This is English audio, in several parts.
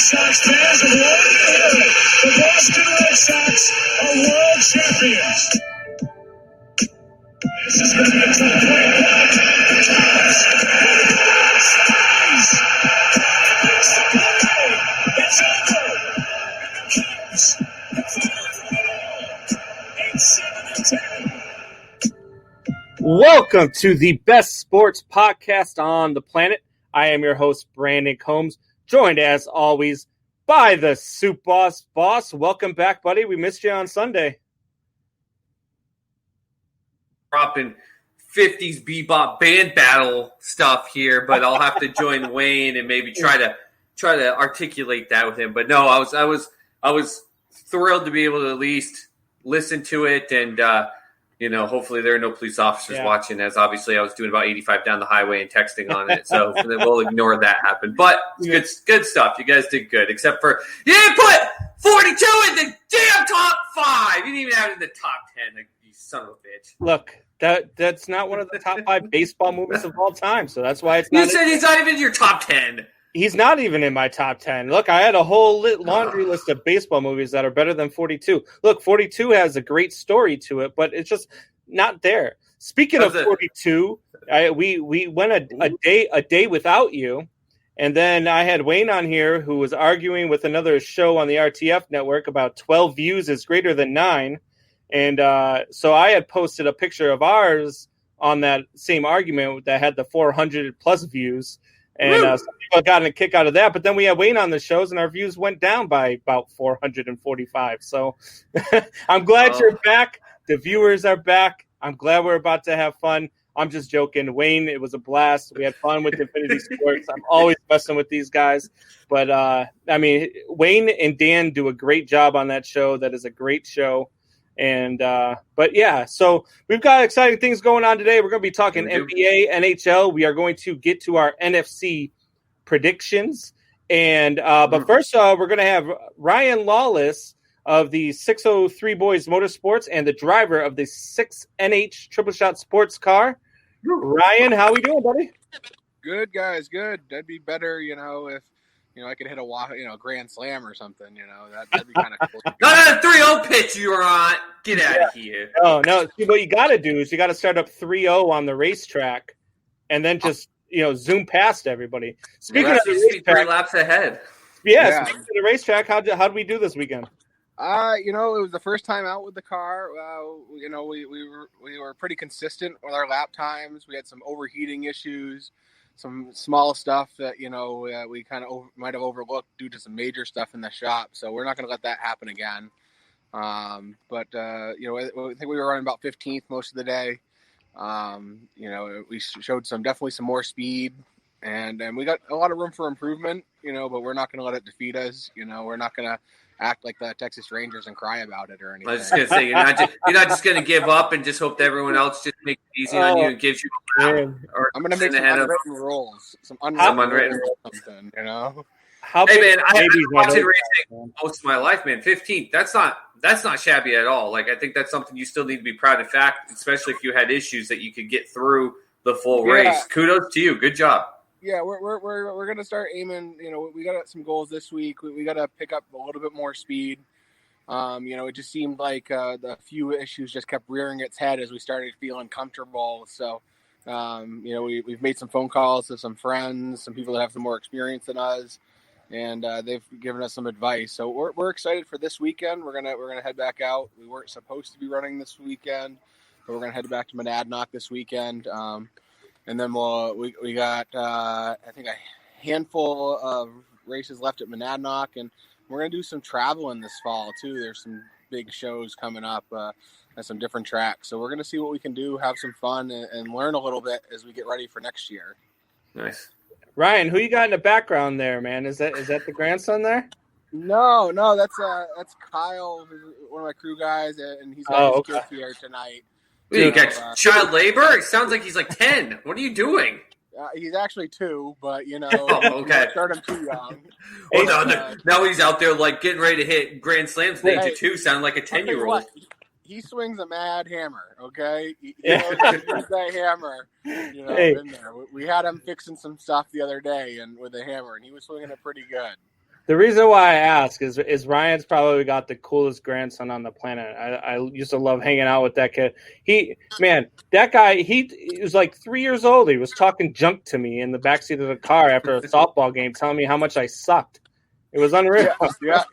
Sox fans have wanted to hear it. The Boston Red Sox are world champions. This is going to be a tough play. It's over. Welcome to the best sports podcast on the planet. I am your host, Brandon Combs, joined as always by the Soup Boss. Boss, welcome back, buddy. We missed you on Sunday. Dropping 50s bebop band battle stuff here, but I'll have to join Wayne and maybe try to articulate that with him. But no, I was thrilled to be able to at least listen to it, and hopefully there are no police officers watching, as obviously I was doing about 85 down the highway and texting on it. So we'll ignore that happen. But it's good stuff. You guys did good, except for you didn't put 42 in the damn top 5. You didn't even have it in the top 10. Like, you son of a bitch. Look, that's not one of the top 5 baseball movies of all time. So that's why it's not. You said he's not even in your top 10. He's not even in my top 10. Look, I had a whole laundry list of baseball movies that are better than 42. Look, 42 has a great story to it, but it's just not there. Speaking of 42, we went a day without you, and then I had Wayne on here who was arguing with another show on the RTF network about 12 views is greater than 9. And so I had posted a picture of ours on that same argument that had the 400 plus views. And some people got a kick out of that. But then we had Wayne on the shows, and our views went down by about 445. So I'm glad you're back. The viewers are back. I'm glad we're about to have fun. I'm just joking. Wayne, it was a blast. We had fun with Infinity Sports. I'm always messing with these guys. But, Wayne and Dan do a great job on that show. That is a great show. And so we've got exciting things going on today. We're going to be talking NBA, NHL. We are going to get to our NFC predictions. And but first, we're going to have Ryan Lawliss of the 603 Boys Motorsports and the driver of the 6NH Triple Shot Sports Car. Ryan, how we doing, buddy? Good, guys. Good. That'd be better, if I could hit a grand slam or something, that'd be kind of cool. Not a 3-0 pitch you were on. Get out of here. Oh, no. See, what you got to do is you got to start up 3-0 on the racetrack and then just, zoom past everybody. Speaking of the racetrack, 3 laps ahead. Yeah. Speaking of the racetrack, how did we do this weekend? It was the first time out with the car. We were pretty consistent with our lap times. We had some overheating issues. Some small stuff that, we kind of might have overlooked due to some major stuff in the shop. So we're not going to let that happen again. I think we were running about 15th most of the day. We showed definitely some more speed, and we got a lot of room for improvement, but we're not going to let it defeat us. We're not going to act like the Texas Rangers and cry about it or anything. I was just going to say, you're not just going to give up and just hope that everyone else just makes it easy on you and gives you a lap. I'm going to make some unwritten rules. Some unwritten rules, something, Hey, man, I've been watching racing most of my life, man. 15th, that's not shabby at all. Like, I think that's something you still need to be proud of. In fact, especially if you had issues that you could get through the full race. Kudos to you. Good job. Yeah, we're gonna start aiming. We got some goals this week. We got to pick up a little bit more speed. It just seemed like the few issues just kept rearing its head as we started feeling comfortable. So, we've made some phone calls to some friends, some people that have some more experience than us, and they've given us some advice. So we're excited for this weekend. We're gonna head back out. We weren't supposed to be running this weekend, but we're gonna head back to Monadnock this weekend. And then we got I think a handful of races left at Monadnock, and we're going to do some traveling this fall too. There's some big shows coming up at some different tracks. So we're going to see what we can do, have some fun, and learn a little bit as we get ready for next year. Nice. Ryan, who you got in the background there, man? Is that the grandson there? No, that's Kyle, one of my crew guys, and he's got his kids here tonight. You got child labor? It sounds like he's like 10. What are you doing? He's actually 2, but okay. Start him too young. Well, now he's out there like getting ready to hit grand slams at the age of 2. Sound like a 10-year-old. He swings a mad hammer. Okay, he uses that hammer. In there. We had him fixing some stuff the other day, and with a hammer, and he was swinging it pretty good. The reason why I ask is Ryan's probably got the coolest grandson on the planet. I used to love hanging out with that kid. That guy, he was like 3 years old. He was talking junk to me in the backseat of the car after a softball game, telling me how much I sucked. It was unreal. Yeah.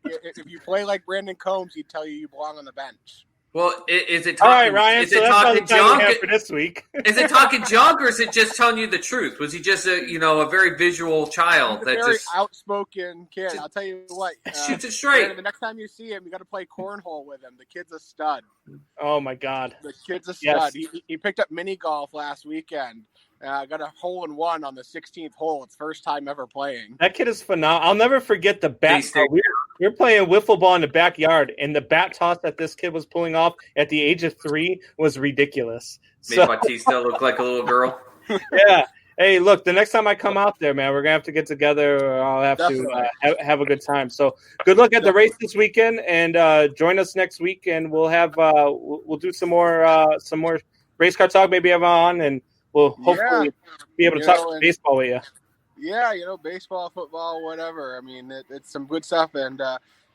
If you play like Brandon Combs, he'd tell you belong on the bench. Well, is it All talking? right, Ryan. Is So it that's all talking the time we junk? have for this week. Is it talking junk, or is it just telling you the truth? Was he just a very visual child He's a that very just outspoken kid. I'll tell you what. shoots it straight? Brandon, the next time you see him, you got to play cornhole with him. The kid's a stud. Oh my God. The kid's a stud. Yes. He picked up mini golf last weekend. Got a hole-in-one on the 16th hole. It's first time ever playing. That kid is phenomenal. I'll never forget the bat. We were playing wiffle ball in the backyard, and the bat toss that this kid was pulling off at the age of 3 was ridiculous. Made Batista look like a little girl. Yeah. Hey, look, the next time I come out there, man, we're going to have to get together. Or I'll have to have a good time. So good luck at the race this weekend, and join us next week, and we'll have we'll do some more race car talk, maybe have on, and we'll hopefully be able to talk baseball with you. Yeah, baseball, football, whatever. I mean, it's some good stuff. And,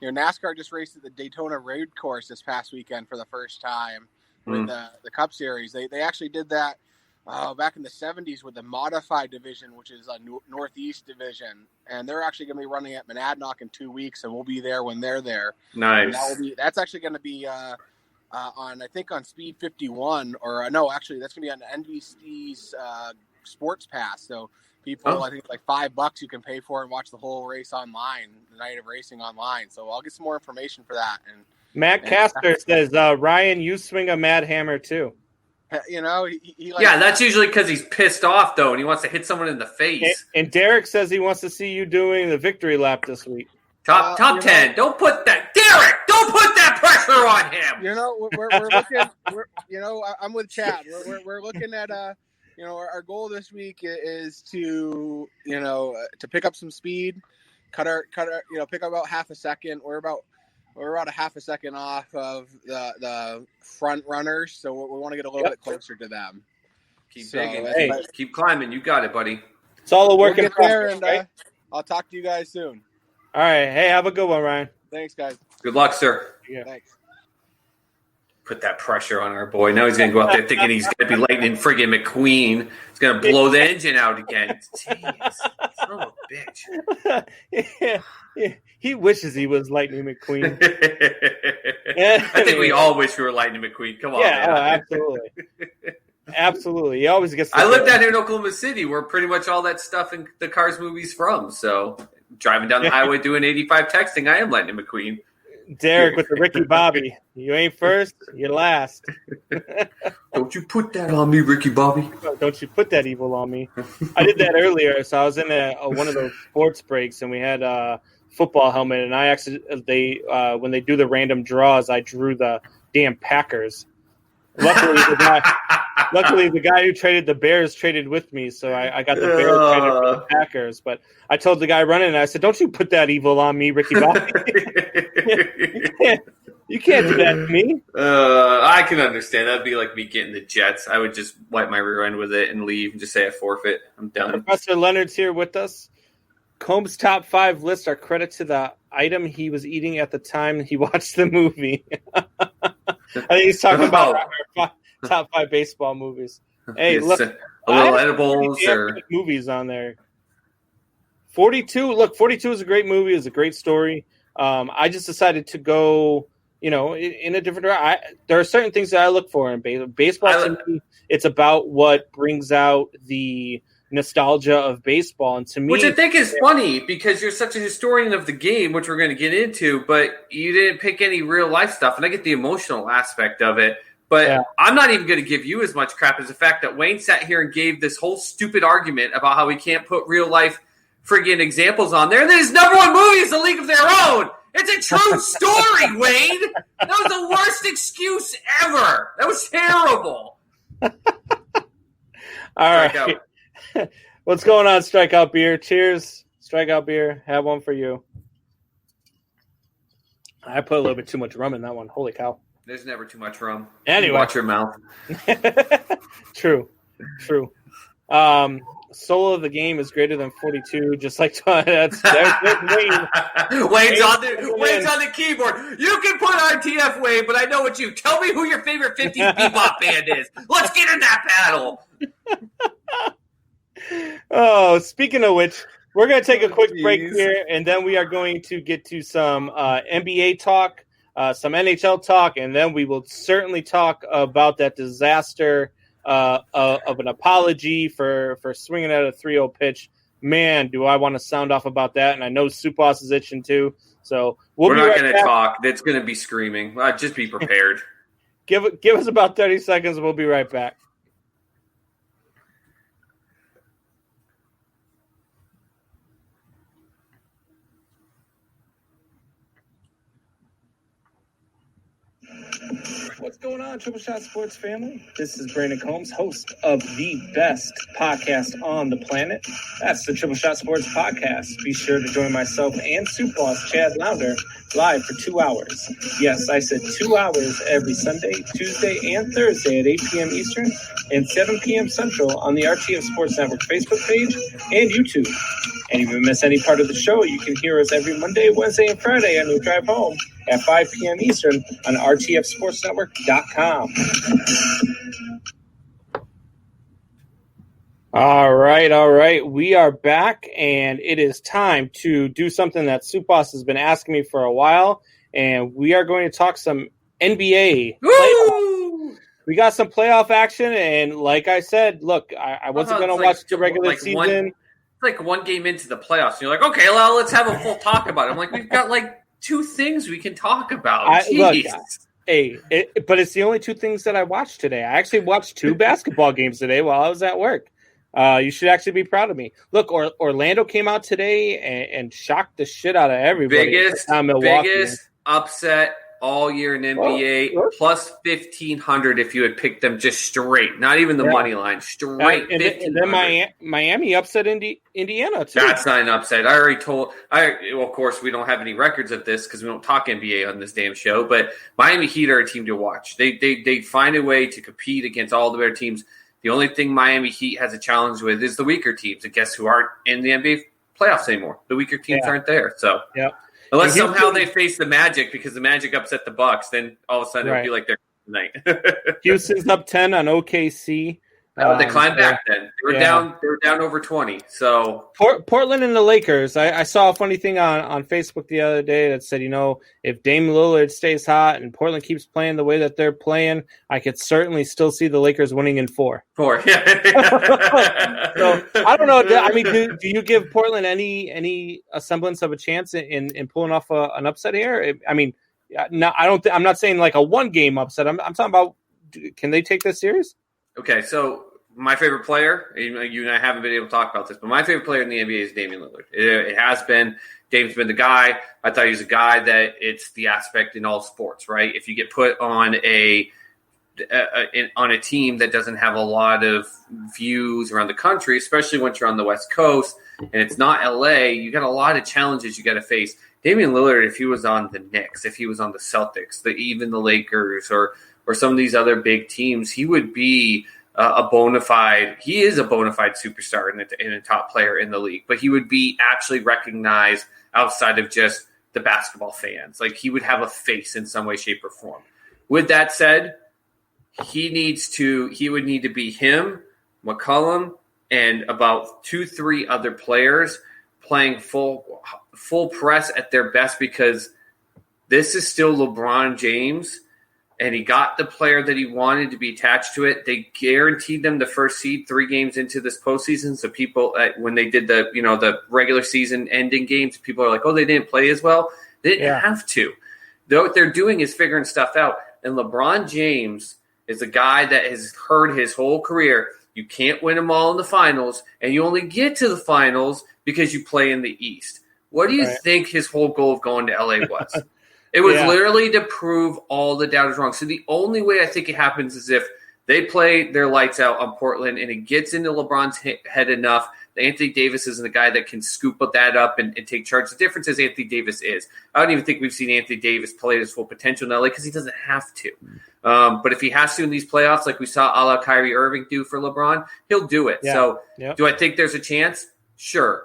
NASCAR just raced at the Daytona Road Course this past weekend for the first time with the Cup Series. They actually did that back in the 70s with the modified division, which is a Northeast division. And they're actually going to be running at Monadnock in 2 weeks, and we'll be there when they're there. Nice. That's actually going to be on Speed 51, or no, actually that's gonna be on NBC's Sports Pass. So people, I think it's like $5 you can pay for and watch the whole race online, the night of racing online. So I'll get some more information for that. And Matt Castor says, Ryan, you swing a mad hammer too. He that's usually because he's pissed off though, and he wants to hit someone in the face. And Derek says he wants to see you doing the victory lap this week. Top 10. Don't put that, Derek. Don't put that pressure on him. We're looking. I'm with Chad. We're looking at our goal this week is to pick up some speed, cut our pick up about half a second. We're about a half a second off of the front runners, so we want to get a little bit closer to them. Keep digging. Keep climbing. You got it, buddy. It's all a work in progress. Right? I'll talk to you guys soon. All right. Hey, have a good one, Ryan. Thanks, guys. Good luck, sir. Yeah. Thanks. Put that pressure on our boy. Now he's going to go out there thinking he's going to be lightning friggin' McQueen. He's going to blow the engine out again. Jeez. Son of a bitch. Yeah. He wishes he was Lightning McQueen. I think we all wish we were Lightning McQueen. Come on, man. Absolutely. Absolutely. He always gets I lived down here in Oklahoma City, where pretty much all that stuff in the Cars movies from. So driving down the highway doing 85 texting, I am Lightning McQueen. Derek with the Ricky Bobby. You ain't first, you're last. Don't you put that on me, Ricky Bobby. Don't you put that evil on me. I did that earlier. So I was in one of those sports breaks, and we had a football helmet, and I actually when they do the random draws, I drew the damn Packers. Luckily, the guy who traded the Bears traded with me, so I got the Bears traded for the Packers. But I told the guy running, and I said, "Don't you put that evil on me, Ricky Bobby." You can't do that to me. I can understand. That'd be like me getting the Jets. I would just wipe my rear end with it and leave and just say I forfeit. I'm done. Professor Leonard's here with us. Combs' top 5 list are credit to the item he was eating at the time he watched the movie. I think he's talking about our top 5 baseball movies. Hey, look, a little edibles or movies on there. 42. Look, 42 is a great movie. It's a great story. I just decided to go, in a different direction. There are certain things that I look for in baseball. To me, it's about what brings out the nostalgia of baseball, and to me, which I think is funny because you're such a historian of the game, which we're going to get into, but you didn't pick any real life stuff, and I get the emotional aspect of it. But I'm not even going to give you as much crap as the fact that Wayne sat here and gave this whole stupid argument about how we can't put real life friggin' examples on there. And then his number 1 movie is A League of Their Own. It's a true story, Wayne. That was the worst excuse ever. That was terrible. All right. What's going on, Strikeout Beer? Cheers, Strikeout Beer. Have one for you. I put a little bit too much rum in that one. Holy cow. There's never too much rum. Anyway. Watch your mouth. True. soul of the game is greater than 42. Just like that's Wayne. Wayne's on the keyboard. You can put RTF Wayne, but I know what you. Tell me who your favorite 50s bebop band is. Let's get in that battle. Oh, speaking of which, we're going to take a quick break here, and then we are going to get to some NBA talk, some NHL talk, and then we will certainly talk about that disaster of an apology for swinging at a 3-0 pitch. Man, do I want to sound off about that, and I know Supas is itching too. So we're not going to talk. It's going to be screaming. Just be prepared. Give us about 30 seconds, and we'll be right back. What's going on, Triple Shot Sports family? This is Brandon Combs, host of the best podcast on the planet. That's the Triple Shot Sports Podcast. Be sure to join myself and Soup Boss Chad Lounder live for 2 hours. Yes, I said 2 hours every Sunday, Tuesday, and Thursday at 8 p.m. Eastern and 7 p.m. Central on the RTF Sports Network Facebook page and YouTube. And if you miss any part of the show, you can hear us every Monday, Wednesday, and Friday on your drive home at 5 p.m. Eastern on rtfsportsnetwork.com. All right. We are back, and it is time to do something that Soup Boss has been asking me for a while, and we are going to talk some NBA playoffs. We got some playoff action, and like I said, look, I wasn't going to watch the regular season. It's like one game into the playoffs, and you're like, okay, well, let's have a full talk about it. I'm like, we've got like 2 things we can talk about. But it's the only 2 things that I watched today. I actually watched 2 basketball games today while I was at work. You should actually be proud of me. Look, Orlando came out today and shocked the shit out of everybody. Biggest upset all year in NBA, plus 1,500 if you had picked them just straight, not even the money line, straight. And then Miami upset Indiana too. That's not an upset. Well, of course, we don't have any records of this because we don't talk NBA on this damn show. But Miami Heat are a team to watch. They find a way to compete against all the better teams. The only thing Miami Heat has a challenge with is the weaker teams. And guess who aren't in the NBA playoffs anymore? The weaker teams aren't there. So unless somehow they face the Magic because the Magic upset the Bucks, then all of a sudden it'll be like they're tonight. Houston's up 10 on OKC. They climbed back then. They were down over 20. So Portland and the Lakers. I saw a funny thing on Facebook the other day that said, if Dame Lillard stays hot and Portland keeps playing the way that they're playing, I could certainly still see the Lakers winning in 4. 4. So I don't know. I mean, do you give Portland any semblance of a chance in pulling off an upset here? I mean, no, I don't. I'm not saying like a 1-game upset. I'm talking about. Can they take this serious? Okay, so my favorite player, you and I haven't been able to talk about this, but my favorite player in the NBA is Damian Lillard. It has been. Dame's been the guy. I thought he was a guy that it's the aspect in all sports, right? If you get put on a team that doesn't have a lot of views around the country, especially once you're on the West Coast and it's not LA, you got a lot of challenges you got to face. Damian Lillard, if he was on the Knicks, if he was on the Celtics, even the Lakers or some of these other big teams, he would be he is a bona fide superstar and a top player in the league, but he would be actually recognized outside of just the basketball fans. Like he would have a face in some way, shape, or form. With that said, he would need to be him, McCollum, and about 2-3 other players playing full press at their best because this is still LeBron James. And he got the player that he wanted to be attached to it. They guaranteed them the first seed 3 games into this postseason. So people, when they did the regular season ending games, people are like, oh, they didn't play as well. They didn't have to. What they're doing is figuring stuff out. And LeBron James is a guy that has heard his whole career, you can't win them all in the finals, and you only get to the finals because you play in the East. What do you think his whole goal of going to LA was? It was literally to prove all the doubters wrong. So the only way I think it happens is if they play their lights out on Portland and it gets into LeBron's head enough Anthony Davis isn't the guy that can scoop that up and take charge. The difference is Anthony Davis is. I don't even think we've seen Anthony Davis play at his full potential in LA because he doesn't have to. But if he has to in these playoffs, like we saw a la Kyrie Irving do for LeBron, he'll do it. So do I think there's a chance? Sure.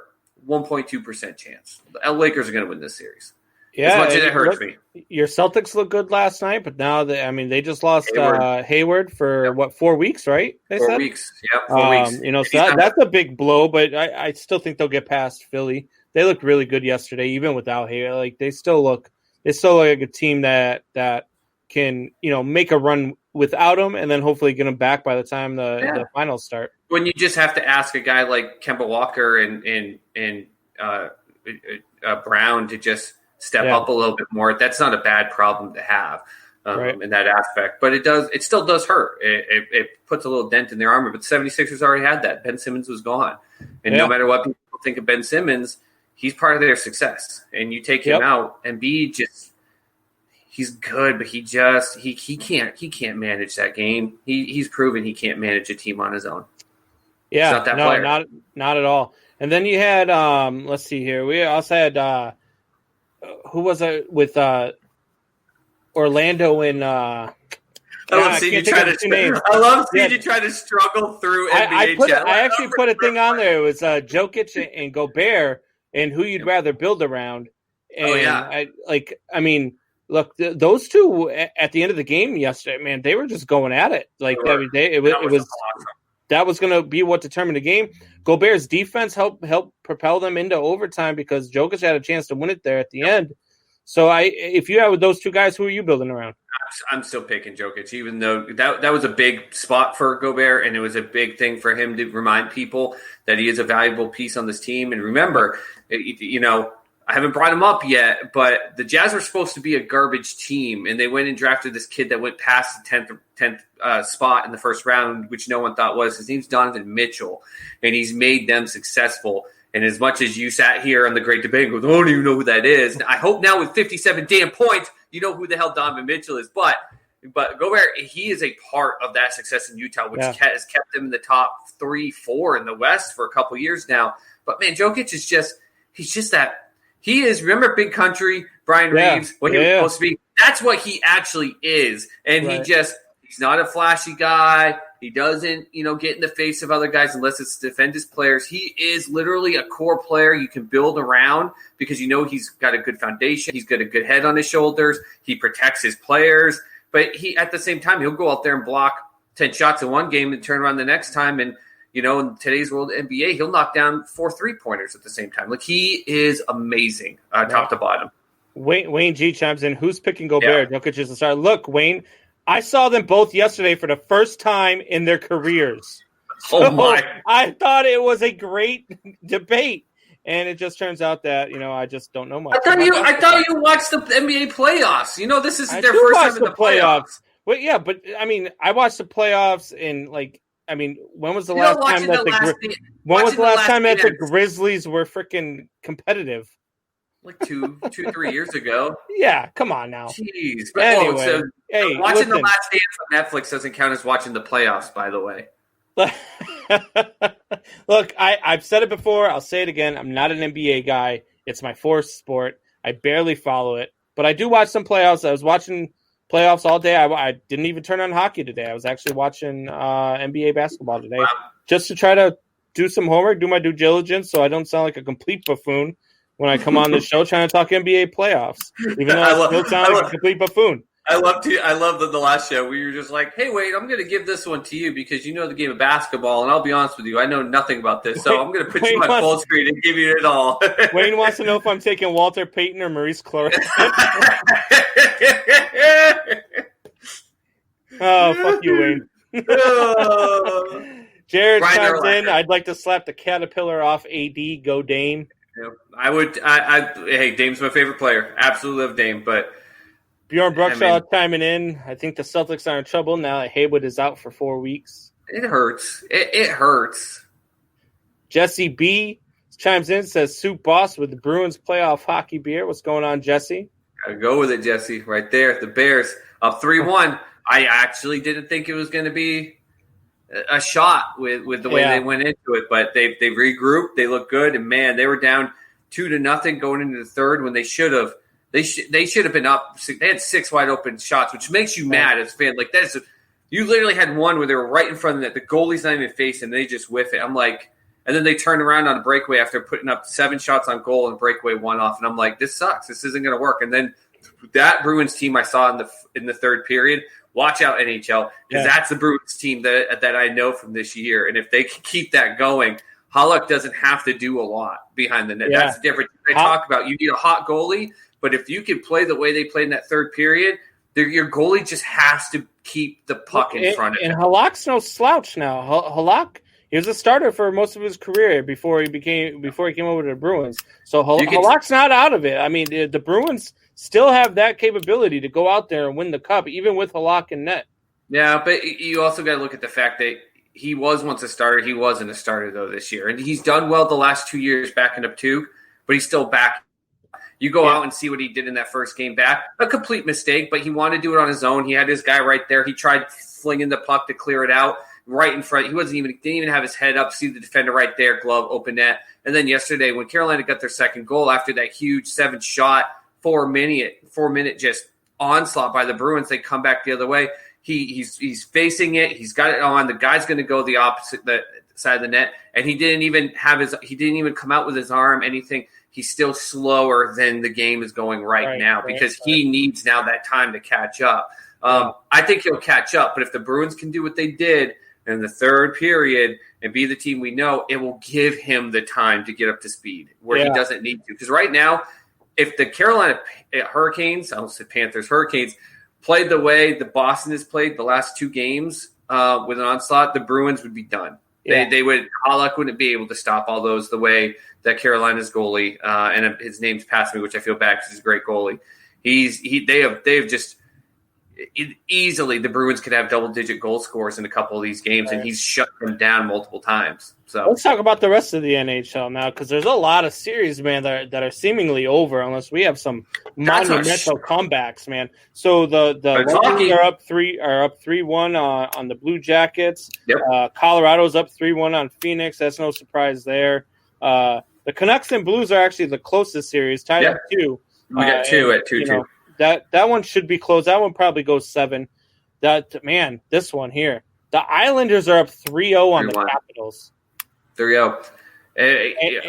1.2% chance. The Lakers are going to win this series. Yeah, as much as it hurts me. Your Celtics looked good last night, but now they just lost Hayward for 4 weeks, right? They 4 said? weeks. Yep, 4 weeks. So that's a big blow, but I still think they'll get past Philly. They looked really good yesterday, even without Hayward. Like they still look like a team that can make a run without him, and then hopefully get him back by the time the finals start. When you just have to ask a guy like Kemba Walker and Brown to just step up a little bit more, that's not a bad problem to have in that aspect. But it still does hurt. It puts a little dent in their armor. But the 76ers already had that. Ben Simmons was gone. And no matter what people think of Ben Simmons, he's part of their success. And you take him out, and he's good, but he can't manage that game. He's proven he can't manage a team on his own. Yeah, not that player. Not at all. And then you had let's see here. We also had who was it with Orlando and I love seeing you try to struggle through NBA. I actually put a thing on there. It was Jokic and Gobert and who you'd rather build around. And look, those two at the end of the game yesterday, man, they were just going at it. Like that was going to be what determined the game. Gobert's defense helped propel them into overtime because Jokic had a chance to win it there at the end. So if you have those two guys, who are you building around? I'm still picking Jokic, even though that was a big spot for Gobert, and it was a big thing for him to remind people that he is a valuable piece on this team. And remember, I haven't brought him up yet, but the Jazz were supposed to be a garbage team, and they went and drafted this kid that went past the 10th spot in the first round, which no one thought was. His name's Donovan Mitchell, and he's made them successful. And as much as you sat here on the great debate and goes, I don't even know who that is, I hope now with 57 damn points, you know who the hell Donovan Mitchell is. But Gobert, he is a part of that success in Utah, which has kept them in the top 3-4 in the West for a couple years now. But, man, Jokic is he's just that. He is, remember Big Country, Brian Reeves, what he was supposed to be? That's what he actually is. And he's not a flashy guy. He doesn't, get in the face of other guys unless it's to defend his players. He is literally a core player you can build around because he's got a good foundation. He's got a good head on his shoulders. He protects his players. But at the same time, he'll go out there and block 10 shots in one game and turn around the next time. And, in today's world NBA, he'll knock down 4 3-pointers at the same time. Like, he is amazing, top to bottom. Wayne G chimes in. Who's picking Gobert? Jokic is the star. Look, Wayne, I saw them both yesterday for the first time in their careers. Oh, my. I thought it was a great debate. And it just turns out that, I just don't know much. I thought you watched the NBA playoffs. This isn't their first time in the playoffs. Well, yeah, but, I watched the playoffs in, when was the last time that the Grizzlies were freaking competitive? Like 3 years ago. Yeah, come on now. Jeez. But anyway, watching The Last Dance on Netflix doesn't count as watching the playoffs, by the way. Look, I've said it before. I'll say it again. I'm not an NBA guy. It's my fourth sport. I barely follow it. But I do watch some playoffs. I was watching playoffs all day. I didn't even turn on hockey today. I was actually watching NBA basketball today just to try to do some homework, do my due diligence so I don't sound like a complete buffoon when I come on the show trying to talk NBA playoffs, even though I still sound like a complete buffoon. I love the last show where you're just like, hey, Wade, I'm going to give this one to you because you know the game of basketball, and I'll be honest with you, I know nothing about this, so I'm going to put you on full screen and give you it all. Wayne wants to know if I'm taking Walter Payton or Maurice Clark. Oh, fuck you, Wayne. Jared chimes in. I'd like to slap the caterpillar off AD. Go Dame. Yeah, I would. Hey, Dame's my favorite player. Absolutely love Dame, but Bjorn Bruckshaw chiming in. I think the Celtics are in trouble now that Haywood is out for 4 weeks. It hurts. It hurts. Jesse B chimes in, says Soup Boss with the Bruins playoff hockey beer. What's going on, Jesse? Gotta go with it, Jesse. Right there. The Bears up 3-1. I actually didn't think it was going to be a shot with the way they went into it. But they regrouped. They look good, and man, they were down 2-0 going into the third when they should have. They should have been up. They had 6 wide open shots, which makes you mad as a fan. Like you literally had one where they were right in front of the net. The goalie's not even facing, and they just whiff it. I'm like, and then they turned around on a breakaway after putting up 7 shots on goal and breakaway 1 off, and I'm like, this sucks. This isn't going to work. And then that Bruins team I saw in the third period. Watch out, NHL, because that's the Bruins team that I know from this year. And if they can keep that going, Halak doesn't have to do a lot behind the net. That's the difference. They talk about you need a hot goalie, but if you can play the way they played in that third period, your goalie just has to keep the puck in front of him. And Halak's no slouch now. Halak, he was a starter for most of his career before he came over to the Bruins. So Halak's not out of it. I mean, the Bruins still have that capability to go out there and win the cup, even with Halak in net. Yeah, but you also got to look at the fact that he was once a starter. He wasn't a starter, though, this year. And he's done well the last 2 years backing up too, but he's still back. You go out and see what he did in that first game back. A complete mistake, but he wanted to do it on his own. He had his guy right there. He tried flinging the puck to clear it out right in front. He didn't even have his head up, see the defender right there, glove, open net. And then yesterday when Carolina got their second goal after that huge 7-shot, 4-minute just onslaught by the Bruins, they come back the other way. He's facing it. He's got it on. The guy's going to go the opposite side of the net, and he didn't even come out with his arm, anything. He's still slower than the game is going right now because he needs now that time to catch up. I think he'll catch up, but if the Bruins can do what they did in the third period and be the team we know, it will give him the time to get up to speed where he doesn't need to. Because right now, if the Carolina Hurricanes, I almost said Panthers, Hurricanes, played the way the Boston has played the last 2 games with an onslaught, the Bruins would be done. Yeah. Halak wouldn't be able to stop all those the way that Carolina's goalie, and his name's passed me, which I feel bad because he's a great goalie. They have just easily the Bruins could have double-digit goal scores in a couple of these games, and he's shut them down multiple times. So let's talk about the rest of the NHL now, because there's a lot of series, man, that are seemingly over unless we have some monumental comebacks, man. So the Rangers are up 3-1 on the Blue Jackets. Yep. Colorado's up 3-1 on Phoenix. That's no surprise there. The Canucks and Blues are actually the closest series, tied at 2. We got 2 at 2-2. That one should be close. That one probably goes 7. This one here. The Islanders are up 3-0 on the Capitals. 3-0.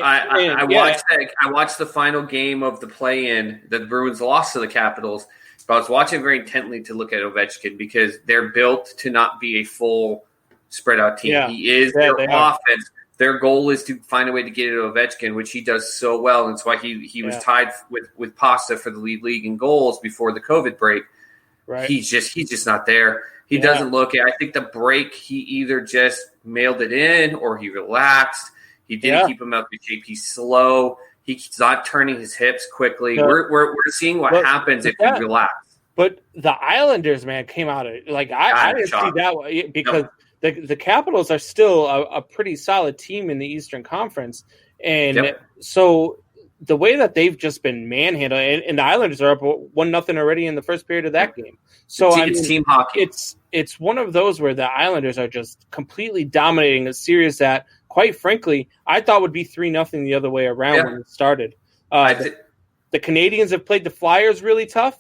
I watched the final game of the play-in. The Bruins lost to the Capitals. But I was watching very intently to look at Ovechkin because they're built to not be a full spread-out team. Yeah. He is their offense. Their goal is to find a way to get it to Ovechkin, which he does so well. And that's why he was tied with Pasta for the league in goals before the COVID break. Right. He's just not there. He doesn't look it. I think the break, he either just mailed it in or he relaxed. He didn't keep him up to shape. He's slow. He's not turning his hips quickly. We're seeing what happens if you relax. But the Islanders, man, came out of like I didn't see that because the Capitals are still a pretty solid team in the Eastern Conference, and so the way that they've just been manhandled, and the Islanders are up 1-0 already in the first period of that game. So it's team hockey. It's one of those where the Islanders are just completely dominating a series that, quite frankly, I thought would be 3-0 the other way around when it started. The Canadians have played the Flyers really tough,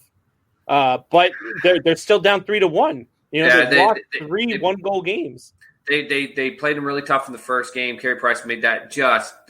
but they're still down 3-1. They've lost 3 one-goal games. They played them really tough in the first game. Carey Price made that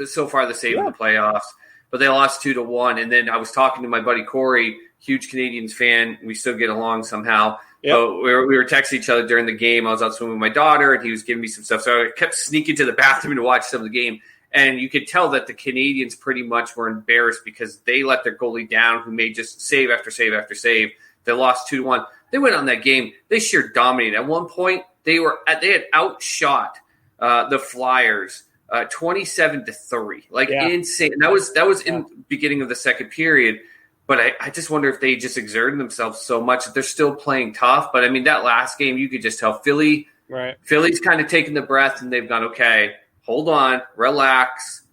so far the save in the playoffs. But they lost 2-1. And then I was talking to my buddy Corey, huge Canadians fan. We still get along somehow. Yep. But we were texting each other during the game. I was out swimming with my daughter, and he was giving me some stuff. So I kept sneaking to the bathroom to watch some of the game. And you could tell that the Canadians pretty much were embarrassed because they let their goalie down, who made just save after save after save. They lost 2-1. They went on that game. They sure dominated. At one point, they had outshot the Flyers 27-3, insane. And that was in the beginning of the second period. But I just wonder if they just exerted themselves so much that they're still playing tough. But I mean, that last game, you could just tell Philly's kind of taking the breath, and they've gone, okay, hold on, relax.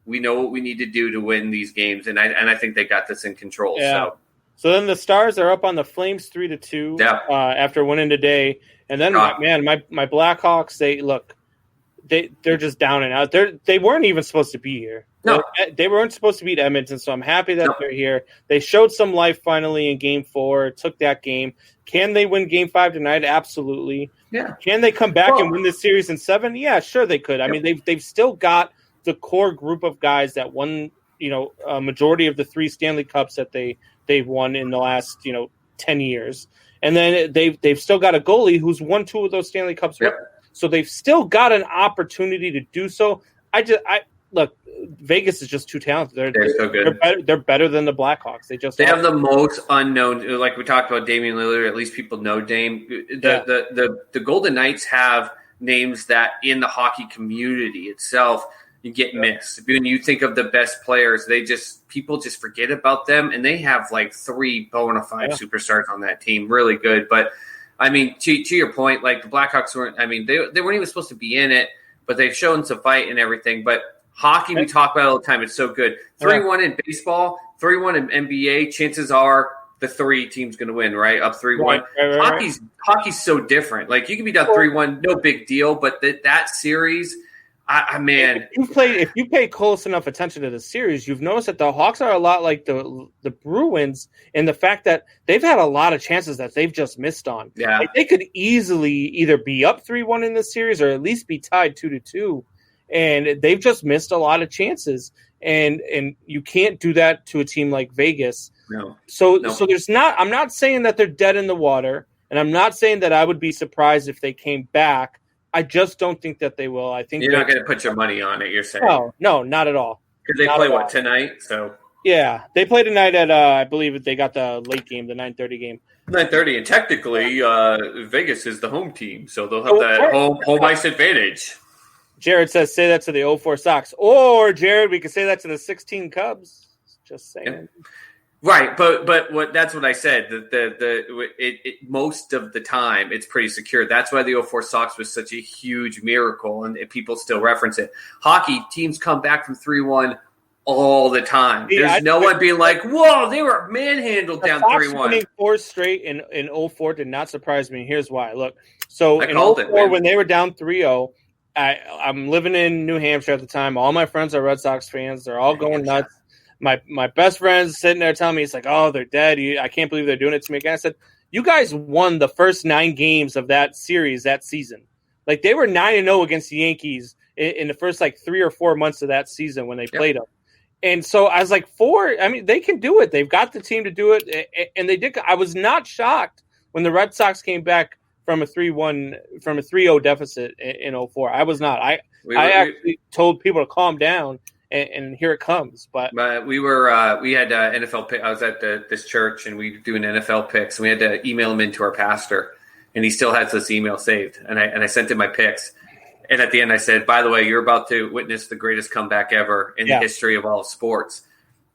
We know what we need to do to win these games, and I think they got this in control. Yeah. So then the Stars are up on the Flames 3-2 after winning today. And then, my Blackhawks, they're just down and out. They weren't even supposed to be here. No. They weren't supposed to beat Edmonton, so I'm happy that they're here. They showed some life finally in Game 4, took that game. Can they win Game 5 tonight? Absolutely. Yeah. Can they come back and win this series in 7? Yeah, sure they could. I mean, they've still got the core group of guys that won, a majority of the 3 Stanley Cups that they've won in the last, 10 years. And then they've still got a goalie who's won 2 of those Stanley Cups. Yep. So they've still got an opportunity to do so. Look, Vegas is just too talented. They're so good. They're better than the Blackhawks. They have the most unknown. Like we talked about Damian Lillard. At least people know Dame. The Golden Knights have names that in the hockey community itself you get missed. When you think of the best players, people just forget about them, and they have like 3 bona fide superstars on that team. Really good, but I mean, to your point, like the Blackhawks weren't. I mean, they weren't even supposed to be in it, but they've shown some fight and everything. But hockey, we talk about it all the time. It's so good. 3-1 in baseball, 3-1 in NBA. Chances are the 3 team's going to win, right? Up 3-1. Right. Hockey's so different. Like you can be down 3-1, no big deal. But that series, man, if you pay close enough attention to the series, you've noticed that the Hawks are a lot like the Bruins in the fact that they've had a lot of chances that they've just missed on. Yeah, like they could easily either be up 3-1 in this series or at least be tied 2-2. And they've just missed a lot of chances, and you can't do that to a team like Vegas. No. So there's not. I'm not saying that they're dead in the water, and I'm not saying that I would be surprised if they came back. I just don't think that they will. I think you're not going to put your money on it. You're saying no, not at all. Because they play tonight? So yeah, they play tonight at I believe they got the late game, the 9:30 game. 9:30, and technically Vegas is the home team, so they'll have that home ice advantage. Jared says, say that to the 04 Sox. Or, Jared, we could say that to the 16 Cubs. Just saying. Yeah. Right, but that's what I said. It most of the time, it's pretty secure. That's why the 04 Sox was such a huge miracle, and people still reference it. Hockey, teams come back from 3-1 all the time. There's no one being like, whoa, they were manhandled down 3-1. Winning 4 straight in 04 did not surprise me. Here's why. Look, so in 04, when they were down 3-0, I'm living in New Hampshire at the time. All my friends are Red Sox fans. They're all going nuts. My best friend's sitting there telling me, he's like, oh, they're dead. I can't believe they're doing it to me again. I said, you guys won the first 9 games of that series that season. Like, they were 9-0 against the Yankees in the first, 3 or 4 months of that season when they played them. And so I was like, 4, I mean, they can do it. They've got the team to do it. And they did. I was not shocked when the Red Sox came back from a 3-0 deficit in 04. I was not. I actually told people to calm down, and here it comes. But we had NFL pick. I was at this church, and we do an NFL picks, and we had to email them into our pastor, and he still has this email saved. And I sent him my picks, and at the end I said, by the way, you're about to witness the greatest comeback ever in the history of all sports.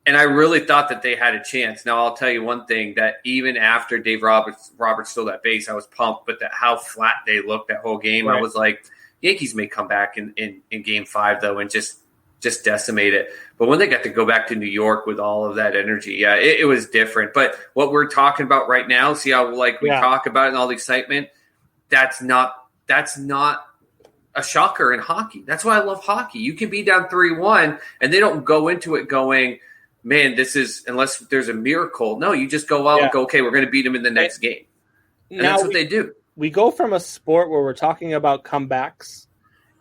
And I really thought that they had a chance. Now, I'll tell you one thing, that even after Dave Roberts stole that base, I was pumped, but how flat they looked that whole game. Right. I was like, Yankees may come back in Game 5, though, and just decimate it. But when they got to go back to New York with all of that energy, it was different. But what we're talking about right now, see how we talk about it and all the excitement, that's not a shocker in hockey. That's why I love hockey. You can be down 3-1, and they don't go into it going, man, this is, unless there's a miracle. No, you just go out and go, okay, we're going to beat them in the next game. And that's what they do. We go from a sport where we're talking about comebacks,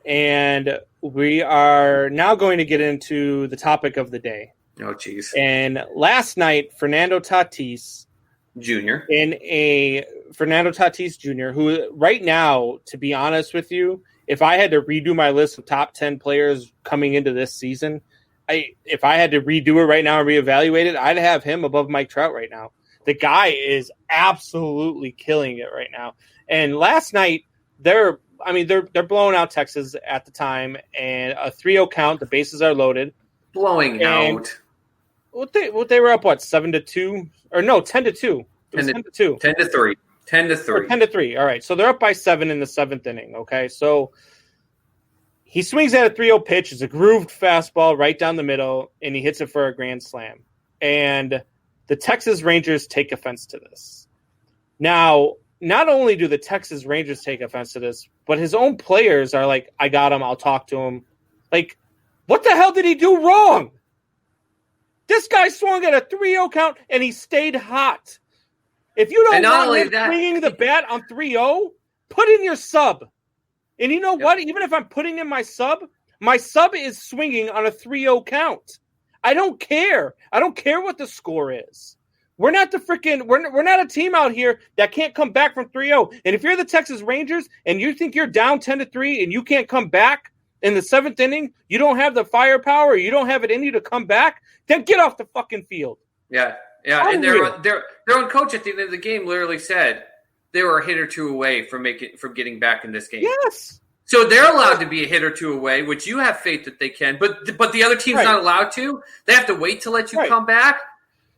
and we are now going to get into the topic of the day. Oh, geez. And last night, Fernando Tatis Jr., who right now, to be honest with you, if I had to redo my list of top 10 players coming into this season, if I had to redo it right now and reevaluate it, I'd have him above Mike Trout right now. The guy is absolutely killing it right now. And last night, they're blowing out Texas at the time, and a 3-0 count. The bases are loaded. Blowing out. They were up 7-2 or no 10-2. 10-2. 10-3. 10-3. All right, so they're up by 7 in the 7th inning. Okay, so he swings at a 3-0 pitch. It's a grooved fastball right down the middle, and he hits it for a grand slam. And The Texas Rangers take offense to this. Now, not only do the Texas Rangers take offense to this, but his own players are like, I got him, I'll talk to him. Like, what the hell did he do wrong? This guy swung at a 3-0 count, and he stayed hot. If you don't want him swinging the bat on 3-0, put in your sub. And you know what? Even if I'm putting in my sub is swinging on a 3-0 count. I don't care. I don't care what the score is. We're not we're not a team out here that can't come back from 3-0. And if you're the Texas Rangers and you think you're down 10-3 and you can't come back in the 7th inning, you don't have the firepower, you don't have it in you to come back, then get off the fucking field. Yeah. Yeah. And their own coach at the end of the game literally said they were a hit or two away from getting back in this game. Yes. So they're allowed to be a hit or two away, which you have faith that they can, but the other team's not allowed to. They have to wait to let you come back.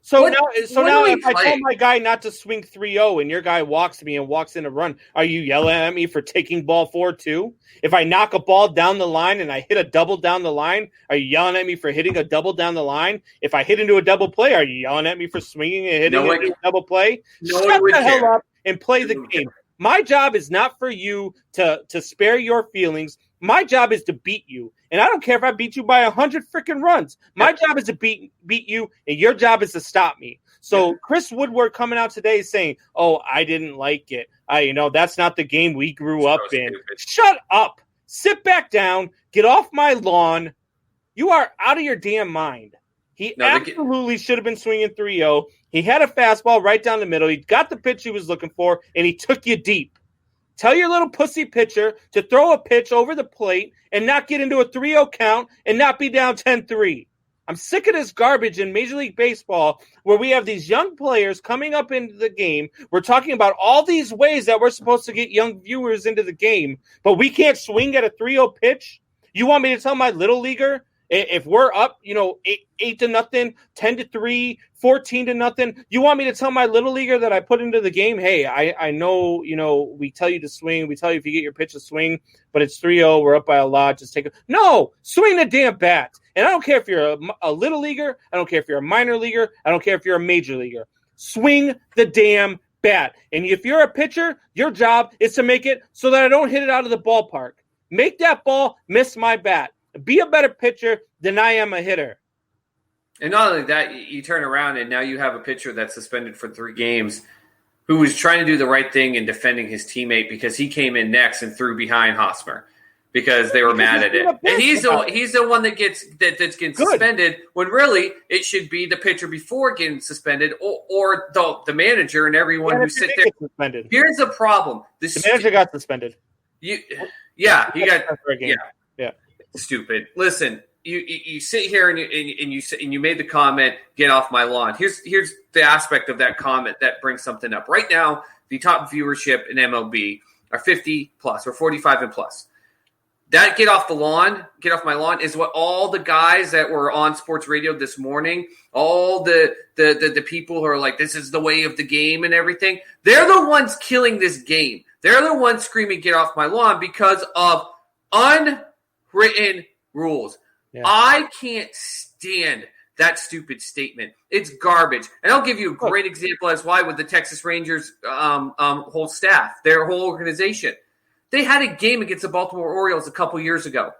So now if I tell my guy not to swing 3-0 and your guy walks me and walks in a run, are you yelling at me for taking ball 4 too? If I knock a ball down the line and I hit a double down the line, are you yelling at me for hitting a double down the line? If I hit into a double play, are you yelling at me for swinging and hitting into a double play? Shut the hell up and play the game. My job is not for you to spare your feelings. My job is to beat you. And I don't care if I beat you by 100 freaking runs. My job is to beat you, and your job is to stop me. So Chris Woodward coming out today saying, oh, I didn't like it. That's not the game we grew up in. Shut up. Sit back down. Get off my lawn. You are out of your damn mind. He absolutely should have been swinging 3-0. He had a fastball right down the middle. He got the pitch he was looking for, and he took you deep. Tell your little pussy pitcher to throw a pitch over the plate and not get into a 3-0 count and not be down 10-3. I'm sick of this garbage in Major League Baseball where we have these young players coming up into the game. We're talking about all these ways that we're supposed to get young viewers into the game, but we can't swing at a 3-0 pitch? You want me to tell my little leaguer if we're up, 8-0, 10-3, 14-0, you want me to tell my little leaguer that I put into the game, hey, I know, we tell you to swing. We tell you if you get your pitch to swing, but it's 3-0. We're up by a lot. Just take it. No, swing the damn bat. And I don't care if you're a little leaguer. I don't care if you're a minor leaguer. I don't care if you're a major leaguer. Swing the damn bat. And if you're a pitcher, your job is to make it so that I don't hit it out of the ballpark. Make that ball miss my bat. Be a better pitcher than I am a hitter. And not only that, you turn around and now you have a pitcher that's suspended for 3 games who was trying to do the right thing in defending his teammate because he came in next and threw behind Hosmer because they were mad at it. And he's the one that gets suspended when really it should be the pitcher before getting suspended or the manager and everyone who sit there. Suspended. Here's the problem. The manager got suspended. He got stupid. Listen, you sit here and you made the comment, get off my lawn. Here's the aspect of that comment that brings something up. Right now, the top viewership in MLB are 50 plus or 45 and plus. That get off my lawn is what all the guys that were on sports radio this morning, all the people who are like, this is the way of the game and everything. They're the ones killing this game. They're the ones screaming, get off my lawn because of unwritten rules. Yeah. I can't stand that stupid statement. It's garbage. And I'll give you a great example as why with the Texas Rangers whole staff, their whole organization. They had a game against the Baltimore Orioles a couple years ago.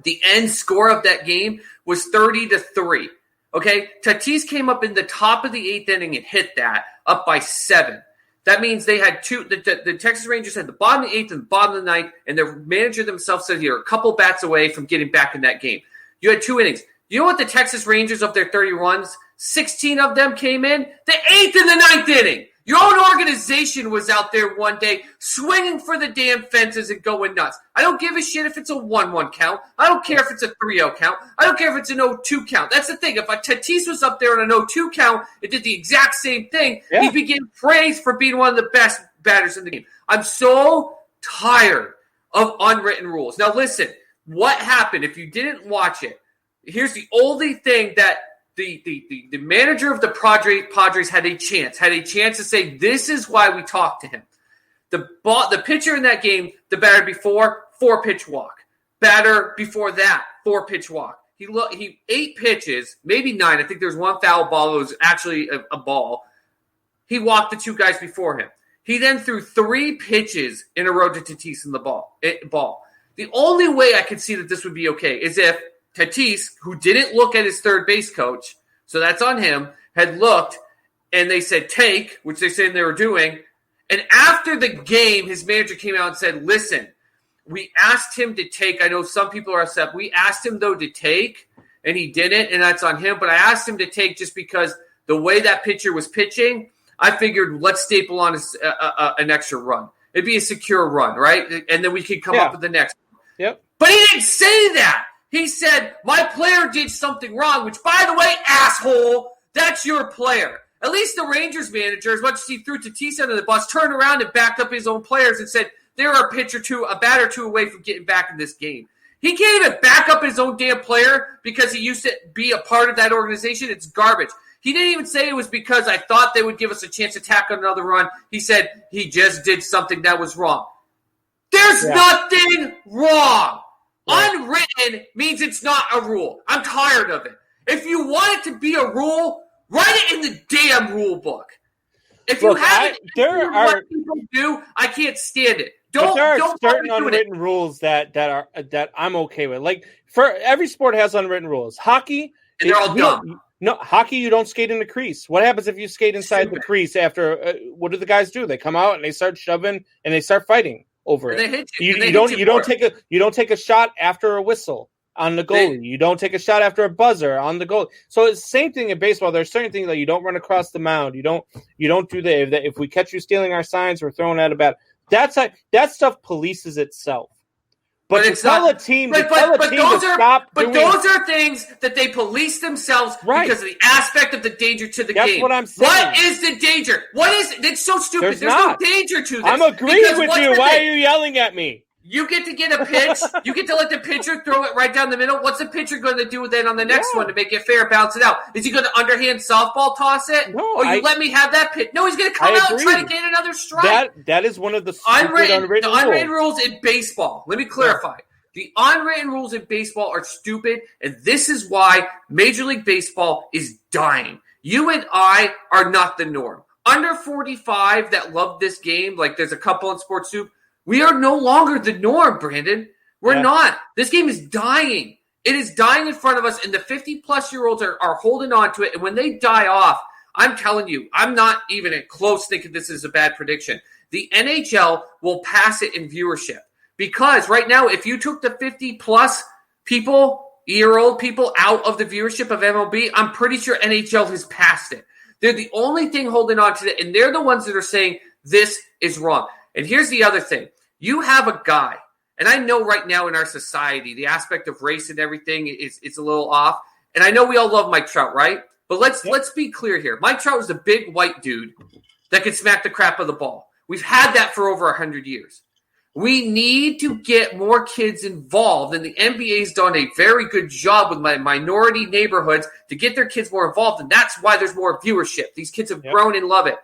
The end score of that game was 30-3. Okay? Tatis came up in the top of the 8th inning and hit that up by 7. That means they had the Texas Rangers had the bottom of the 8th and the bottom of the 9th, and their manager themselves said you're a couple bats away from getting back in that game. You had 2 innings. You know what the Texas Rangers of their 30 runs, 16 of them came in? The 8th and the 9th inning. Your own organization was out there one day swinging for the damn fences and going nuts. I don't give a shit if it's a 1-1 count. I don't care if it's a 3-0 count. I don't care if it's an 0-2 count. That's the thing. If Tatis was up there on an 0-2 count and did the exact same thing, he'd be getting praised for being one of the best batters in the game. I'm so tired of unwritten rules. Now listen, what happened if you didn't watch it? Here's the only thing that the manager of the Padres had a chance to say, this is why we talked to him. The pitcher in that game, the batter before, 4-pitch walk. Batter before that, 4-pitch walk. He 8 pitches, maybe 9. I think there's one foul ball that was actually a ball. He walked the 2 guys before him. He then threw 3 pitches in a row to Tatis in the ball. The only way I could see that this would be okay is if Tatis, who didn't look at his third base coach, so that's on him, had looked and they said take, which they said they were doing. And after the game, his manager came out and said, listen, we asked him to take. I know some people are upset. We asked him, though, to take, and he didn't, and that's on him. But I asked him to take just because the way that pitcher was pitching, I figured let's staple on an extra run. It'd be a secure run, right? And then we could come up with the next one. Yep. But he didn't say that. He said, my player did something wrong, which, by the way, asshole, that's your player. At least the Rangers manager, as much as he threw Tatis under the bus, turned around and backed up his own players and said, they're a bat or two away from getting back in this game. He can't even back up his own damn player because he used to be a part of that organization. It's garbage. He didn't even say it was because I thought they would give us a chance to tack on another run. He said he just did something that was wrong. There's nothing wrong. Unwritten means it's not a rule. I'm tired of it. If you want it to be a rule, write it in the damn rule book. If you haven't, what people do, I can't stand it. There are certain unwritten rules that I'm okay with. Like for every sport has unwritten rules. Hockey, and they're all dumb. No, hockey, you don't skate in the crease. What happens if you skate inside the crease after? What do the guys do? They come out and they start shoving and they start fighting over it. They hit you. You don't take a shot after a whistle on the goalie. You don't take a shot after a buzzer on the goalie. So it's the same thing in baseball. There's certain things that you don't run across the mound. You don't do that. If we catch you stealing our signs, we're throwing at a bat. That stuff polices itself. But it's not a team. But those are things that they police themselves because of the aspect of the danger to the game. That's what I'm saying. What is the danger? What is it? It's so stupid. There's no danger to this. I'm agreeing with you. Why are you yelling at me? You get to get a pitch. You get to let the pitcher throw it right down the middle. What's the pitcher going to do then on the next one to make it fair, bounce it out? Is he going to underhand softball toss it? No. Let me have that pitch. No, he's going to come out and try to get another strike. That is one of the unwritten rules in baseball. Let me clarify. Yeah. The unwritten rules in baseball are stupid, and this is why Major League Baseball is dying. You and I are not the norm. Under 45 that love this game, like there's a couple in Sports Soup, we are no longer the norm, Brandon. We're not. This game is dying. It is dying in front of us, and the 50-plus-year-olds are holding on to it. And when they die off, I'm telling you, I'm not even close thinking this is a bad prediction. The NHL will pass it in viewership. Because right now, if you took the 50-plus year-old people out of the viewership of MLB, I'm pretty sure NHL has passed it. They're the only thing holding on to it, and they're the ones that are saying this is wrong. And here's the other thing. You have a guy, and I know right now in our society, the aspect of race and everything is a little off. And I know we all love Mike Trout, right? But let's be clear here. Mike Trout was a big white dude that could smack the crap of the ball. We've had that for over 100 years. We need to get more kids involved, and the NBA's done a very good job with my minority neighborhoods to get their kids more involved, and that's why there's more viewership. These kids have grown and love it.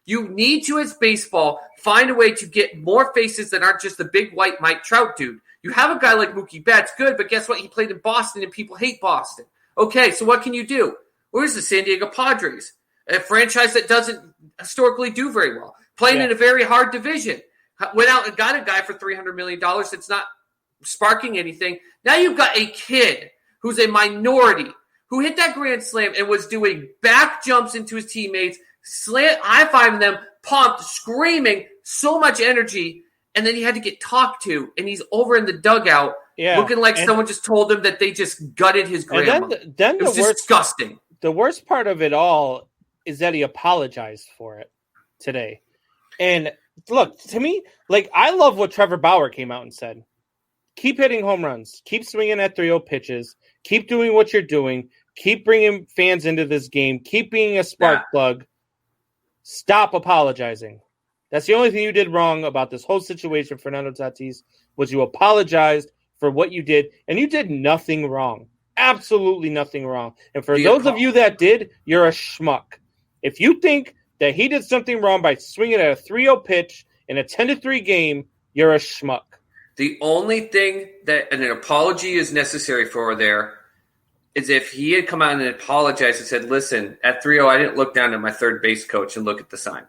You need to, as baseball, find a way to get more faces that aren't just the big white Mike Trout dude. You have a guy like Mookie Betts, good, but guess what? He played in Boston, and people hate Boston. Okay, so what can you do? Where's the San Diego Padres? A franchise that doesn't historically do very well. Playing in a very hard division. Went out and got a guy for $300 million that's not sparking anything. Now you've got a kid who's a minority who hit that grand slam and was doing back jumps into his teammates, high-fiving them, pumped, screaming, so much energy, and then he had to get talked to, and he's over in the dugout looking like someone just told him that they just gutted his grandma. Then it was disgusting. The worst part of it all is that he apologized for it today. And look, to me, like, I love what Trevor Bauer came out and said. Keep hitting home runs. Keep swinging at 3-0 pitches. Keep doing what you're doing. Keep bringing fans into this game. Keep being a spark plug. Stop apologizing. That's the only thing you did wrong about this whole situation, Fernando Tatis, was you apologized for what you did, and you did nothing wrong. Absolutely nothing wrong. And for those of you that did, you're a schmuck. If you think that he did something wrong by swinging at a 3-0 pitch in a 10-3 game, you're a schmuck. The only thing that an apology is necessary for there is if he had come out and apologized and said, listen, at 3-0, I didn't look down at my third base coach and look at the sign.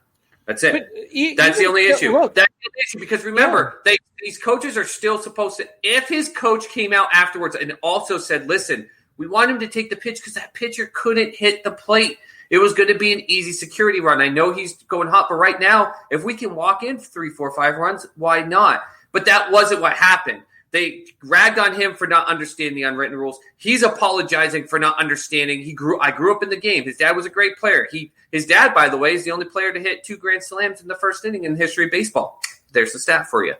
That's it. That's the only issue. That's the issue because remember, these coaches are still supposed to – if his coach came out afterwards and also said, listen, we want him to take the pitch because that pitcher couldn't hit the plate. It was going to be an easy security run. I know he's going hot, but right now, if we can walk in 3, 4, 5 runs, why not? But that wasn't what happened. They ragged on him for not understanding the unwritten rules. He's apologizing for not understanding. I grew up in the game. His dad was a great player. His dad, by the way, is the only player to hit 2 grand slams in the first inning in the history of baseball. There's the stat for you.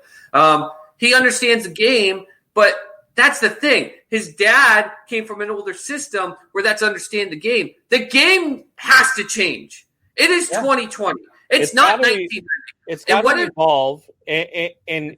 He understands the game, but that's the thing. His dad came from an older system where that's understand the game. The game has to change. It is 2020. It's not 1990. It's got to evolve. And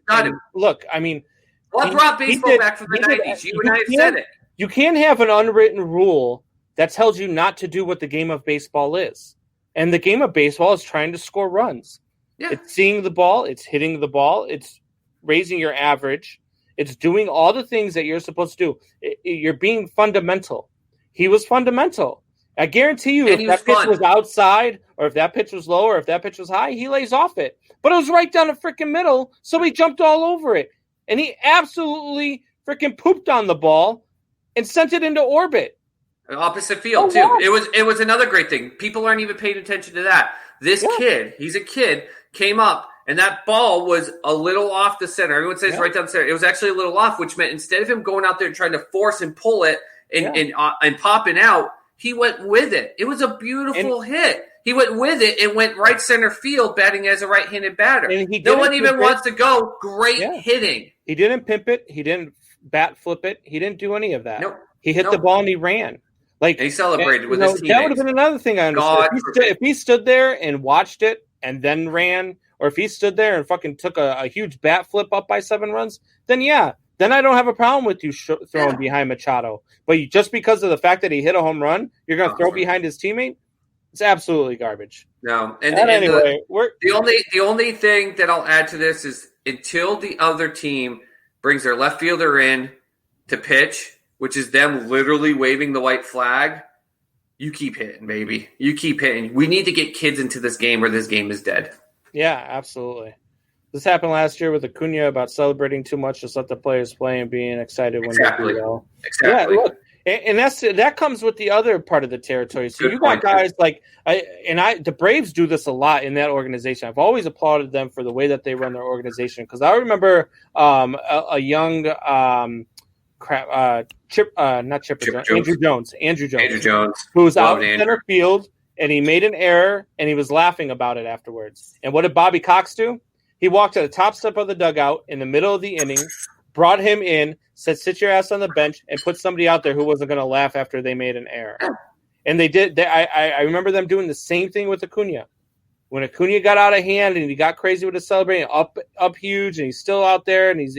look, I mean, what brought baseball back from the 90s? You and I have said it. You can't have an unwritten rule that tells you not to do what the game of baseball is. And the game of baseball is trying to score runs. Yeah. It's seeing the ball. It's hitting the ball. It's raising your average. It's doing all the things that you're supposed to do. You're being fundamental. He was fundamental. I guarantee you, if that pitch was outside or if that pitch was low or if that pitch was high, he lays off it. But it was right down the freaking middle, so he jumped all over it. And he absolutely freaking pooped on the ball and sent it into orbit. Opposite field, too. It was another great thing. People aren't even paying attention to that. This kid, he's a kid, came up, and that ball was a little off the center. Everyone says right down the center. It was actually a little off, which meant instead of him going out there and trying to force and pull it and popping out, he went with it. It was a beautiful hit. He went with it and went right center field, batting as a right-handed batter. No one even wants to go great hitting. He didn't pimp it. He didn't bat flip it. He didn't do any of that. Nope. He hit the ball and he ran. Like he celebrated with his teammates. That would have been another thing I understood. If he stood there and watched it and then ran, or if he stood there and fucking took a huge bat flip up by 7 runs, then then I don't have a problem with you throwing behind Machado. But just because of the fact that he hit a home run, you're going to throw behind his teammate? It's absolutely garbage. No, anyway, the only thing that I'll add to this is until the other team brings their left fielder in to pitch, which is them literally waving the white flag, you keep hitting, baby. You keep hitting. We need to get kids into this game or this game is dead. Yeah, absolutely. This happened last year with Acuna about celebrating too much, just let the players play and being excited when they do well. Exactly. Yeah, look. And that comes with the other part of the territory. So you got guys like the Braves do this a lot in that organization. I've always applauded them for the way that they run their organization because I remember a young Andrew Jones, who was out in center field and he made an error and he was laughing about it afterwards. And what did Bobby Cox do? He walked to the top step of the dugout in the middle of the inning, brought him in, said, sit your ass on the bench, and put somebody out there who wasn't going to laugh after they made an error. And they did. I remember them doing the same thing with Acuna. When Acuna got out of hand and he got crazy with his celebrating, up huge, and he's still out there, and he's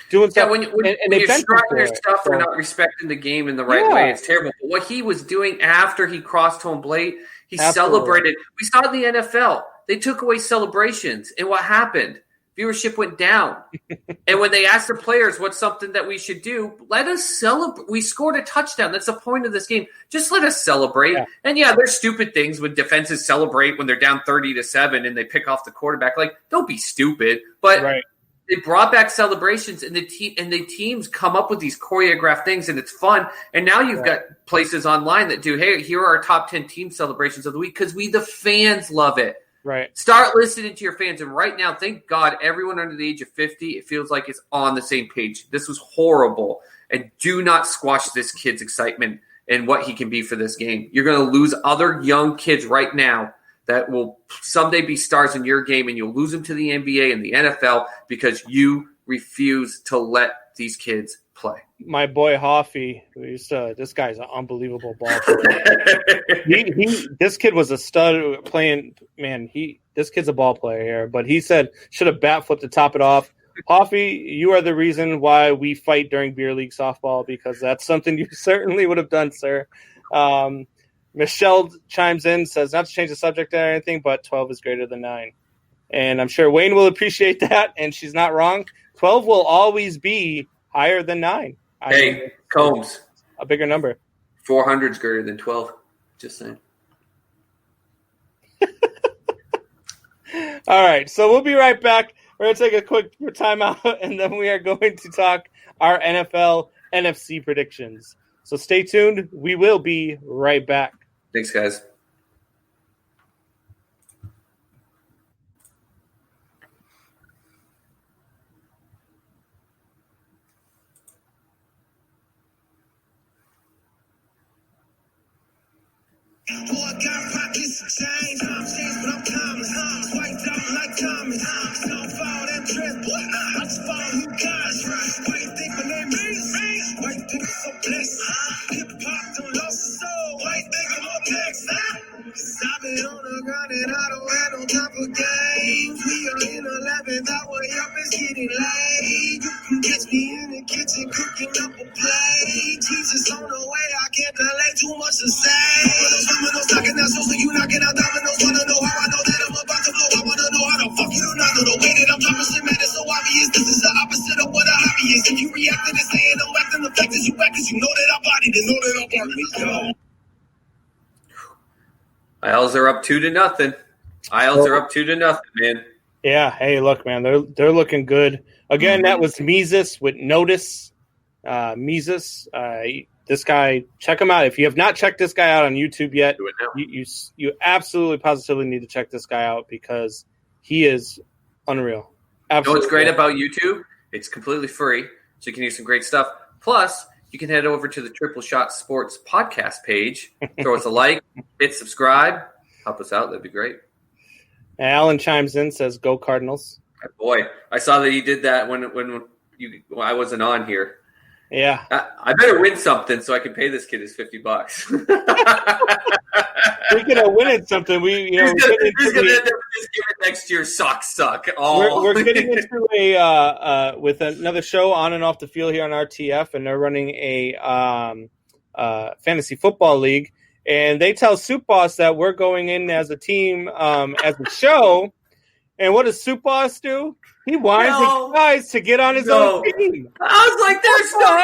doing stuff. When you're strutting your stuff for not respecting the game in the right way, it's terrible. But what he was doing after he crossed home plate, he celebrated. We saw it in the NFL. They took away celebrations, and what happened? Viewership went down. And when they asked the players what's something that we should do, let us celebrate. We scored a touchdown. That's the point of this game. Just let us celebrate. Yeah. And there's stupid things when defenses celebrate when they're down 30-7 and they pick off the quarterback. Like, don't be stupid. But they brought back celebrations and the teams come up with these choreographed things and it's fun. And now you've got places online that do, hey, here are our top 10 team celebrations of the week because we, the fans, love it. Right. Start listening to your fans. And right now, thank God, everyone under the age of 50, it feels like it's on the same page. This was horrible. And do not squash this kid's excitement and what he can be for this game. You're going to lose other young kids right now that will someday be stars in your game, and you'll lose them to the NBA and the NFL because you refuse to let these kids play. My boy Hoffy, this guy's an unbelievable ball player. This kid was a stud playing. Man, this kid's a ball player here. But he said should have bat flipped to top it off. Hoffy, you are the reason why we fight during beer league softball because that's something you certainly would have done, sir. Michelle chimes in, says not to change the subject or anything, but 12 is greater than 9. And I'm sure Wayne will appreciate that, and she's not wrong. 12 will always be higher than 9. Hey, Combs, a bigger number. 400's greater than 12. Just saying. All right, so we'll be right back. We're going to take a quick timeout, and then we are going to talk our NFL NFC predictions. So stay tuned. We will be right back. Thanks, guys. Boy, got pockets of change. I'm changed, but I'm coming. White don't like coming. Snowfall, that dress. I just follow you guys. Why you think my name is? Why you think I'm so blessed? Hip hop don't lost the soul. Why you think I'm on text? Cause I've been on the ground and I don't have no time for games. We are in 11th hour, yup, it's getting late. You can catch me in the kitchen cooking up a plate. Jesus on the way, I can't delay, too much to say. Dominoes knocking out, so you knocking out dominoes. Wanna know how I know that I'm about to blow? I wanna know how the fuck you do not know the way that I'm dropping shit, man, it's so obvious. This is the opposite of what a hobby is. If you reacting and saying I'm acting, the fact is you act, cause you know that I bodied it, know that I bodied it, yo. Isles are up 2-0. Isles are up 2-0, man. Yeah, hey, look, man, they're looking good. Again, that was Mises with Notice. Mises, this guy, check him out. If you have not checked this guy out on YouTube yet, you absolutely positively need to check this guy out because he is unreal. Absolutely. You know what's great about YouTube? It's completely free, so you can do some great stuff. Plus, you can head over to the Triple Shot Sports podcast page, throw us a like, hit subscribe, help us out. That'd be great. Alan chimes in, says, "Go Cardinals." Boy, I saw that he did that when I wasn't on here. Yeah, I better win something so I can pay this kid his $50. Speaking of winning something, who's gonna end up just giving next year suck. Oh. We're getting into a with another show on and off the field here on RTF, and they're running a fantasy football league, and they tell Soup Boss that we're going in as a team as a show. And what does Soup Boss do? He whines and tries to get on his own team. I was like, "There's no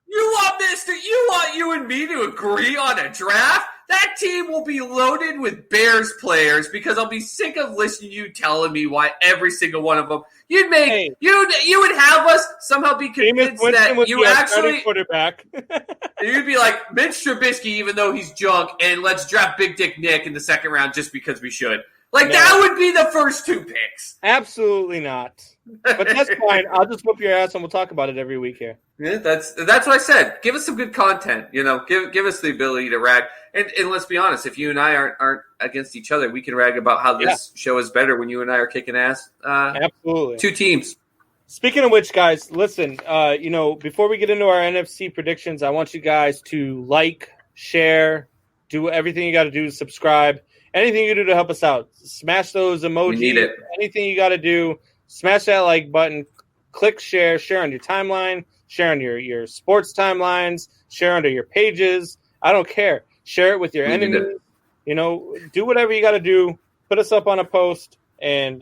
you want you and me to agree on a draft? That team will be loaded with Bears players because I'll be sick of listening to you telling me why every single one of them you would have us somehow be convinced that you actually quarterback. You'd be like Mitch Trubisky, even though he's junk, and let's draft Big Dick Nick in the second round just because we should." That would be the first two picks. Absolutely not. But that's fine. I'll just whoop your ass and we'll talk about it every week here. Yeah, that's what I said. Give us some good content. Give us the ability to rag. And let's be honest, if you and I aren't against each other, we can rag about how this show is better when you and I are kicking ass. Absolutely. Two teams. Speaking of which, guys, listen, before we get into our NFC predictions, I want you guys to like, share, do everything you got to do to subscribe. Anything you do to help us out, smash those emojis. We need it. Anything you got to do, smash that like button, click share on your timeline, share on your sports timelines, share under your pages. I don't care. Share it with your enemies. Do whatever you got to do. Put us up on a post and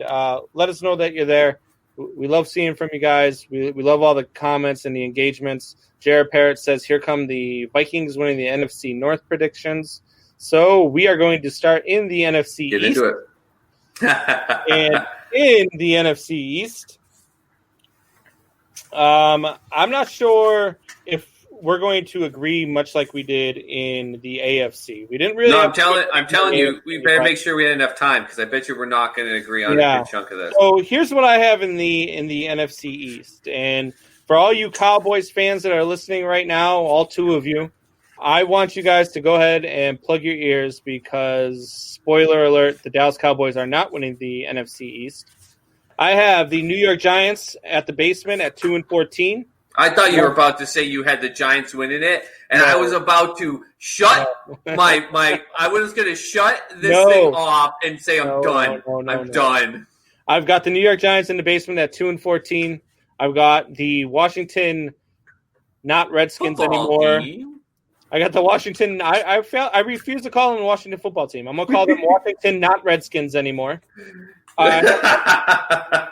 let us know that you're there. We love seeing from you guys. We love all the comments and the engagements. Jared Parrott says, "Here come the Vikings winning the NFC North predictions." So we are going to start in the NFC Get East. Into it. And in the NFC East, I'm not sure if we're going to agree much like we did in the AFC. We didn't really. No, I'm telling you, we better make sure we had enough time because I bet you we're not going to agree on a good chunk of this. So here's what I have in the NFC East, and for all you Cowboys fans that are listening right now, all two of you, I want you guys to go ahead and plug your ears because, spoiler alert, the Dallas Cowboys are not winning the NFC East. I have the New York Giants at the basement at 2-14. I thought you were about to say you had the Giants winning it, and I was about to shut I was going to shut this thing off and say I'm done. I'm done. I've got the New York Giants in the basement at 2-14. I've got the Washington, not Redskins football anymore. Team. I got the Washington. I refuse to call them the Washington football team. I'm gonna call them Washington, not Redskins anymore. I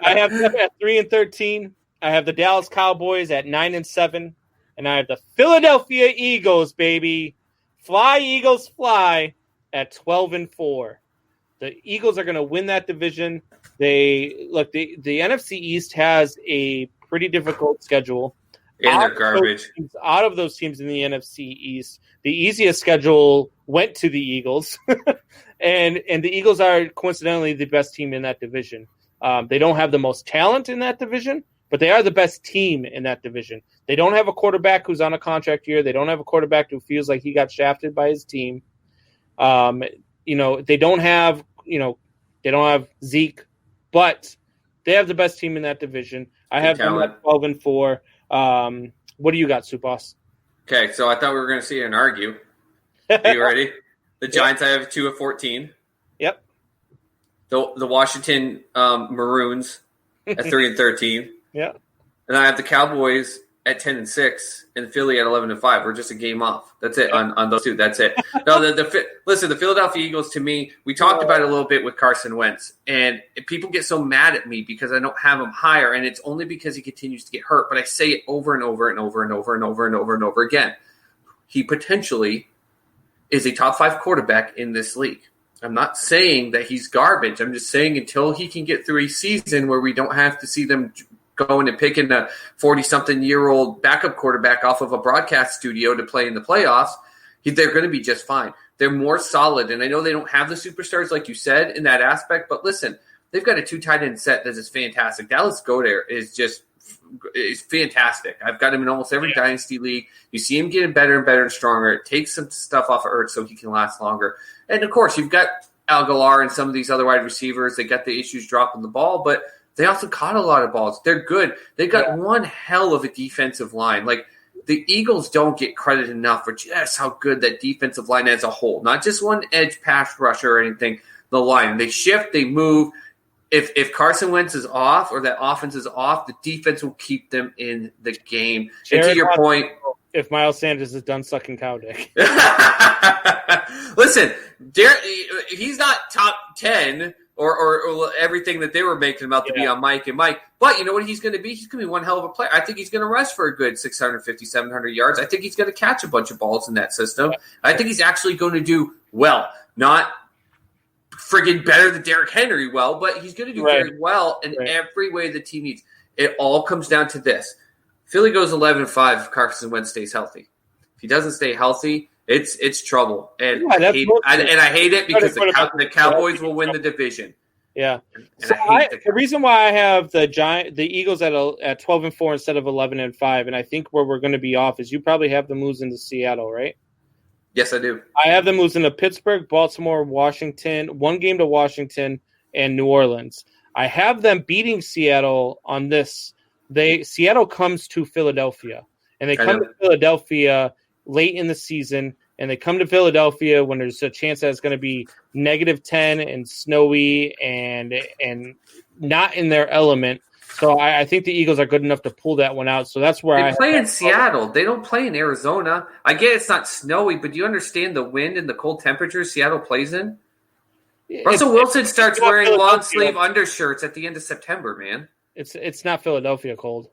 have them at 3-13. I have the Dallas Cowboys at 9-7, and I have the Philadelphia Eagles, baby. Fly, Eagles, fly at 12-4. The Eagles are going to win that division. The NFC East has a pretty difficult schedule. And they're garbage. Out of those teams in the NFC East, the easiest schedule went to the Eagles. and the Eagles are coincidentally the best team in that division. They don't have the most talent in that division, but they are the best team in that division. They don't have a quarterback who's on a contract year. They don't have a quarterback who feels like he got shafted by his team. They don't have Zeke, but they have the best team in that division. I have them at 12-4. What do you got, Supas? Okay, so I thought we were going to see an argue. Are you ready? The Giants, I have 2-14. Yep. The Washington Maroons at 3-13. Yeah. And I have the Cowboys at 10-6 and Philly at 11-5. We're just a game off. That's it on those two. That's it. No, listen, the Philadelphia Eagles, to me, we talked about it a little bit with Carson Wentz, and people get so mad at me because I don't have him higher, and it's only because he continues to get hurt. But I say it over and over and over and over and over and over and over again. He potentially is a top 5 quarterback in this league. I'm not saying that he's garbage. I'm just saying until he can get through a season where we don't have to see them going and picking a 40-something-year-old backup quarterback off of a broadcast studio to play in the playoffs, they're going to be just fine. They're more solid, and I know they don't have the superstars like you said in that aspect, but listen, they've got a 2 tight end set that is fantastic. Dallas Goedert is fantastic. I've got him in almost every dynasty league. You see him getting better and better and stronger. It takes some stuff off of Ertz so he can last longer. And, of course, you've got Aguilar and some of these other wide receivers. They got the issues dropping the ball, but they also caught a lot of balls. They're good. They've got one hell of a defensive line. Like, the Eagles don't get credit enough for just how good that defensive line as a whole. Not just one edge pass rusher or anything. The line. They shift. They move. If Carson Wentz is off or that offense is off, the defense will keep them in the game. And to your point, if Miles Sanders is done sucking cow dick. Listen, he's not top 10 or everything that they were making him out to be on Mike and Mike. But you know what he's going to be? He's going to be one hell of a player. I think he's going to rush for a good 650, 700 yards. I think he's going to catch a bunch of balls in that system. I think he's actually going to do well. Not friggin' better than Derrick Henry but he's going to do very well in every way the team needs. It all comes down to this. Philly goes 11-5 if Carson Wentz stays healthy. If he doesn't stay healthy, it's trouble. And I hate it because the Cowboys will win the division. Yeah. The reason why I have the Eagles at 12-4 instead of 11-5, and I think where we're going to be off is you probably have them losing to Seattle, right? Yes, I do. I have them losing to Pittsburgh, Baltimore, Washington, 1 game to Washington, and New Orleans. I have them beating Seattle on this. Seattle comes to Philadelphia, and they come to Philadelphia late in the season, and they come to Philadelphia when there's a chance that it's going to be -10 and snowy and not in their element. So I think the Eagles are good enough to pull that one out. So that's where they play in Seattle. They don't play in Arizona. I get it's not snowy, but do you understand the wind and the cold temperatures Seattle plays in? Russell Wilson starts wearing long sleeve undershirts at the end of September, man. It's not Philadelphia cold.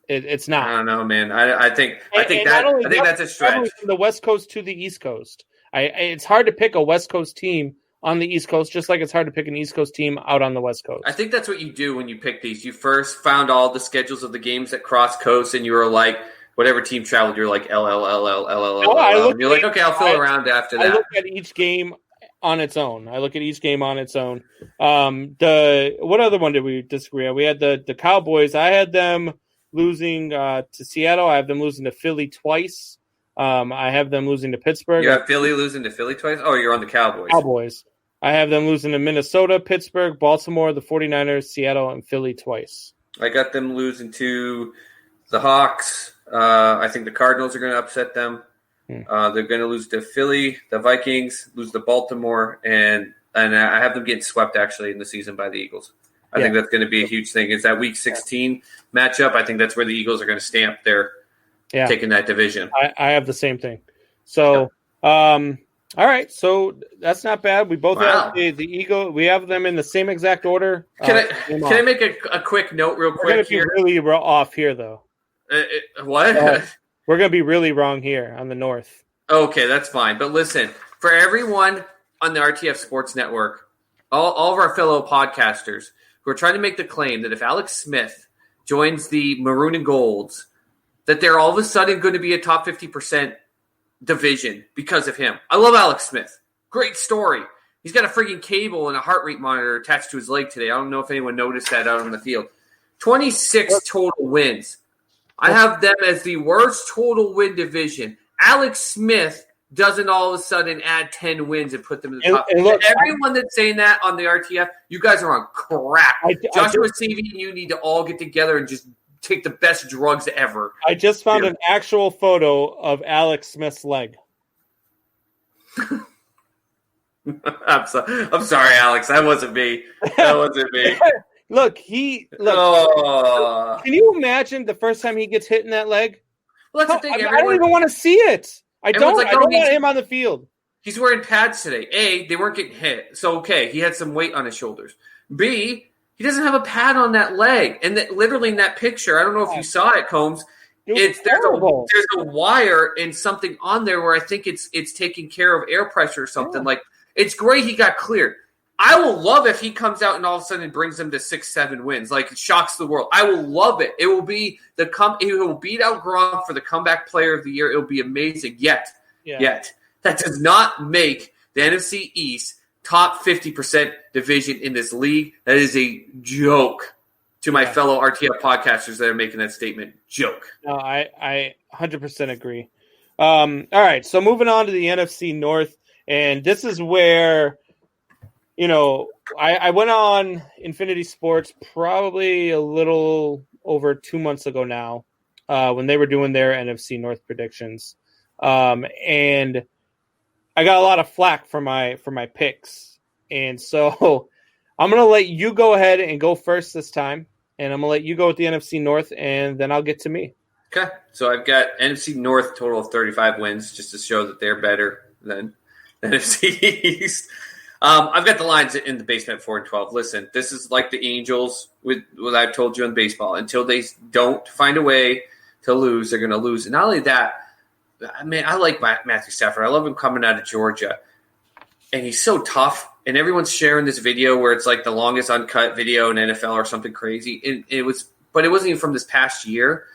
It's not. I don't know, man. I think that's a stretch. From the West Coast to the East Coast. It's hard to pick a West Coast team on the East Coast, just like it's hard to pick an East Coast team out on the West Coast. I think that's what you do when you pick these. You first found all the schedules of the games that cross coast, and you were like, whatever team traveled, you're like LLL. And you're like, okay, I'll fill around after that. I look at each game on its own. What other one did we disagree on? We had the Cowboys. I had them losing to Seattle. I have them losing to Philly twice. I have them losing to Pittsburgh. You have Philly losing to Philly twice? Oh, you're on the Cowboys. Cowboys. I have them losing to Minnesota, Pittsburgh, Baltimore, the 49ers, Seattle, and Philly twice. I got them losing to the Hawks. I think the Cardinals are going to upset them. They're going to lose to Philly, the Vikings, lose to Baltimore, and I have them getting swept actually in the season by the Eagles. I think that's going to be a huge thing. It's that Week 16 matchup. I think that's where the Eagles are going to stamp their taking that division. I have the same thing. So, all right. So that's not bad. We both have the Eagle. We have them in the same exact order. Can I make a quick note real quick here? We're really off here, though. What? We're going to be really wrong here on the North. Okay, that's fine. But listen, for everyone on the RTF Sports Network, all of our fellow podcasters who are trying to make the claim that if Alex Smith joins the Maroon and Golds, that they're all of a sudden going to be a top 50% division because of him. I love Alex Smith. Great story. He's got a freaking cable and a heart rate monitor attached to his leg today. I don't know if anyone noticed that out on the field. 26 total wins. I have them as the worst total win division. Alex Smith doesn't all of a sudden add 10 wins and put them in the top. And look, everyone that's saying that on the RTF, you guys are on crack. Joshua Savy and you need to all get together and just take the best drugs ever. I just found an actual photo of Alex Smith's leg. I'm sorry, Alex. That wasn't me. Look, can you imagine the first time he gets hit in that leg? Well, that's the thing. I don't even want to see it. I don't want him on the field. He's wearing pads today. A, they weren't getting hit. So, okay, he had some weight on his shoulders. B, he doesn't have a pad on that leg. And literally in that picture, I don't know if you saw it, Combs, there's a wire and something on there where I think it's taking care of air pressure or something. Like, it's great he got cleared. I will love if he comes out and all of a sudden brings them to 6-7 wins. Like, it shocks the world. I will love it. It will be he will beat out Gronk for the comeback player of the year. It will be amazing. Yet, that does not make the NFC East top 50% division in this league. That is a joke to my fellow RTF podcasters that are making that statement. Joke. No, I 100% agree. All right, so moving on to the NFC North, and this is where – I went on Infinity Sports probably a little over 2 months ago now when they were doing their NFC North predictions. And I got a lot of flack for my picks. And so I'm going to let you go ahead and go first this time. And I'm going to let you go with the NFC North, and then I'll get to me. Okay. So I've got NFC North total of 35 wins just to show that they're better than NFC East. I've got the Lions in the basement 4-12. Listen, this is like the Angels with what I've told you in baseball. Until they don't find a way to lose, they're going to lose. And not only that, I like Matthew Stafford. I love him coming out of Georgia. And he's so tough. And everyone's sharing this video where it's like the longest uncut video in NFL or something crazy. And it wasn't even from this past year.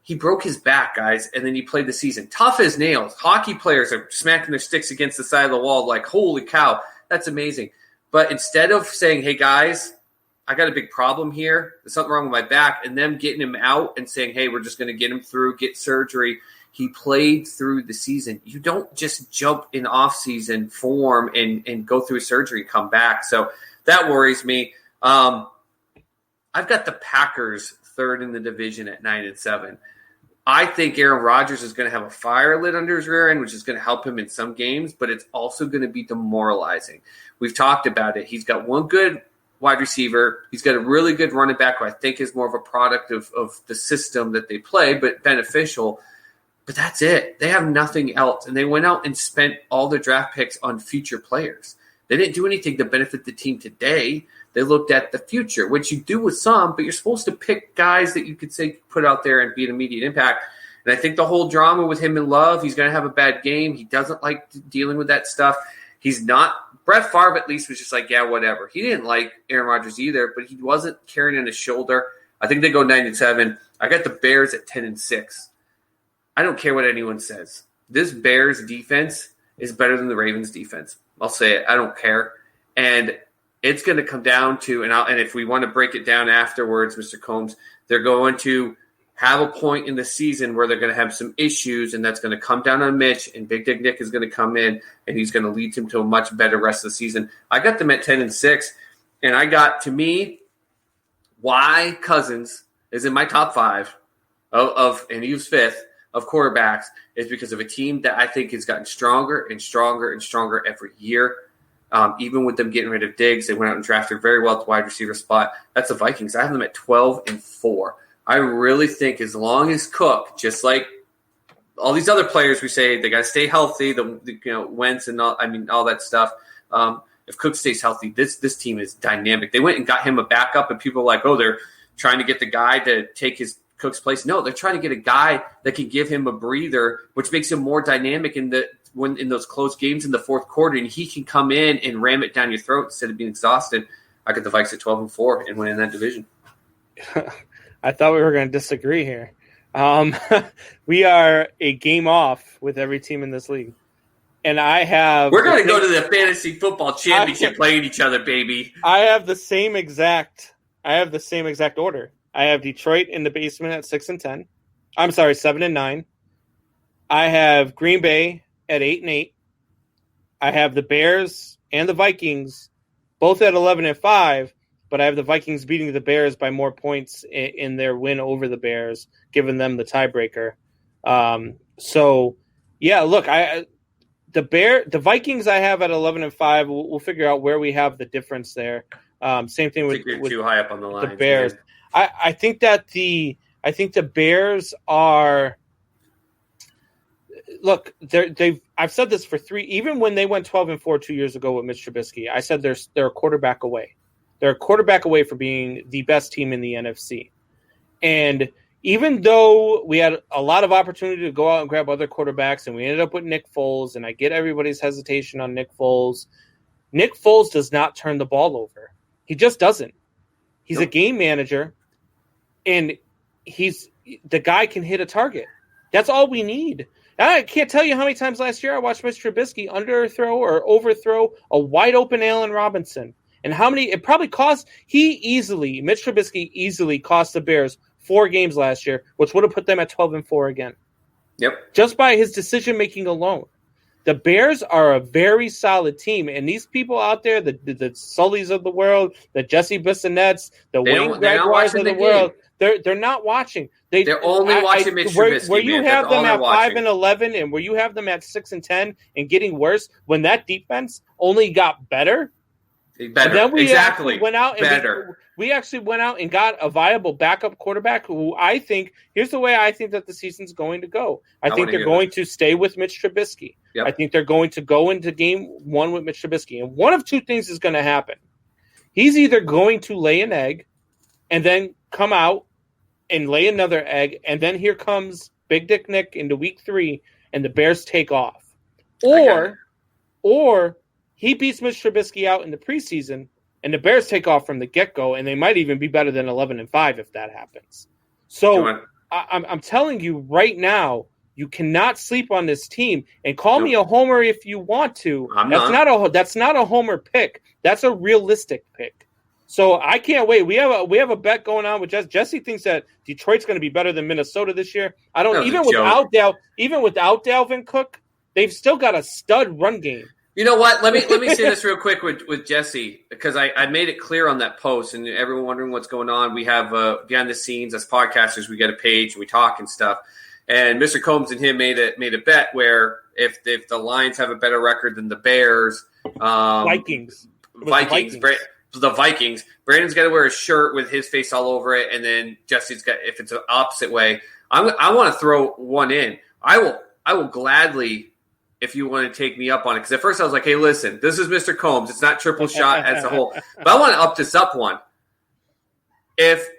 He broke his back, guys, and then he played the season. Tough as nails. Hockey players are smacking their sticks against the side of the wall like, holy cow. That's amazing. But instead of saying, hey, guys, I got a big problem here. There's something wrong with my back, and them getting him out and saying, hey, we're just going to get him through, get surgery. He played through the season. You don't just jump in off-season form and go through surgery and come back. So that worries me. I've got the Packers third in the division at 9-7. I think Aaron Rodgers is going to have a fire lit under his rear end, which is going to help him in some games, but it's also going to be demoralizing. We've talked about it. He's got one good wide receiver. He's got a really good running back who I think is more of a product of the system that they play, but beneficial. But that's it. They have nothing else. And they went out and spent all their draft picks on future players. They didn't do anything to benefit the team today. They looked at the future, which you do with some, but you're supposed to pick guys that you could say put out there and be an immediate impact. And I think the whole drama with him in Love, he's going to have a bad game. He doesn't like dealing with that stuff. He's not – Brett Favre at least was just like, yeah, whatever. He didn't like Aaron Rodgers either, but he wasn't carrying on his shoulder. I think they go 9-7. I got the Bears at 10-6. I don't care what anyone says. This Bears defense is better than the Ravens defense. I'll say it. I don't care. And it's going to come down to, and if we want to break it down afterwards, Mr. Combs, they're going to have a point in the season where they're going to have some issues, and that's going to come down on Mitch, and Big Dick Nick is going to come in, and he's going to lead him to a much better rest of the season. I got them at 10-6, and I got, to me, why Cousins is in my top 5 and he was 5th of quarterbacks is because of a team that I think has gotten stronger and stronger and stronger every year. Even with them getting rid of Diggs, they went out and drafted very well at the wide receiver spot. That's the Vikings. I have them at 12-4. I really think as long as Cook, just like all these other players, we say they got to stay healthy. Wentz and all that stuff. If Cook stays healthy, this team is dynamic. They went and got him a backup, and people are like, oh, they're trying to get the guy to take his Cook's place. No, they're trying to get a guy that can give him a breather, which makes him more dynamic in those close games in the fourth quarter, and he can come in and ram it down your throat instead of being exhausted. I got the Vikes at 12-4 and winning that division. I thought we were going to disagree here. We are a game off with every team in this league. And we're going to go to the fantasy football championship playing each other, baby. I have the same exact order. I have Detroit in the basement at 6-10. I'm sorry, 7-9. I have Green Bay at 8-8. I have the Bears and the Vikings both at 11-5, but I have the Vikings beating the Bears by more points in their win over the Bears, giving them the tiebreaker. The Vikings I have at 11-5. We'll figure out where we have the difference there. Same thing with too high up on the line. The Bears. I think the Bears are. Look, I've said this for even when they went 12-4 2 years ago with Mitch Trubisky, I said they're a quarterback away. They're a quarterback away from being the best team in the NFC. And even though we had a lot of opportunity to go out and grab other quarterbacks, and we ended up with Nick Foles, and I get everybody's hesitation on Nick Foles does not turn the ball over. He just doesn't. He's a game manager, and the guy can hit a target. That's all we need. I can't tell you how many times last year I watched Mr. Trubisky underthrow or overthrow a wide open Allen Robinson. And how many it probably cost Mitch Trubisky easily cost the Bears 4 games last year, which would have put them at 12-4 again. Yep. Just by his decision making alone. The Bears are a very solid team, and these people out there, the Sullys of the world, the Jesse Bissonets, the Wayne Gregoires of the world, they're not watching. They're only watching Mitch Trubisky. Where you have them at 5-11, and where you have them at 6-10, and getting worse, when that defense only got better. Then we actually went out and got a viable backup quarterback who I think – here's the way I think that the season's going to go. I think they're going to stay with Mitch Trubisky. Yep. I think they're going to go into game 1 with Mitch Trubisky. And one of two things is going to happen. He's either going to lay an egg and then come out and lay another egg, and then here comes Big Dick Nick into week 3, and the Bears take off. Or he beats Mitch Trubisky out in the preseason, and the Bears take off from the get-go, and they might even be better than 11-5 if that happens. So I'm telling you right now, you cannot sleep on this team. And call me a homer if you want to. That's not a homer pick. That's a realistic pick. So I can't wait. We have a bet going on with Jesse. Jesse thinks that Detroit's going to be better than Minnesota this year. I don't even without Dalvin Cook, they've still got a stud run game. You know what? Let me say this real quick with Jesse, because I made it clear on that post, and everyone wondering what's going on. We have behind the scenes as podcasters, we get a page and we talk and stuff. And Mr. Combs and him made a bet where if the Lions have a better record than the Bears, Vikings, the Vikings, Brandon's got to wear a shirt with his face all over it, and then Jesse's got, if it's the opposite way, I want to throw one in. I will gladly. If you want to take me up on it. Because at first I was like, hey, listen, this is Mr. Combs. It's not triple shot as a whole. But I want to up this up one. If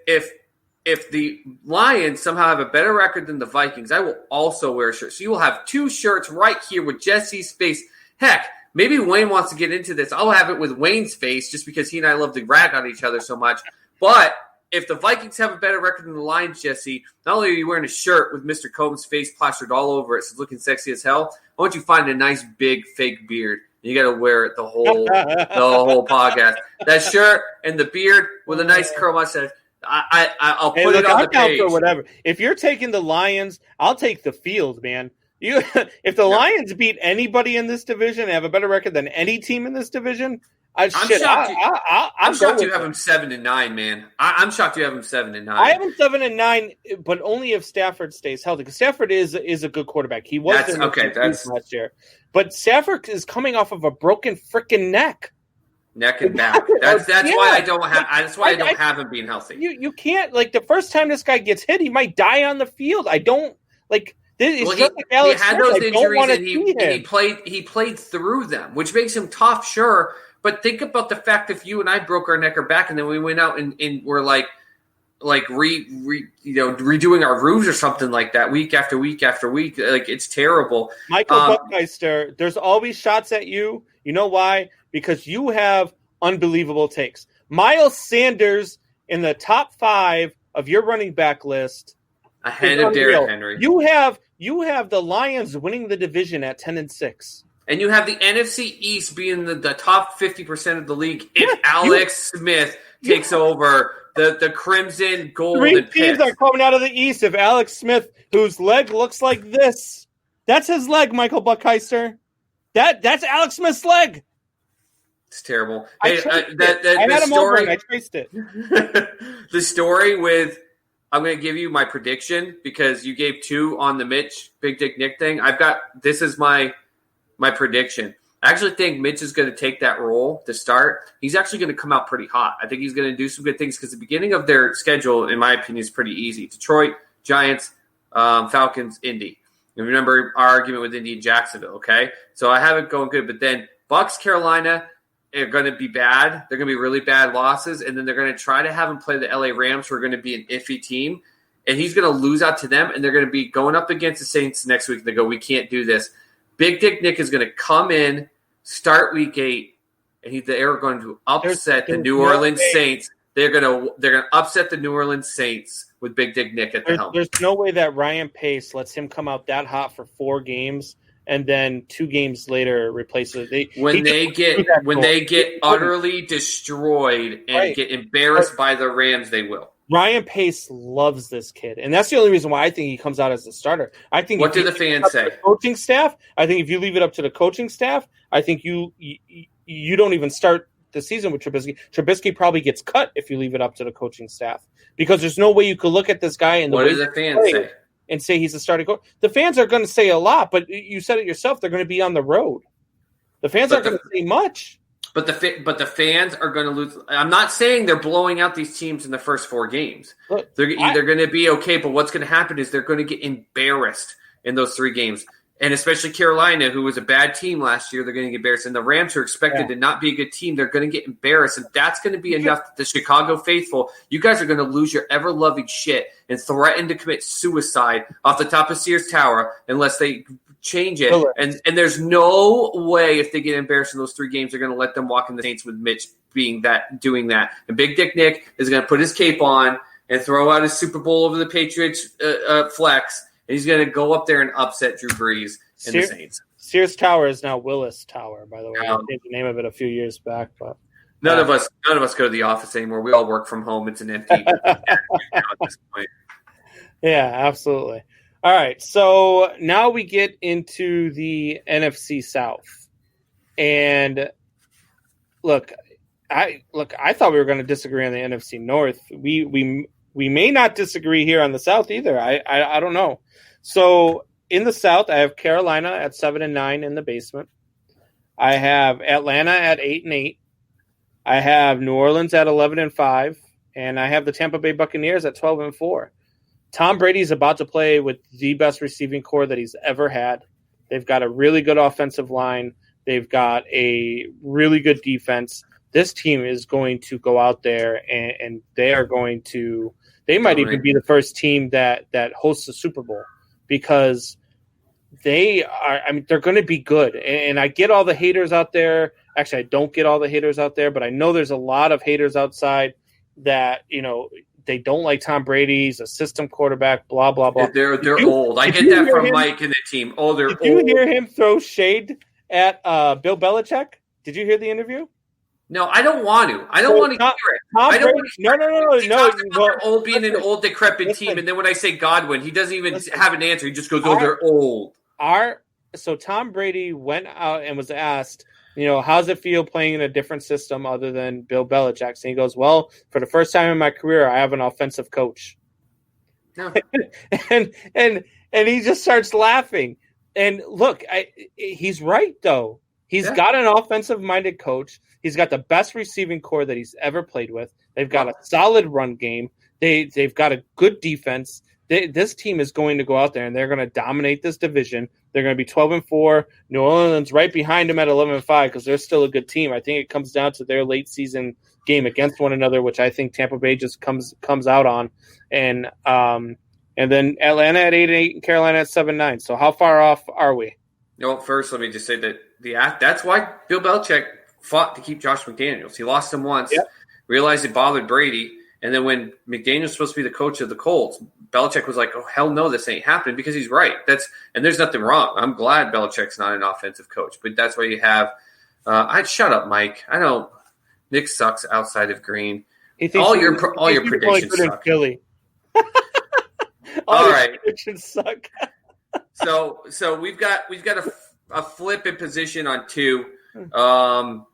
the Lions somehow have a better record than the Vikings, I will also wear a shirt. So you will have 2 shirts right here with Jesse's face. Heck, maybe Wayne wants to get into this. I'll have it with Wayne's face just because he and I love to rag on each other so much. But if the Vikings have a better record than the Lions, Jesse, not only are you wearing a shirt with Mr. Combs' face plastered all over it, so it's looking sexy as hell, why don't you find a nice big fake beard? You got to wear it the whole podcast. That shirt and the beard with a nice curl mustache. I'll put it on the page. For whatever. If you're taking the Lions, I'll take the field, man. If the Lions beat anybody in this division and have a better record than any team in this division, I'm shocked you have him 7-9, man. I'm shocked you have him 7-9. I have him 7-9, but only if Stafford stays healthy. Because Stafford is a good quarterback. He was last year, but Stafford is coming off of a broken freaking neck and back. That's why I don't have. That's why I don't have him being healthy. You can't, like, the first time this guy gets hit, he might die on the field. I don't like. He had those injuries and he played through them, which makes him tough, sure. But think about the fact if you and I broke our neck or back and then we went out and we're like, redoing our roofs or something like that week after week after week. Like, it's terrible. Michael Buckmeister, there's always shots at you. You know why? Because you have unbelievable takes. Miles Sanders in the top 5 of your running back list. Ahead of Derrick Henry. You have the Lions winning the division at 10-6. And you have the NFC East being the top 50% of the league if Alex Smith takes over the Crimson, Gold, 3 and teams Picks. are coming out of the East if Alex Smith, whose leg looks like this. That's his leg, Michael Buckheister. That's Alex Smith's leg. It's terrible. I Hey, had him over and I traced it. The story with – I'm going to give you my prediction because you gave 2 on the Mitch Big Dick Nick thing. This is my prediction. I actually think Mitch is going to take that role to start. He's actually going to come out pretty hot. I think he's going to do some good things because the beginning of their schedule, in my opinion, is pretty easy. Detroit, Giants, Falcons, Indy. And remember our argument with Indy and Jacksonville, okay? So I have it going good. But then Bucks, Carolina are going to be bad. They're going to be really bad losses. And then they're going to try to have him play the LA Rams, who are going to be an iffy team. And he's going to lose out to them. And they're going to be going up against the Saints next week. They go, we can't do this. Big Dick Nick is going to come in, start week 8, and they're going to upset the New Orleans Saints. They're going to upset the New Orleans Saints with Big Dick Nick at the helm. There's no way that Ryan Pace lets him come out that hot for 4 games and then 2 games later replaces it. When they get utterly destroyed and get embarrassed by the Rams, they will. Ryan Pace loves this kid, and that's the only reason why I think he comes out as a starter. I think. What do the fans say? Coaching staff. I think if you leave it up to the coaching staff, I think you don't even start the season with Trubisky. Trubisky probably gets cut if you leave it up to the coaching staff because there's no way you could look at this guy and what do the fans say and say he's a starting coach. The fans are going to say a lot, but you said it yourself. They're going to be on the road. The fans aren't going to say much. But the fans are going to lose. I'm not saying they're blowing out these teams in the first 4 games. Look, they're going to be okay, but what's going to happen is they're going to get embarrassed in those 3 games. And especially Carolina, who was a bad team last year, they're going to get embarrassed. And the Rams, who are expected to not be a good team, they're going to get embarrassed. And that's going to be enough that the Chicago faithful, you guys are going to lose your ever-loving shit and threaten to commit suicide off the top of Sears Tower unless they change it. And there's no way if they get embarrassed in those 3 games, they're going to let them walk in the Saints with Mitch doing that. And Big Dick Nick is going to put his cape on and throw out his Super Bowl over the Patriots flex. And he's going to go up there and upset Drew Brees and the Saints. Sears Tower is now Willis Tower, by the way. I changed the name of it a few years back, but none of us go to the office anymore. We all work from home. It's an empty at this point. Yeah, absolutely. All right, so now we get into the NFC South, and look, I thought we were going to disagree on the NFC North. We may not disagree here on the South either. I don't know. So in the South, I have Carolina at 7-9 in the basement. I have Atlanta at 8-8. I have New Orleans at 11-5, and I have the Tampa Bay Buccaneers at 12-4. Tom Brady's about to play with the best receiving core that he's ever had. They've got a really good offensive line. They've got a really good defense. This team is going to go out there and they are going to – they might even be the first team that hosts the Super Bowl because they are – I mean, they're going to be good. And I get all the haters out there. Actually, I don't get all the haters out there, but I know there's a lot of haters outside that, you know – they don't like Tom Brady. He's a system quarterback, blah, blah, blah. They're old. I get that from Mike and the team. Oh, they're old. Did you hear him throw shade at Bill Belichick? Did you hear the interview? No, I don't want to. I don't want to hear it. I don't want to. No. They're old being an old, decrepit team. And then when I say Godwin, he doesn't even have an answer. He just goes, they're old. So Tom Brady went out and was asked, you know, how's it feel playing in a different system other than Bill Belichick's? And he goes, well, for the first time in my career, I have an offensive coach. No. and he just starts laughing. And look, he's right, though. He's got an offensive-minded coach. He's got the best receiving core that he's ever played with. They've got a solid run game. They've got a good defense. this team is going to go out there and they're going to dominate this division. They're going to be 12-4. New Orleans right behind them at 11-5 because they're still a good team. I think it comes down to their late season game against one another, which I think Tampa Bay just comes out on, and then Atlanta at 8-8 and Carolina at 7-9. So how far off are we? First, let me just say that that's why Bill Belichick fought to keep Josh McDaniels. He lost him once, realized it bothered Brady, and then when McDaniels was supposed to be the coach of the Colts, Belichick was like, "Oh hell no, this ain't happening," because he's right. And there's nothing wrong. I'm glad Belichick's not an offensive coach, but that's why you have. I'd shut up, Mike. I don't. Nick sucks outside of green. All your predictions suck. Philly. All right, predictions suck. So we've got a flip in position on 2, and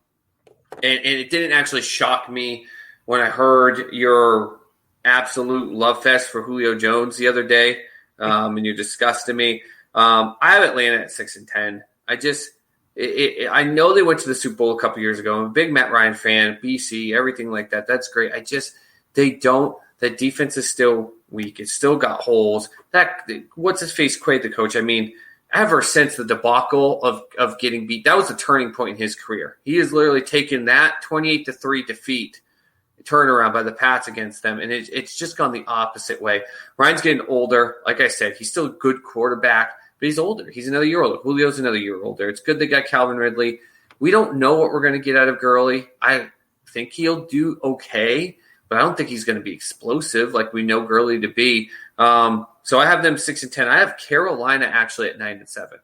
it didn't actually shock me when I heard your absolute love fest for Julio Jones the other day, and you discussed to me. I have Atlanta at 6-10. I know they went to the Super Bowl a couple years ago. I'm a big Matt Ryan fan, BC, everything like that. That's great. That defense is still weak. It's still got holes. What's his face, Quaid, the coach? I mean, ever since the debacle of getting beat, that was a turning point in his career. He has literally taken that 28-3 defeat, turnaround by the Pats against them, and it's just gone the opposite way. Ryan's getting older. Like I said, he's still a good quarterback, but he's older. He's another year older. Julio's another year older. It's good they got Calvin Ridley. We don't know what we're going to get out of Gurley. I think he'll do okay, but I don't think he's going to be explosive like we know Gurley to be. So I have them 6-10. I have Carolina actually at 9-7.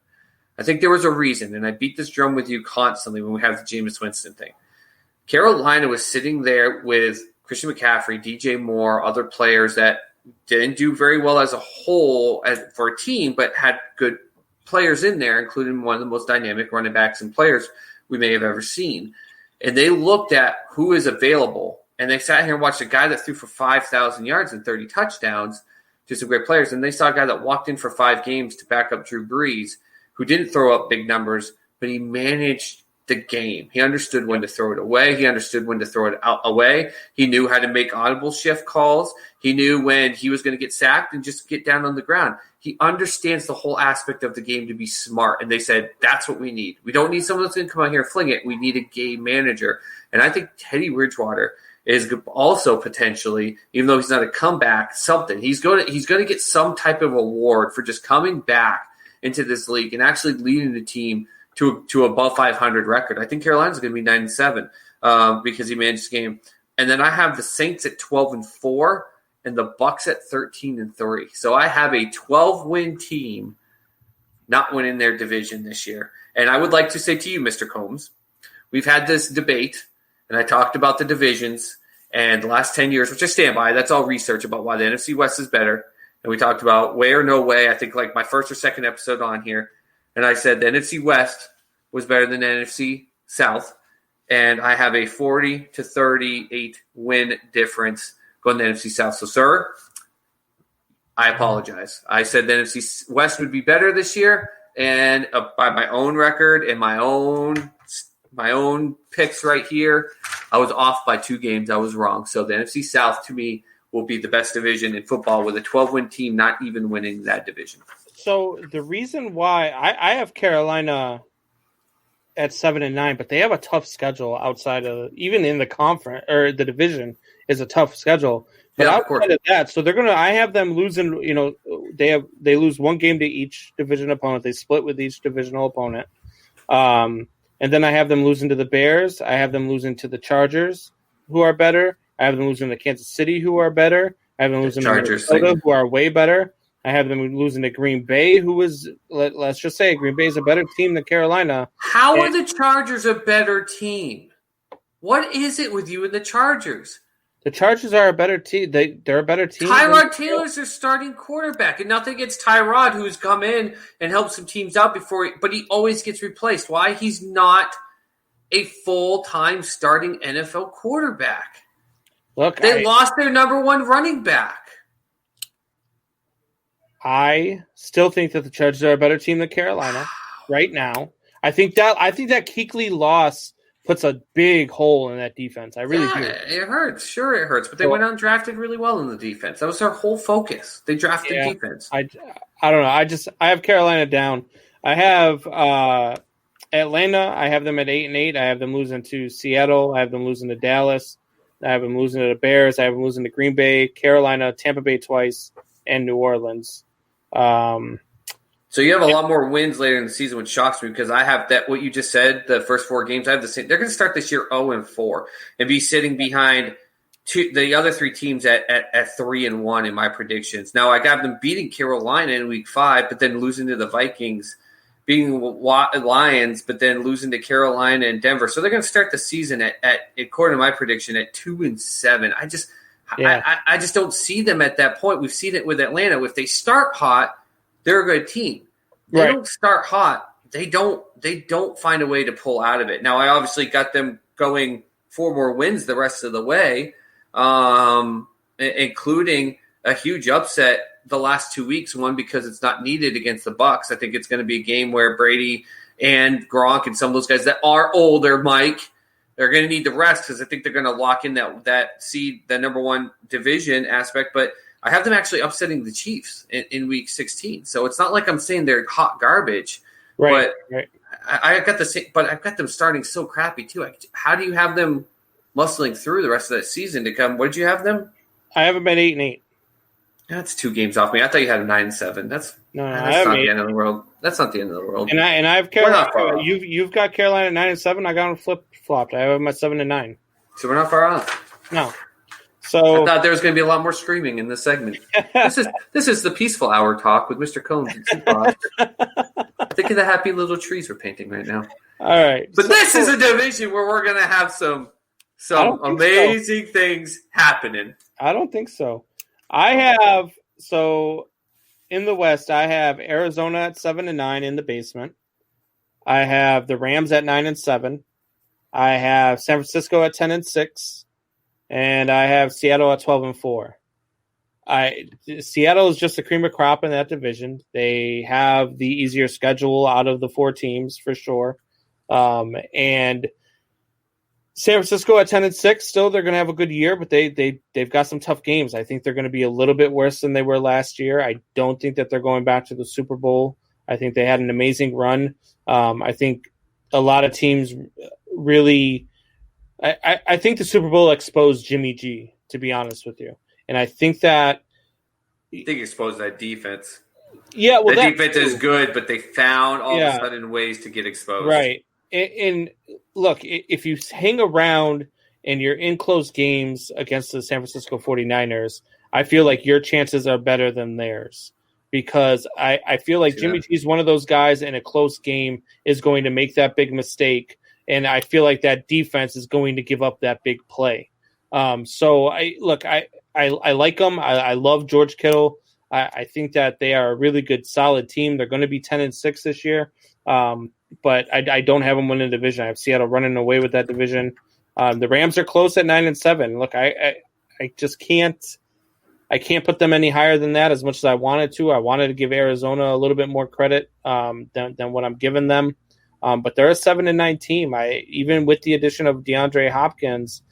I think there was a reason, and I beat this drum with you constantly when we have the Jameis Winston thing. Carolina was sitting there with Christian McCaffrey, DJ Moore, other players that didn't do very well as a whole for a team, but had good players in there, including one of the most dynamic running backs and players we may have ever seen. And they looked at who is available, and they sat here and watched a guy that threw for 5,000 yards and 30 touchdowns to some great players. And they saw a guy that walked in for 5 games to back up Drew Brees, who didn't throw up big numbers, but he managed the game. He understood when to throw it away. He understood when to throw it away. He knew how to make audible shift calls. He knew when he was going to get sacked and just get down on the ground. He understands the whole aspect of the game to be smart. And they said, that's what we need. We don't need someone that's going to come out here and fling it. We need a game manager. And I think Teddy Bridgewater is also potentially, even though he's not a comeback, something. He's going to get some type of award for just coming back into this league and actually leading the team to above 500 record. I think Carolina's going to be 9-7 because he managed the game. And then I have the Saints at 12-4 and the Bucks at 13-3. So I have a 12-win team not winning their division this year. And I would like to say to you, Mr. Combs, we've had this debate, and I talked about the divisions and the last 10 years, which I stand by. That's all research about why the NFC West is better. And we talked about way or no way, I think like my first or second episode on here. And I said the NFC West was better than the NFC South. And I have a 40-38 win difference going to the NFC South. So, sir, I apologize. I said the NFC West would be better this year. And by my own record and my own picks right here, I was off by 2 games. I was wrong. So the NFC South, to me, will be the best division in football with a 12-win team not even winning that division. So the reason why I have Carolina at 7-9, but they have a tough schedule outside of even in the conference or the division is a tough schedule. But outside of that, so they're gonna. I have them losing. You know, they lose 1 game to each division opponent. They split with each divisional opponent, and then I have them losing to the Bears. I have them losing to the Chargers, who are better. I have them losing to Kansas City, who are better. I have them losing to Minnesota, who are way better. I have them losing to Green Bay, who is, let's just say, Green Bay is a better team than Carolina. How are the Chargers a better team? What is it with you and the Chargers? The Chargers are a better team. They're a better team. Tyrod Taylor's their starting quarterback, and nothing against Tyrod, who's come in and helped some teams out before, but he always gets replaced. Why? He's not a full-time starting NFL quarterback. Look, they lost their number 1 running back. I still think that the Chargers are a better team than Carolina right now. I think that Kuechly loss puts a big hole in that defense. I really do. It hurts. Sure, it hurts. But they went out and drafted really well in the defense. That was their whole focus. They drafted defense. I don't know. I have Carolina down. I have Atlanta. I have them at 8-8. I have them losing to Seattle. I have them losing to Dallas. I have them losing to the Bears. I have them losing to Green Bay, Carolina, Tampa Bay twice, and New Orleans. So you have a lot more wins later in the season, which shocks me because I have that. What you just said, the first 4 games, I have the same. They're going to start this year 0-4 and be sitting behind the other 3 teams at 3-1 in my predictions. Now I got them beating Carolina in Week 5, but then losing to the Vikings, beating Lions, but then losing to Carolina and Denver. So they're going to start the season at according to my prediction, at 2-7. I just don't see them at that point. We've seen it with Atlanta. If they start hot, they're a good team. They don't start hot. They don't find a way to pull out of it. Now, I obviously got them going 4 more wins the rest of the way, including a huge upset the last 2 weeks. One, because it's not needed against the Bucs. I think it's going to be a game where Brady and Gronk and some of those guys that are older, Mike, they're going to need the rest because I think they're going to lock in that seed, the number 1 division aspect. But I have them actually upsetting the Chiefs in Week 16. So it's not like I'm saying they're hot garbage. Right. I got the same, but I've got them starting so crappy too. How do you have them muscling through the rest of that season to come? What did you have them? I have them at 8-8. That's 2 games off me. I thought you had them 9-7. That's not the end of the world. That's not the end of the world. And I have Carolina. You've got Carolina at 9-7. I got them flip flopped. I have them at 7-9. So we're not far off. No. So I thought there was going to be a lot more screaming in this segment. This is the peaceful hour talk with Mr. Combs and Tupac. Think of the happy little trees we're painting right now. All right. But this is a division where we're going to have some amazing things happening. I don't think so. In the West, I have Arizona at 7-9 in the basement. I have the Rams at 9-7. I have San Francisco at 10-6. And I have Seattle at 12-4. Seattle is just a cream of crop in that division. They have the easier schedule out of the 4 teams for sure. And San Francisco at 10-6, still they're going to have a good year, but they've got some tough games. I think they're going to be a little bit worse than they were last year. I don't think that they're going back to the Super Bowl. I think they had an amazing run. I think a lot of teams really. I think the Super Bowl exposed Jimmy G, to be honest with you. And I think that exposed that defense. Yeah, well, the defense is good, but they found all of a sudden ways to get exposed. Right. And look, if you hang around and you're in close games against the San Francisco 49ers, I feel like your chances are better than theirs. Because I feel like Jimmy G is one of those guys in a close game is going to make that big mistake. And I feel like that defense is going to give up that big play. So I like them. I love George Kittle. I think that they are a really good, solid team. They're going to be 10-6 this year. But I don't have them win the division. I have Seattle running away with that division. The Rams are close at 9-7. Look, I just can't. I can't put them any higher than that as much as I wanted to. I wanted to give Arizona a little bit more credit than what I'm giving them. But they're a 7-9 team. Even with the addition of DeAndre Hopkins,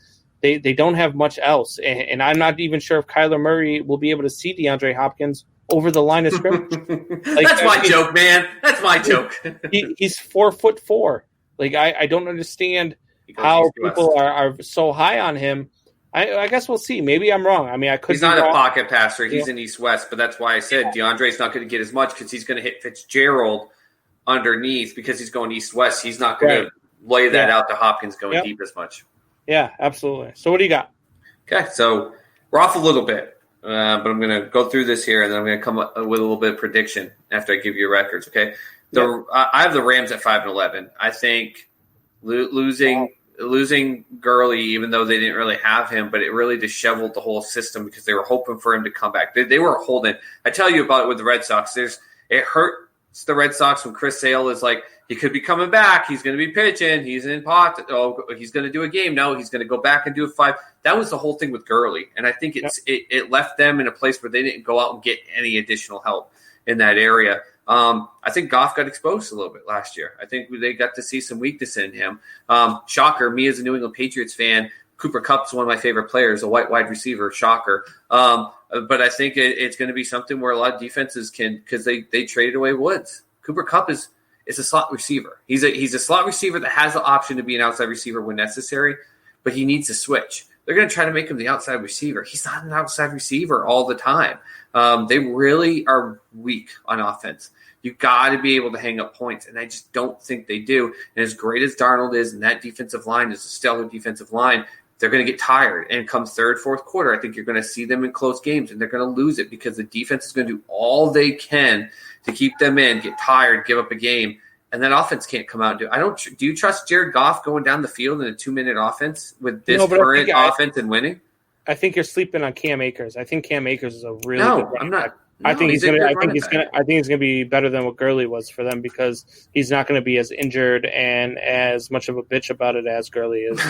they don't have much else. And I'm not even sure if Kyler Murray will be able to see DeAndre Hopkins over the line of scrimmage. That's my joke, man. That's my joke. He's 4'4". I don't understand how people are so high on him. I guess we'll see. Maybe I'm wrong. I mean, He's not a pocket passer. He's in East-West, but that's why I said DeAndre's not going to get as much because he's going to hit Fitzgerald underneath because he's going East-West. He's not going to lay that out to Hopkins going deep as much. Yeah, absolutely. So what do you got? Okay, so we're off a little bit, but I'm going to go through this here, and then I'm going to come up with a little bit of prediction after I give you records, okay? I have the Rams at 5-11. I think losing Gurley, even though they didn't really have him, but it really disheveled the whole system because they were hoping for him to come back. They were holding. I tell you about it with the Red Sox. It hurts the Red Sox when Chris Sale is like, he could be coming back. He's going to be pitching. He's in pot. Oh, he's going to do a game. No, he's going to go back and do a 5. That was the whole thing with Gurley. And I think it left them in a place where they didn't go out and get any additional help in that area. I think Goff got exposed a little bit last year. I think they got to see some weakness in him. Shocker, me as a New England Patriots fan, Cooper Kupp's one of my favorite players, a white wide receiver, shocker. But I think it's going to be something where a lot of defenses can, because they traded away Woods. Cooper Kupp is a slot receiver. He's a slot receiver that has the option to be an outside receiver when necessary, but he needs to switch. They're going to try to make him the outside receiver. He's not an outside receiver all the time. They really are weak on offense. You got to be able to hang up points, and I just don't think they do. And as great as Darnold is, and that defensive line is a stellar defensive line, they're going to get tired. And come third, fourth quarter, I think you're going to see them in close games, and they're going to lose it because the defense is going to do all they can to keep them in, get tired, give up a game, and that offense can't come out and do. Do you trust Jared Goff going down the field in a 2-minute offense with this current offense and winning? I think you're sleeping on Cam Akers. I think Cam Akers is a really no, good I'm not. back. I think he's gonna be better than what Gurley was for them because he's not going to be as injured and as much of a bitch about it as Gurley is.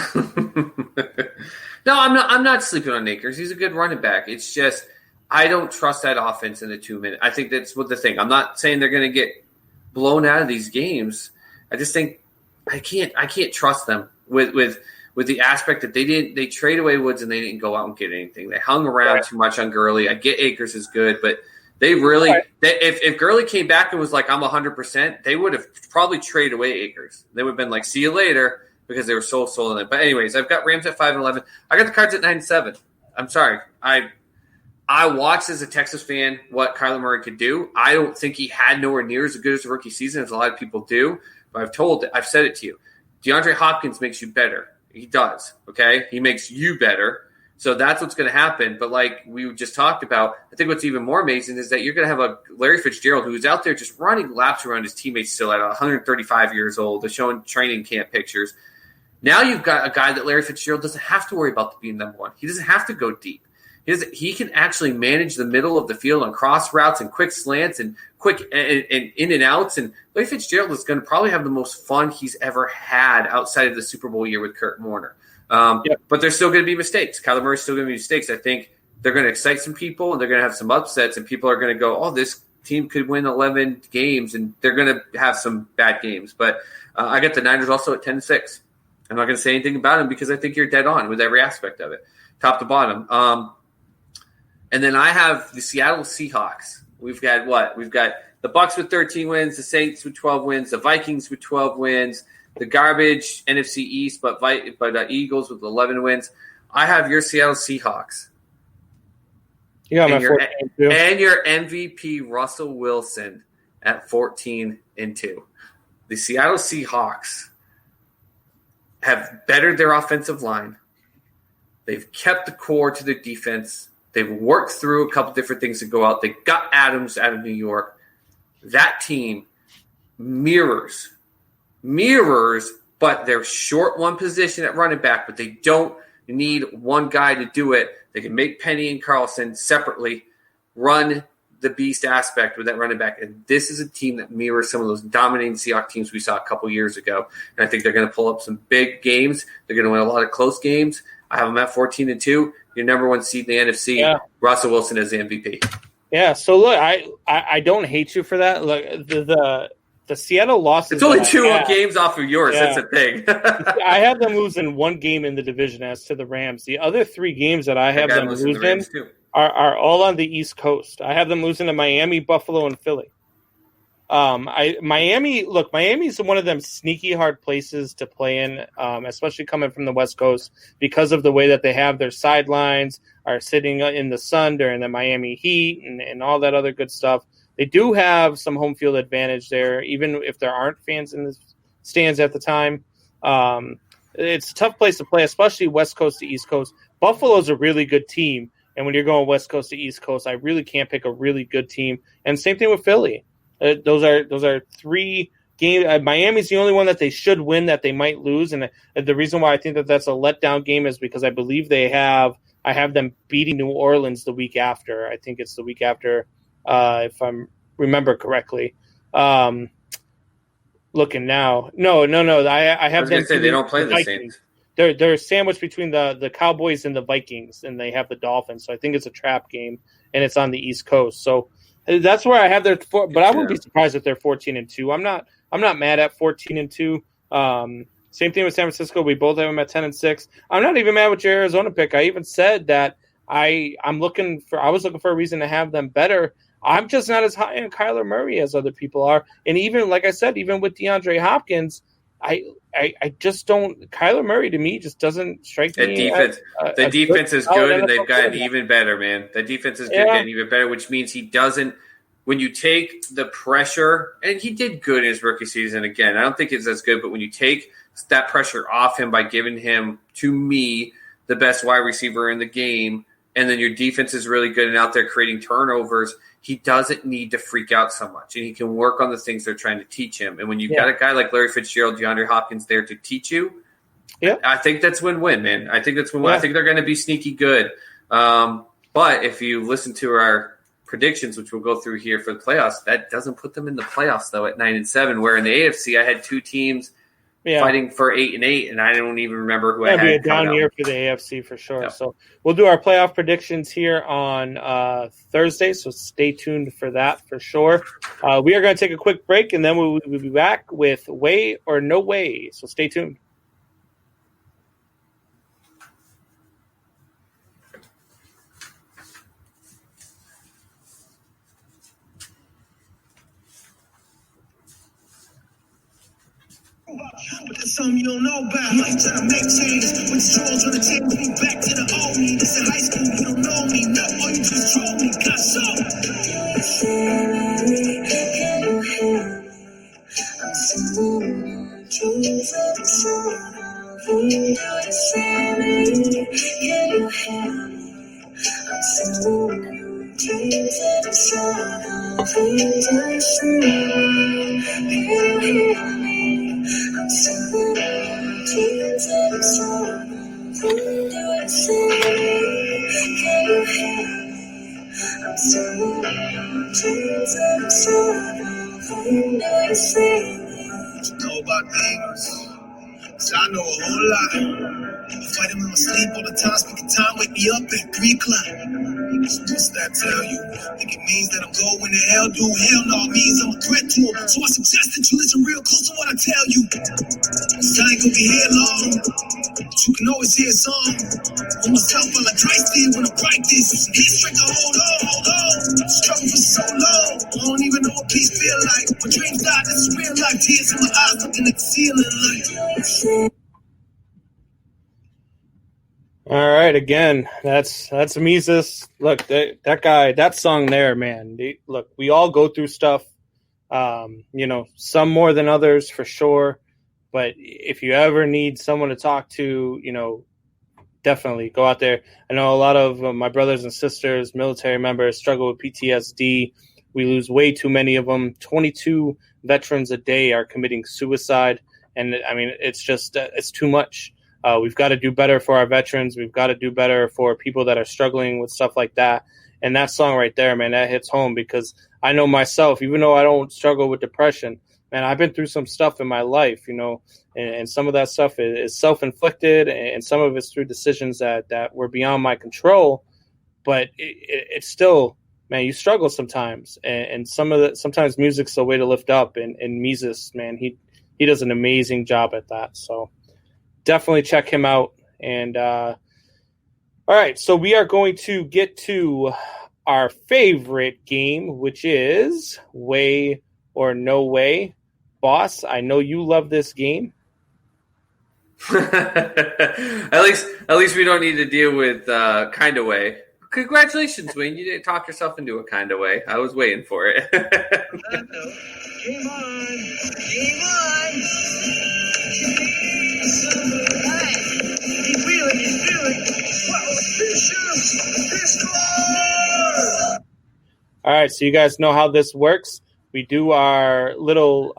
No, I'm not sleeping on Akers. He's a good running back. It's just I don't trust that offense in the 2-minute. I think that's what the thing. I'm not saying they're going to get blown out of these games. I just think I can't trust them with the aspect that they trade away Woods and they didn't go out and get anything. They hung around too much on Gurley. I get Akers is good, but they really if Gurley came back and was like, I'm 100%, they would have probably traded away Akers. They would have been like, see you later, because they were so sold on it. But anyways, I've got Rams at 5-11. I got the Cards at 9-7. I'm sorry. I watched as a Texas fan what Kyler Murray could do. I don't think he had nowhere near as good as a rookie season as a lot of people do. But I've said it to you. DeAndre Hopkins makes you better. He does. Okay, he makes you better. So that's what's going to happen. But like we just talked about, I think what's even more amazing is that you're going to have a Larry Fitzgerald who's out there just running laps around his teammates still at 135 years old. They're showing training camp pictures. Now you've got a guy that Larry Fitzgerald doesn't have to worry about being number one. He doesn't have to go deep. He can actually manage the middle of the field on cross routes and quick slants and quick and in and outs. And Larry Fitzgerald is going to probably have the most fun he's ever had outside of the Super Bowl year with Kurt Warner. But there's still going to be mistakes. Kyler Murray's still going to be mistakes. I think they're going to excite some people and they're going to have some upsets, and people are going to go, oh, this team could win 11 games, and they're going to have some bad games. But I got the Niners also at 10-6. I'm not going to say anything about them because I think you're dead on with every aspect of it, top to bottom. And then I have the Seattle Seahawks. We've got what? We've got the Bucs with 13 wins, the Saints with 12 wins, the Vikings with 12 wins, the garbage NFC East, but Eagles with 11 wins. I have your Seattle Seahawks. You got my 14 too. And your MVP Russell Wilson at 14-2. The Seattle Seahawks have bettered their offensive line. They've kept the core to their defense. They've worked through a couple different things to go out. They got Adams out of New York. That team mirrors, but they're short one position at running back, but they don't need one guy to do it. They can make Penny and Carlson separately run the beast aspect with that running back. And this is a team that mirrors some of those dominating Seahawks teams we saw a couple years ago. And I think they're going to pull up some big games. They're going to win a lot of close games. I have them at 14-2. Your number one seed in the NFC, yeah. Russell Wilson as the MVP. Yeah, so look, I don't hate you for that. Look, the Seattle losses. It's only two games off of yours. Yeah. That's a thing. I have them losing one game in the division as to the Rams. The other three games that I have them losing are all on the East Coast. I have them losing to Miami, Buffalo, and Philly. Miami's one of them sneaky hard places to play in, especially coming from the West Coast because of the way that they have their sidelines are sitting in the sun during the Miami heat and all that other good stuff. They do have some home field advantage there, even if there aren't fans in the stands at the time. It's a tough place to play, especially West Coast to East Coast. Buffalo's a really good team, and when you're going West Coast to East Coast, I really can't pick a really good team. And same thing with Philly. Those are three games. Miami's the only one that they should win that they might lose, and the reason why I think that that's a letdown game is because I believe I have them beating New Orleans the week after. I think it's the week after, if I remember correctly. Looking now, no. I have them. Say they don't play the Saints. They're sandwiched between the Cowboys and the Vikings, and they have the Dolphins. So I think it's a trap game, and it's on the East Coast. So That's where I have their but I wouldn't be surprised if they're 14-2. I'm not mad at 14-2. Same thing with San Francisco. We both have them at 10-6. I'm not even mad with your Arizona pick. I even said that I was looking for a reason to have them better. I'm just not as high on Kyler Murray as other people are. And even, like I said, even with DeAndre Hopkins, I just don't. Kyler Murray to me just doesn't strike me. The defense is good, and they've gotten even better, man. The defense is good, getting even better, which means he doesn't. When you take the pressure, and he did good in his rookie season. Again, I don't think it's as good, but when you take that pressure off him by giving him, to me, the best wide receiver in the game, and then your defense is really good and out there creating turnovers, he doesn't need to freak out so much, and he can work on the things they're trying to teach him. And when you've got a guy like Larry Fitzgerald, DeAndre Hopkins there to teach you, I think that's win-win, man. I think that's win-win. I think they're going to be sneaky good. But if you listen to our predictions, which we'll go through here for the playoffs, that doesn't put them in the playoffs, though, at 9-7, where in the AFC I had two teams fighting for 8-8, and I don't even remember who I had. That'd be a down year for the AFC for sure. Yeah. So we'll do our playoff predictions here on Thursday, so stay tuned for that for sure. We are going to take a quick break, and then we'll be back with Way or No Way, so stay tuned. But there's something you don't know about. Life trying to make change. With the trolls trying to change me back to the old me. This in high school, you don't know me. No, all you just troll me. Got so. Know about things, so I know a whole lot. I fight them in my sleep all the time, speaking time, wake me up at 3 o'clock. So what's that tell you? Think it means that I'm going to hell? Do hell no, it means I'm a threat to them. So I suggest that you listen real close to what I tell you. Cause I ain't gonna be here long, but you can always hear a song. On myself, I like Christ did when I practice. He's straight to hold on. Struggle for so long, I don't even know what peace feel like. My dreams died, this is real life. Tears in my eyes, looking at the ceiling like. All right, again, that's Mises. Look, that guy, that song there, man. Look, we all go through stuff, some more than others for sure. But if you ever need someone to talk to, definitely go out there. I know a lot of my brothers and sisters, military members, struggle with PTSD. We lose way too many of them. 22 veterans a day are committing suicide. And, I mean, it's just it's too much. We've got to do better for our veterans. We've got to do better for people that are struggling with stuff like that. And that song right there, man, that hits home because I know myself, even though I don't struggle with depression, man, I've been through some stuff in my life, and some of that stuff is self-inflicted and some of it's through decisions that were beyond my control. But it's still, man, you struggle sometimes. And sometimes music's the way to lift up. And Mises, man, he does an amazing job at that. So definitely check him out. And all right, so we are going to get to our favorite game, which is Way or No Way. Boss, I know you love this game. At least we don't need to deal with kind of way. Congratulations, Wayne. You didn't talk yourself into a kind of way. I was waiting for it. Game on. He's feeling. All right, so you guys know how this works. We do our little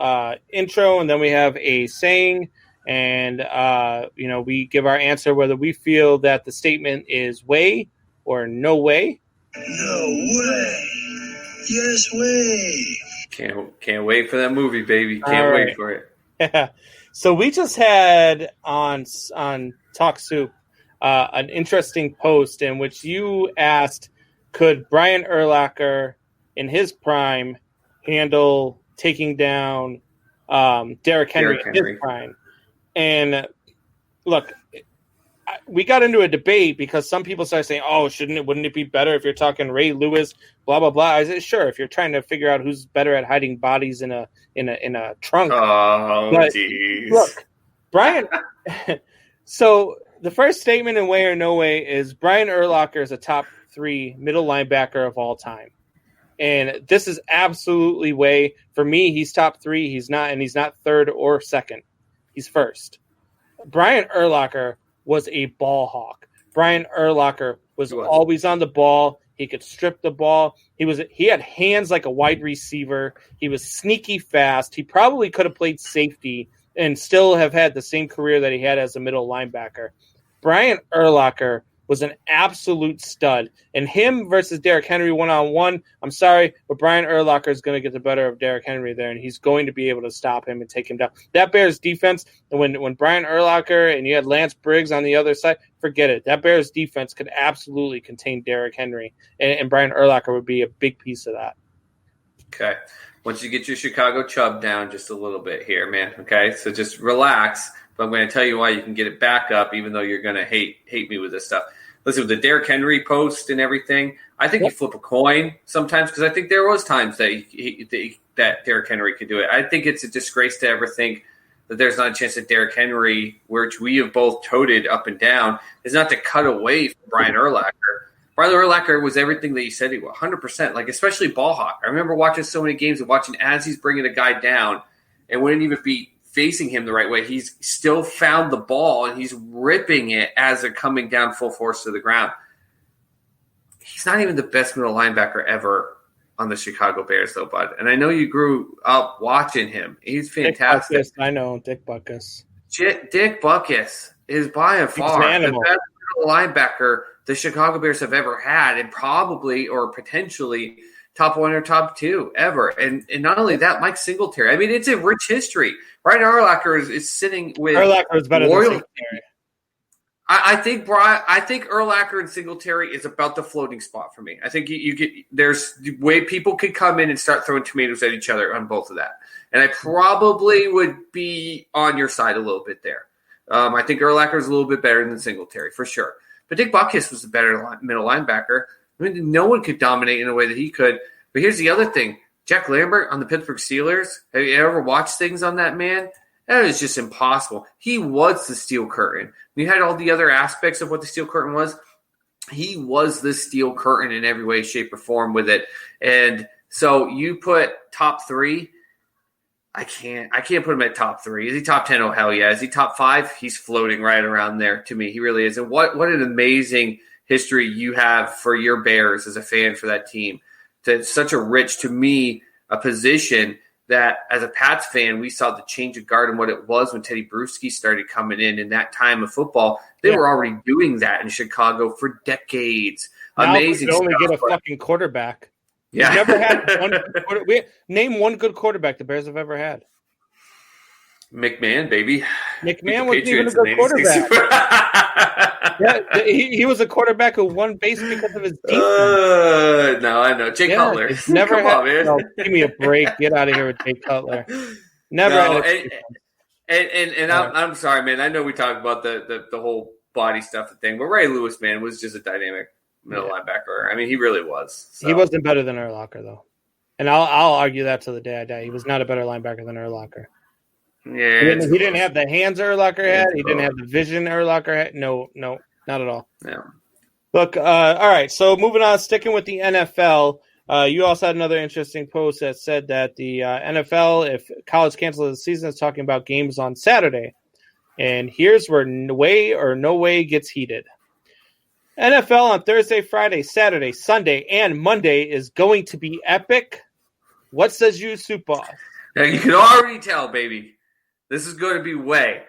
intro, and then we have a saying, and we give our answer whether we feel that the statement is way or no way. No way. Yes way. Can't wait for that movie, baby. Can't wait for it. Yeah. So we just had on Talk Soup an interesting post in which you asked, could Brian Urlacher in his prime handle taking down Derrick Henry in his prime. And look, we got into a debate because some people started saying, "Oh, wouldn't it be better if you're talking Ray Lewis, blah blah blah?" I said, "Sure, if you're trying to figure out who's better at hiding bodies in a trunk." Oh, jeez. Look, Brian. So the first statement in Way or No Way is Brian Urlacher is a top 3 middle linebacker of all time, and this is absolutely Way. For me, he's top 3. He's not third or second. He's first. Brian Urlacher was a ball hawk. Brian Urlacher was always on the ball. He could strip the ball. He had hands like a wide receiver. He was sneaky fast. He probably could have played safety and still have had the same career that he had as a middle linebacker. Brian Urlacher was an absolute stud. And him versus Derrick Henry one-on-one, I'm sorry, but Brian Urlacher is going to get the better of Derrick Henry there, and he's going to be able to stop him and take him down. That Bears defense, when Brian Urlacher and you had Lance Briggs on the other side, forget it. That Bears defense could absolutely contain Derrick Henry, and Brian Urlacher would be a big piece of that. Okay. Once you get your Chicago Chubb down just a little bit here, man, okay? So just relax, but I'm going to tell you why you can get it back up, even though you're going to hate me with this stuff. Listen, with the Derrick Henry post and everything, I think you flip a coin sometimes because I think there was times that Derrick Henry could do it. I think it's a disgrace to ever think that there's not a chance that Derrick Henry, which we have both toted up and down, is not to cut away from Brian Urlacher. Brian Urlacher was everything that you said he was, 100%, like especially ball hawk. I remember watching so many games and watching as he's bringing a guy down and wouldn't even be facing him the right way. He's still found the ball and he's ripping it as they're coming down full force to the ground. He's not even the best middle linebacker ever on the Chicago Bears, though, bud. And I know you grew up watching him. He's fantastic. Dick Butkus, I know, Dick Butkus. Dick Butkus is by and far the best middle linebacker the Chicago Bears have ever had, and probably or potentially top 1 or top 2 ever. And not only that, Mike Singletary. I mean, it's a rich history. Brian Urlacher is sitting with Urlacher is better than Singletary. I think Urlacher and Singletary is about the floating spot for me. I think you get there's the way people could come in and start throwing tomatoes at each other on both of that, and I probably would be on your side a little bit there. I think Urlacher is a little bit better than Singletary for sure, but Dick Butkus was the better middle linebacker. I mean, no one could dominate in a way that he could. But here's the other thing: Jack Lambert on the Pittsburgh Steelers. Have you ever watched things on that man? That is just impossible. He was the steel curtain. You had all the other aspects of what the steel curtain was. He was the steel curtain in every way, shape, or form with it. And so you put top 3. I can't put him at top 3. Is he top 10? Oh, hell yeah. Is he top 5? He's floating right around there to me. He really is. And what an amazing history you have for your Bears as a fan for that team. It's such a rich, to me, a position that as a Pats fan, we saw the change of guard and what it was when Teddy Bruschi started coming in that time of football. They were already doing that in Chicago for decades. Now amazing we only stuff, get a fucking quarterback. Yeah. We never had one. Name one good quarterback the Bears have ever had. McMahon, baby. McMahon wasn't even a good quarterback. Yeah, he was a quarterback who won based because of his defense. No, I know. Jay Cutler. Never had. No, give me a break. Get out of here with Jay Cutler. Never had. I'm sorry, man. I know we talked about the whole body stuff thing, but Ray Lewis, man, was just a dynamic middle linebacker. I mean, he really was. So. He wasn't better than Urlacher, though. And I'll argue that to the day I die. He was not a better linebacker than Urlacher. Yeah, he didn't have the hands Urlacher had. He didn't have the vision Urlacher had. No, not at all. Yeah. Look, all right. So moving on, sticking with the NFL, you also had another interesting post that said that the NFL, if college cancels the season, is talking about games on Saturday. And here's where Way or No Way gets heated. NFL on Thursday, Friday, Saturday, Sunday, and Monday is going to be epic. What says you, Soup Boss? Now you can already tell, baby. This is going to be way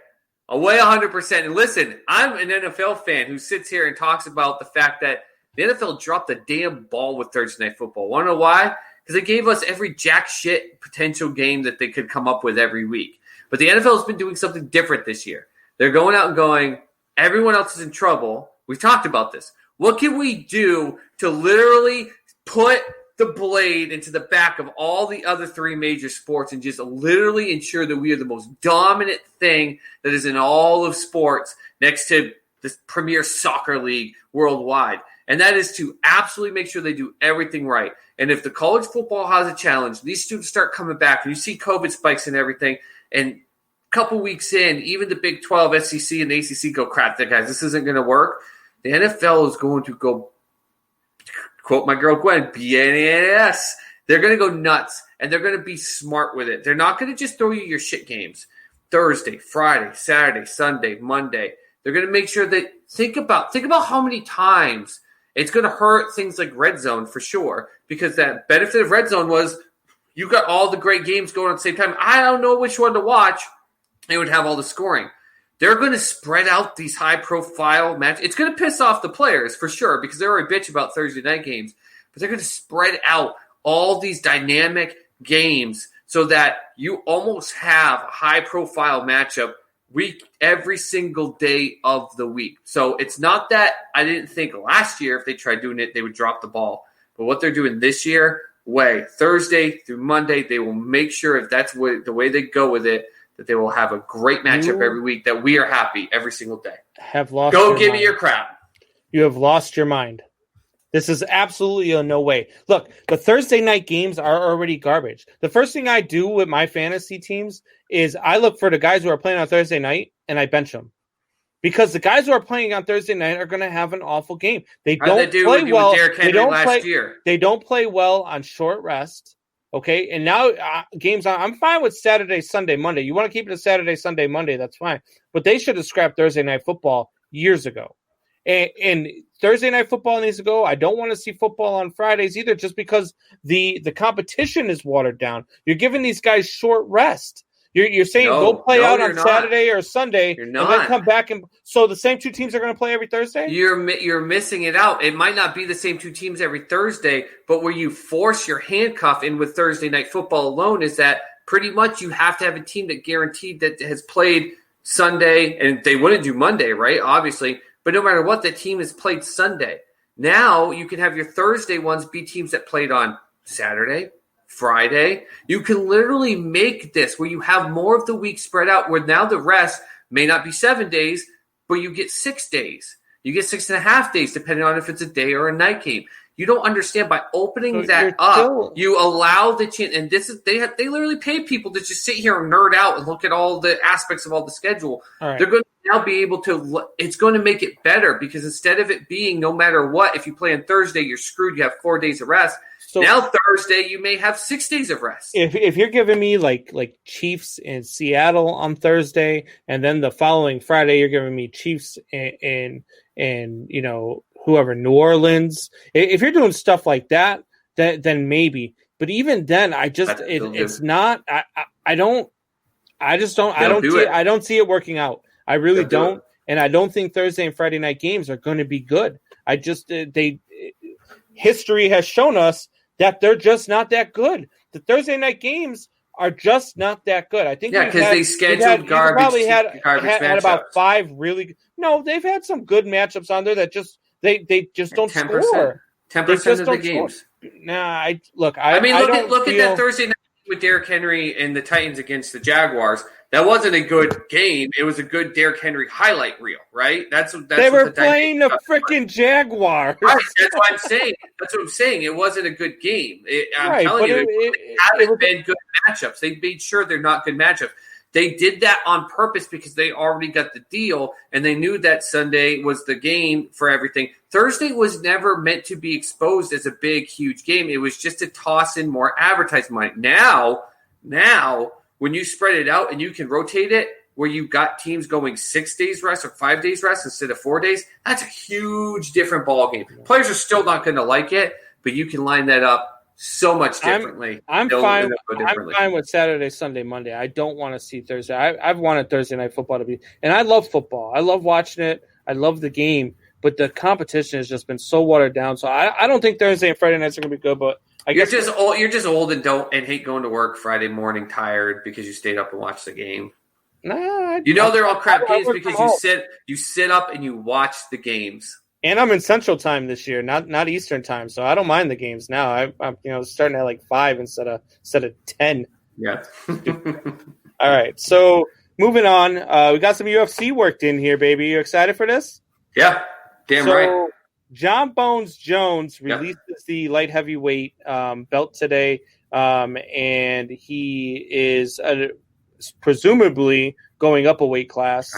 100%. And listen, I'm an NFL fan who sits here and talks about the fact that the NFL dropped the damn ball with Thursday Night Football. Want to know why? Because they gave us every jack shit potential game that they could come up with every week. But the NFL has been doing something different this year. They're going out and going, everyone else is in trouble. We've talked about this. What can we do to literally put the blade into the back of all the other three major sports and just literally ensure that we are the most dominant thing that is in all of sports next to the premier soccer league worldwide. And that is to absolutely make sure they do everything right. And if the college football has a challenge, these students start coming back, and you see COVID spikes and everything, and a couple weeks in, even the Big 12, SEC, and the ACC go, crap, guys, this isn't going to work. The NFL is going to go, quote my girl Gwen, bananas. They're going to go nuts, and they're going to be smart with it. They're not going to just throw you your shit games Thursday, Friday, Saturday, Sunday, Monday. They're going to make sure that think about how many times it's going to hurt things like Red Zone for sure, because that benefit of Red Zone was you got all the great games going at the same time. I don't know which one to watch. It would have all the scoring. They're going to spread out these high-profile matches. It's going to piss off the players for sure because they already bitch about Thursday night games. But they're going to spread out all these dynamic games so that you almost have a high-profile matchup every single day of the week. So it's not that I didn't think last year if they tried doing it, they would drop the ball. But what they're doing this year, Thursday through Monday, they will make sure if that's the way they go with it, that they will have a great matchup every week, that we are happy every single day. Go give me your crap. You have lost your mind. This is absolutely a no way. Look, the Thursday night games are already garbage. The first thing I do with my fantasy teams is I look for the guys who are playing on Thursday night and I bench them. Because the guys who are playing on Thursday night are going to have an awful game. They don't play well. They don't play well on short rest. Okay, and now games on. I'm fine with Saturday, Sunday, Monday. You want to keep it a Saturday, Sunday, Monday, that's fine. But they should have scrapped Thursday night football years ago. And Thursday night football needs to go. I don't want to see football on Fridays either, just because the competition is watered down. You're giving these guys short rest. You're saying go play out on Saturday or Sunday and then come back. And so the same two teams are going to play every Thursday? You're missing it out. It might not be the same two teams every Thursday, but where you force your handcuff in with Thursday night football alone is that pretty much you have to have a team that guaranteed that has played Sunday, and they wouldn't do Monday, right? Obviously. But no matter what, the team has played Sunday. Now you can have your Thursday ones be teams that played on Saturday, Friday. You can literally make this where you have more of the week spread out, where now the rest may not be 7 days, but you get 6 days. You get 6.5 days, depending on if it's a day or a night game. You don't understand, by opening that up, you allow the chance. And this is they literally pay people to just sit here and nerd out and look at all the aspects of all the schedule. All right. They're going to now be able to. It's going to make it better, because instead of it being no matter what, if you play on Thursday, you're screwed. You have 4 days of rest. So now Thursday, you may have 6 days of rest. If you're giving me like Chiefs in Seattle on Thursday, and then the following Friday you're giving me Chiefs and you know, whoever, New Orleans. If you're doing stuff like that, then maybe. But even then, I just it's not. I don't see it working out. I really don't, and I don't think Thursday and Friday night games are going to be good. History has shown us that they're just not that good. The Thursday night games are just not that good. I think because they scheduled garbage. Probably had about 5 really. No, they've had some good matchups on there that just they just don't 10%, score. 10% of the games. Nah, look at that Thursday night with Derrick Henry and the Titans against the Jaguars. That wasn't a good game. It was a good Derrick Henry highlight reel, right? They were playing the freaking Jaguars. Right, that's what I'm saying. That's what I'm saying. It wasn't a good game. I'm telling you, it haven't been good matchups. They made sure they're not good matchups. They did that on purpose because they already got the deal, and they knew that Sunday was the game for everything. Thursday was never meant to be exposed as a big, huge game. It was just to toss in more advertising money. Now, when you spread it out and you can rotate it, where you got teams going 6 days rest or 5 days rest instead of 4 days, that's a huge different ball game. Players are still not going to like it, but you can line that up so much differently. I'm fine with Saturday, Sunday, Monday. I don't want to see Thursday. I've wanted Thursday night football to be, and I love football. I love watching it. I love the game, but the competition has just been so watered down. So I don't think Thursday and Friday nights are going to be good. But you're just old and hate going to work Friday morning tired because you stayed up and watched the game. Nah, they're all crap games because you sit up and you watch the games. And I'm in Central Time this year, not Eastern Time, so I don't mind the games now. I'm starting at like 5 instead of 10. Yeah. All right, so moving on, we got some UFC worked in here, baby. You excited for this? Yeah, damn right. John Bones Jones releases the light heavyweight belt today, and he is presumably going up a weight class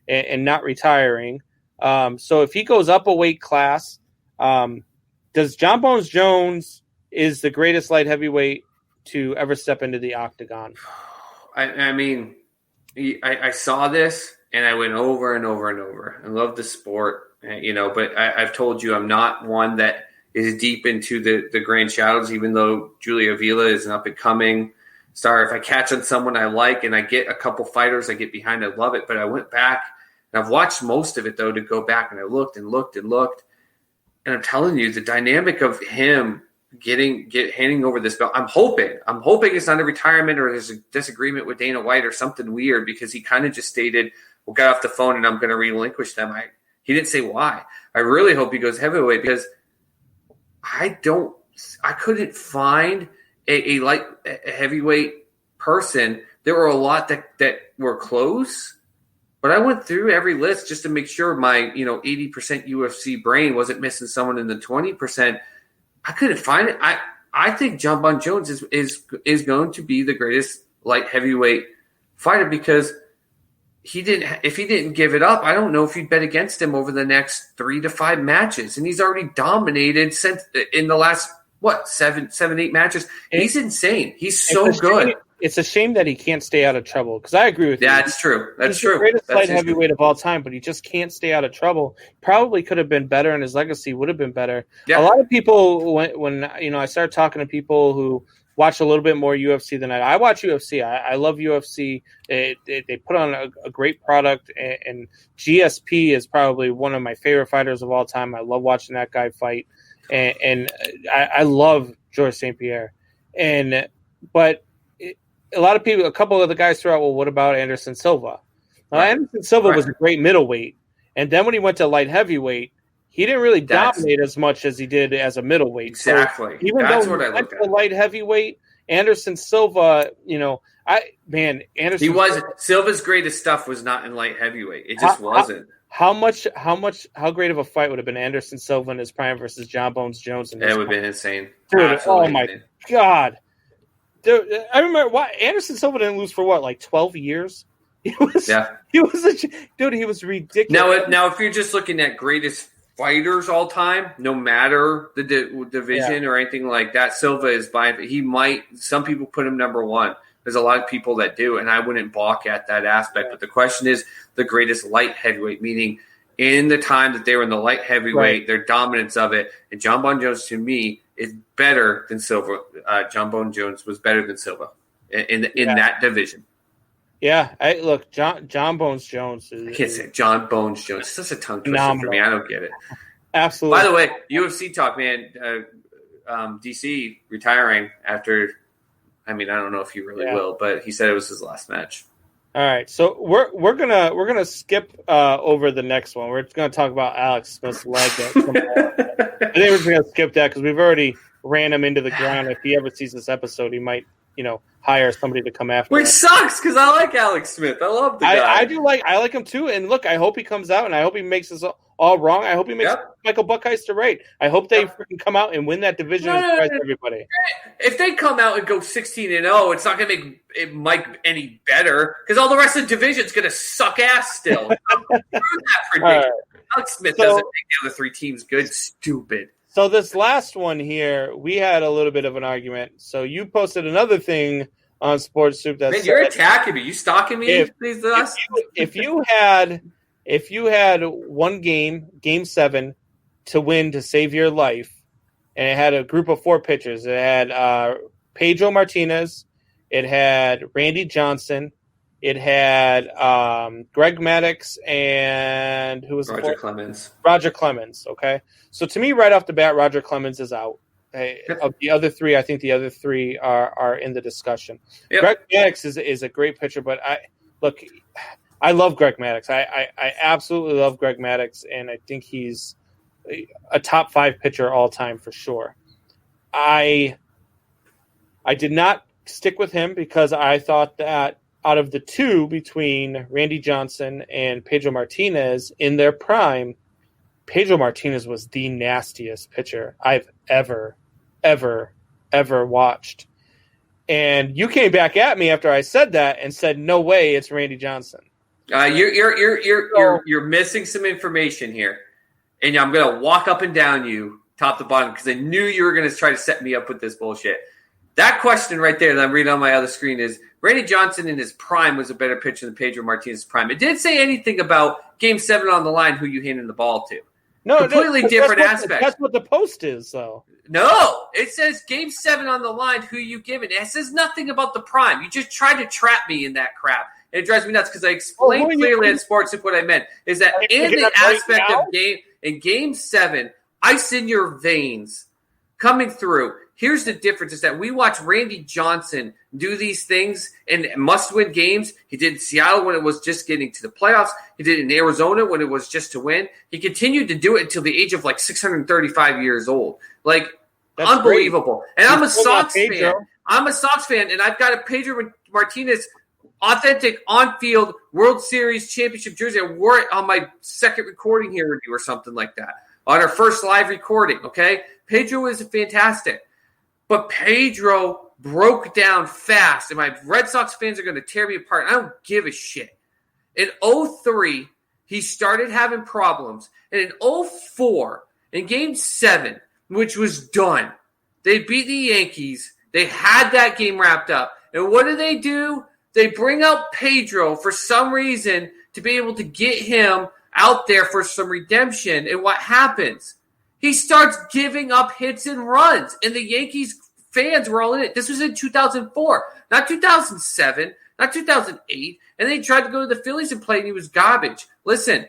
and not retiring. So if he goes up a weight class, does John Bones Jones is the greatest light heavyweight to ever step into the octagon? I mean, I saw this and I went over and over and over. I love the sport, but I've told you I'm not one that is deep into the grand shadows, even though Julia Avila is an up-and-coming star. If I catch on someone I like and I get a couple fighters I get behind, I love it. But I went back, and I've watched most of it, though, to go back, and I looked and looked and looked. And I'm telling you, the dynamic of him handing over this belt, I'm hoping it's not a retirement or there's a disagreement with Dana White or something weird, because he kind of just stated, well, got off the phone and I'm going to relinquish them. He didn't say why. I really hope he goes heavyweight, because I couldn't find a heavyweight person. There were a lot that were close, but I went through every list just to make sure my 80% UFC brain wasn't missing someone in the 20%. I couldn't find it. I think John Bones Jones is going to be the greatest light heavyweight fighter, because if he didn't give it up, I don't know if you'd bet against him over the next 3 to 5 matches. And he's already dominated in the last, 7-8 matches. He's insane. He's so good. It's a shame that he can't stay out of trouble, because I agree with you. That's true. That's true. The greatest light heavyweight of all time, but he just can't stay out of trouble. Probably could have been better, and his legacy would have been better. Yeah. A lot of people, when I started talking to people who watch a little bit more UFC than I watch UFC. I love UFC. They put on a great product, and GSP is probably one of my favorite fighters of all time. I love watching that guy fight, and I love Georges St. Pierre. But a lot of people, a couple of the guys throw out, well, what about Anderson Silva? Anderson Silva was a great middleweight, and then when he went to light heavyweight, he didn't really dominate as much as he did as a middleweight. Exactly. So even though he went to light heavyweight, Anderson Silva, Silva's greatest stuff was not in light heavyweight. It just wasn't. How great of a fight would have been Anderson Silva in his prime versus John Bones Jones? That would have been insane. Dude, absolutely. Oh my God. Dude, I remember Anderson Silva didn't lose for 12 years? He was ridiculous. Now if you're just looking at greatest fighters all time, no matter the division or anything like that, Silva is some people put him number 1. There's a lot of people that do, and I wouldn't balk at that aspect. But the question is the greatest light heavyweight, meaning in the time that they were in the light heavyweight, their dominance of it. And John Bones Jones, to me, is better than Silva. John Bones Jones was better than Silva in that division. Yeah, John Bones Jones. I can't say John Bones Jones. It's such a tongue twister for me. I don't get it. Absolutely. By the way, UFC talk, man. DC retiring after. I mean, I don't know if he really will, but he said it was his last match. All right, so we're gonna skip over the next one. We're gonna talk about Alex Smith's leg. I think we're gonna skip that because we've already ran him into the ground. If he ever sees this episode, he might, hire somebody to come after. Which sucks because I like Alex Smith. I love the guy. I like him too. And look, I hope he comes out, and I hope he makes us all wrong. I hope he makes Michael Buckeister right. I hope they freaking come out and win that division and surprise everybody. If they come out and go 16-0, it's not going to make Mike any better because all the rest of the division's going to suck ass still. Right. Alex Smith doesn't make the other 3 teams good. Stupid. So this last one here, we had a little bit of an argument. So you posted another thing on Sports Soup that you're attacking me. You stalking me? If you had one game 7, to win to save your life, and it had a group of 4 pitchers. It had Pedro Martinez, it had Randy Johnson, it had Greg Maddux, and who was Roger Clemens. Roger Clemens. Okay, so to me, right off the bat, Roger Clemens is out. Of the other 3, I think the other 3 are in the discussion. Yep. Greg Maddux is a great pitcher, but I love Greg Maddux. I absolutely love Greg Maddux, and I think he's a top 5 pitcher all time for sure. I did not stick with him because I thought that out of the two between Randy Johnson and Pedro Martinez in their prime, Pedro Martinez was the nastiest pitcher I've ever watched. And you came back at me after I said that and said, "No way, it's Randy Johnson." You're missing some information here, and I'm gonna walk up and down you top to bottom because I knew you were gonna try to set me up with this bullshit. That question right there that I'm reading on my other screen is Randy Johnson in his prime was a better pitcher than Pedro Martinez's prime. It didn't say anything about Game 7 on the line, who you handed the ball to. Completely different aspect. That's what the post is, though. No, it says Game 7 on the line, who you giving. It says nothing about the prime. You just tried to trap me in that crap. And it drives me nuts because I explained clearly at Sports what I meant is that in the aspect of Game 7, ice in your veins coming through. Here's the difference is that we watch Randy Johnson do these things in must-win games. He did in Seattle when it was just getting to the playoffs. He did it in Arizona when it was just to win. He continued to do it until the age of 635 years old. That's unbelievable. Great. And I'm a Sox fan. I'm a Sox fan, and I've got a Pedro Martinez authentic on-field World Series championship jersey. I wore it on my second recording here with you or something like that. On our first live recording, okay? Pedro is fantastic. But Pedro broke down fast, and my Red Sox fans are going to tear me apart. I don't give a shit. In 2003, he started having problems. And in 2004, in Game 7, which was done, they beat the Yankees. They had that game wrapped up. And what do? They bring out Pedro for some reason to be able to get him out there for some redemption. And what happens? He starts giving up hits and runs, and the Yankees fans were all in it. This was in 2004, not 2007, not 2008, and they tried to go to the Phillies and play, and he was garbage. Listen,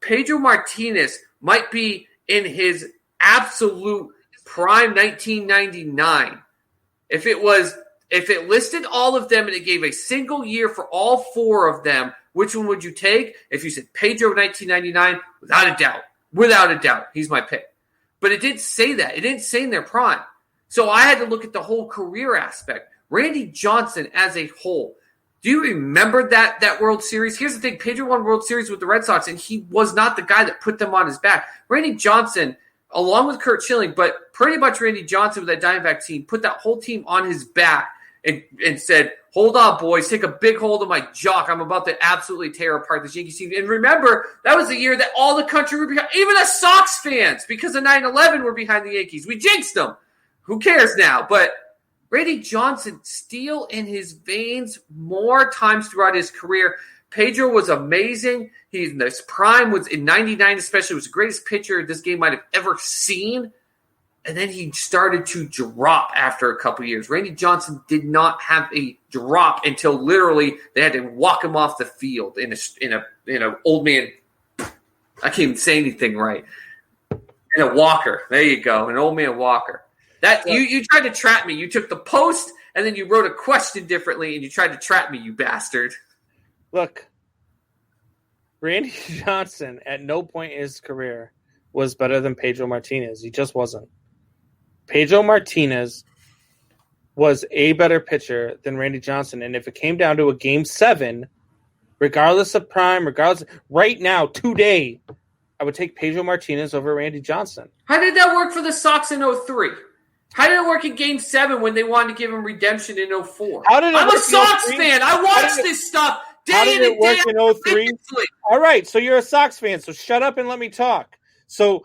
Pedro Martinez might be in his absolute prime 1999. If it listed all of them and it gave a single year for all 4 of them, which one would you take? If you said Pedro 1999, without a doubt, he's my pick. But it didn't say that. It didn't say in their prime. So I had to look at the whole career aspect. Randy Johnson as a whole. Do you remember that World Series? Here's the thing. Pedro won World Series with the Red Sox, and he was not the guy that put them on his back. Randy Johnson, along with Curt Schilling, but pretty much Randy Johnson with that Diamondback team, put that whole team on his back and said, hold on, boys, take a big hold of my jock. I'm about to absolutely tear apart this Yankees team. And remember, that was the year that all the country were behind, even the Sox fans, because of 9/11 were behind the Yankees. We jinxed them. Who cares now? But Randy Johnson, steel in his veins more times throughout his career. Pedro was amazing. His prime was in 99 especially. Was the greatest pitcher this game might have ever seen. And then he started to drop after a couple years. Randy Johnson did not have a drop until literally they had to walk him off the field in a old man. I can't even say anything right. In a walker. There you go. An old man walker. That you tried to trap me. You took the post and then you wrote a question differently and you tried to trap me, you bastard. Look, Randy Johnson at no point in his career was better than Pedro Martinez. He just wasn't. Pedro Martinez was a better pitcher than Randy Johnson. And if it came down to a Game 7, regardless of prime, right now, today, I would take Pedro Martinez over Randy Johnson. How did that work for the Sox in 2003? How did it work in Game 7 when they wanted to give him redemption in 2004? I'm a Sox fan. I watch this stuff day in and day out. In 03? All right, so you're a Sox fan, so shut up and let me talk. So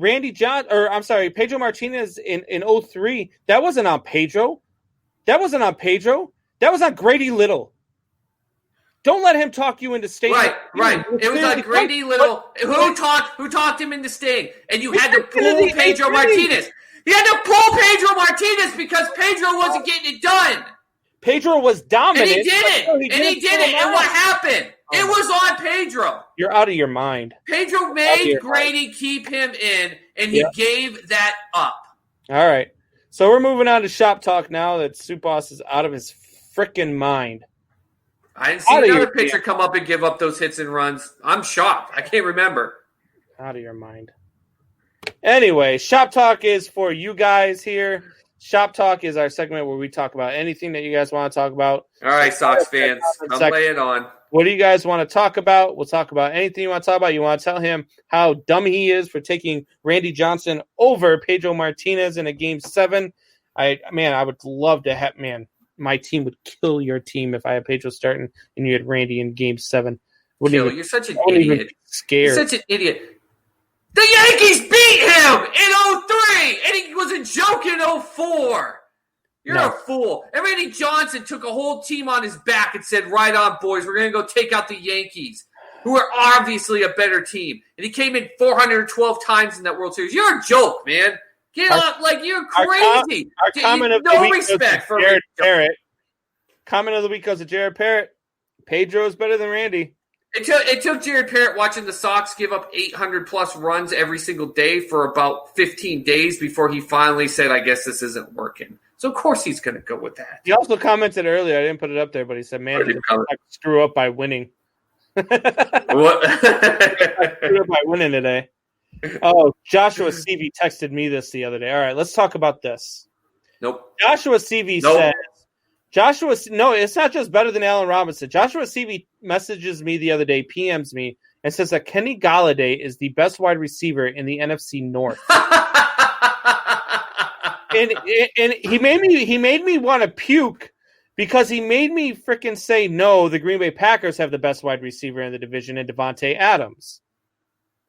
Pedro Martinez in 2003, that wasn't on Pedro. That wasn't on Pedro. That was on Grady Little. Don't let him talk you into staying. Right. It was like Grady Little. Who talked him into staying? And you had to pull Pedro Martinez. You had to pull Pedro Martinez because Pedro wasn't getting it done. Pedro was dominant. And he did it. And what happened? It was on Pedro. You're out of your mind. Pedro made Grady keep him in, and he gave that up. All right. So we're moving on to shop talk now that Soup Boss is out of his freaking mind. I didn't see another pitcher come up and give up those hits and runs. I'm shocked. I can't remember. Come up and give up those hits and runs. I'm shocked. I can't remember. Out of your mind. Anyway, Shop Talk is for you guys here. Shop Talk is our segment where we talk about anything that you guys want to talk about. All right, Sox fans, I'm laying on. What do you guys want to talk about? We'll talk about anything you want to talk about. You want to tell him how dumb he is for taking Randy Johnson over Pedro Martinez in a Game 7. I would love to have, my team would kill your team if I had Pedro starting and you had Randy in Game 7. You're such an idiot. Scared. You're such an idiot. The Yankees beat him in 03, and he was a joke in 04. You're a fool. And Randy Johnson took a whole team on his back and said, right on, boys, we're going to go take out the Yankees, who are obviously a better team. And he came in 412 times in that World Series. You're a joke, man. Get up, you're crazy. Our comment of the week respect for Jared Parrott. Comment of the week goes to Jared Parrott. Pedro is better than Randy. It took Jared Parrott watching the Sox give up 800-plus runs every single day for about 15 days before he finally said, I guess this isn't working. So, of course, he's going to go with that. He also commented earlier, I didn't put it up there, but he said, man, did I screw up by winning. What? I screwed up by winning today. Oh, Joshua CV texted me this the other day. All right, let's talk about this. Nope. Joshua CV says, no, it's not just better than Allen Robinson. Joshua CV messages me the other day, PMs me, and says that Kenny Golladay is the best wide receiver in the NFC North. and he made me want to puke because he made me freaking say, no, the Green Bay Packers have the best wide receiver in the division in Devontae Adams.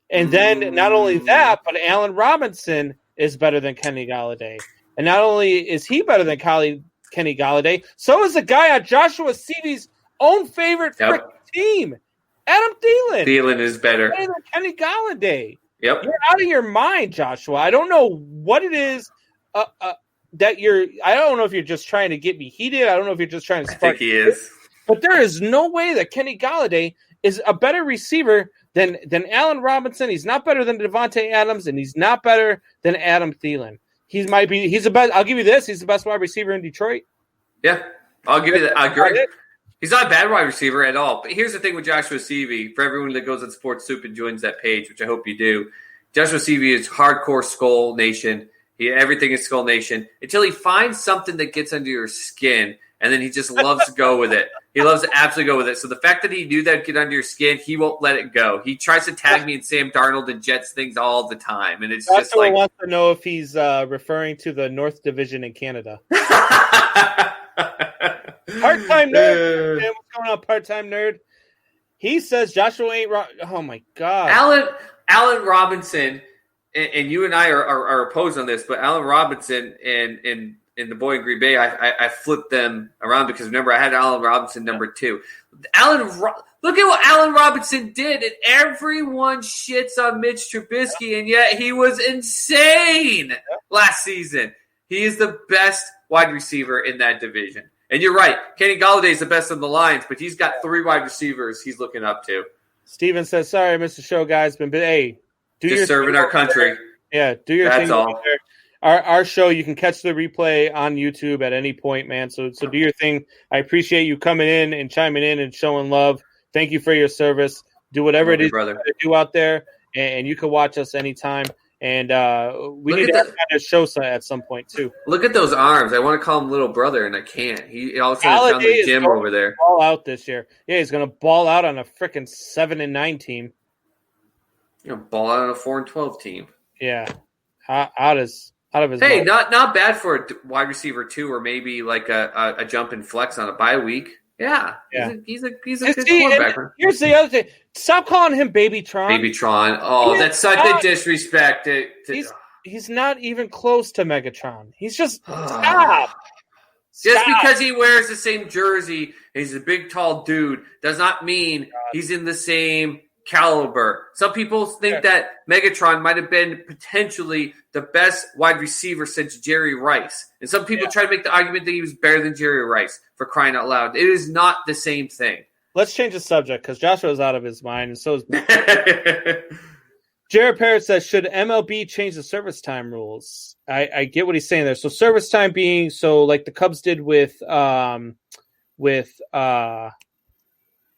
And then not only that, but Allen Robinson is better than Kenny Golladay. And not only is he better than Kenny Golladay, so is the guy on Joshua CV's own favorite freaking team, Adam Thielen. Thielen is better than Kenny Golladay. Yep. You're out of your mind, Joshua. I don't know what it is that you're – I don't know if you're just trying to get me heated. I don't know if you're just trying to spark – I think he is. But there is no way that Kenny Golladay is a better receiver than Allen Robinson. He's not better than Devontae Adams, and he's not better than Adam Thielen. He's the best. I'll give you this. He's the best wide receiver in Detroit. Yeah, I'll give you that. I agree. He's not a bad wide receiver at all. But here's the thing with Joshua CV. For everyone that goes on Sports Soup and joins that page, which I hope you do, Joshua CV is hardcore Skull Nation. Everything is Skull Nation until he finds something that gets under your skin, and then he just loves to go with it. He loves to absolutely go with it. So the fact that he knew that would get under your skin, he won't let it go. He tries to tag me and Sam Darnold and Jets things all the time, and it's just like wants to know if he's referring to the North Division in Canada. Part-time nerd. Man, what's going on, part-time nerd? He says Joshua ain't. Oh my God, Allen Robinson, and you and I are opposed on this, but Allen Robinson and the boy in Green Bay, I flipped them around because remember I had Allen Robinson number 2. Look at what Allen Robinson did, and everyone shits on Mitch Trubisky, and yet he was insane last season. He is the best wide receiver in that division. And you're right, Kenny Golladay is the best of the Lions, but he's got 3 wide receivers he's looking up to. Steven says, sorry I missed the show, guys. But hey, just serving our country. Yeah, do your thing. That's all. Our show, you can catch the replay on YouTube at any point, man. So do your thing. I appreciate you coming in and chiming in and showing love. Thank you for your service. Do whatever it is you do out there, and you can watch us anytime. And we need to have a show at some point too. Look at those arms. I want to call him little brother, and I can't. He all of a sudden found the gym over there. Ball out this year. Yeah, he's going to ball out on a freaking 7-9 team. Ball out on a 4-12 team. Yeah, out of his. Hey, not bad for a wide receiver too, or maybe like a jump and flex on a bye week. Yeah. He's a good quarterback. Here's the other thing. Stop calling him Babytron. Babytron. Oh, that's such a disrespect. He's not even close to Megatron. He's just stop. Just because he wears the same jersey and he's a big, tall dude does not mean he's in the same caliber. Some people think that Megatron might have been potentially the best wide receiver since Jerry Rice. And some people try to make the argument that he was better than Jerry Rice, for crying out loud. It is not the same thing. Let's change the subject because Joshua's out of his mind and so is Jared Parrott says, should MLB change the service time rules? I get what he's saying there. So service time being like the Cubs did with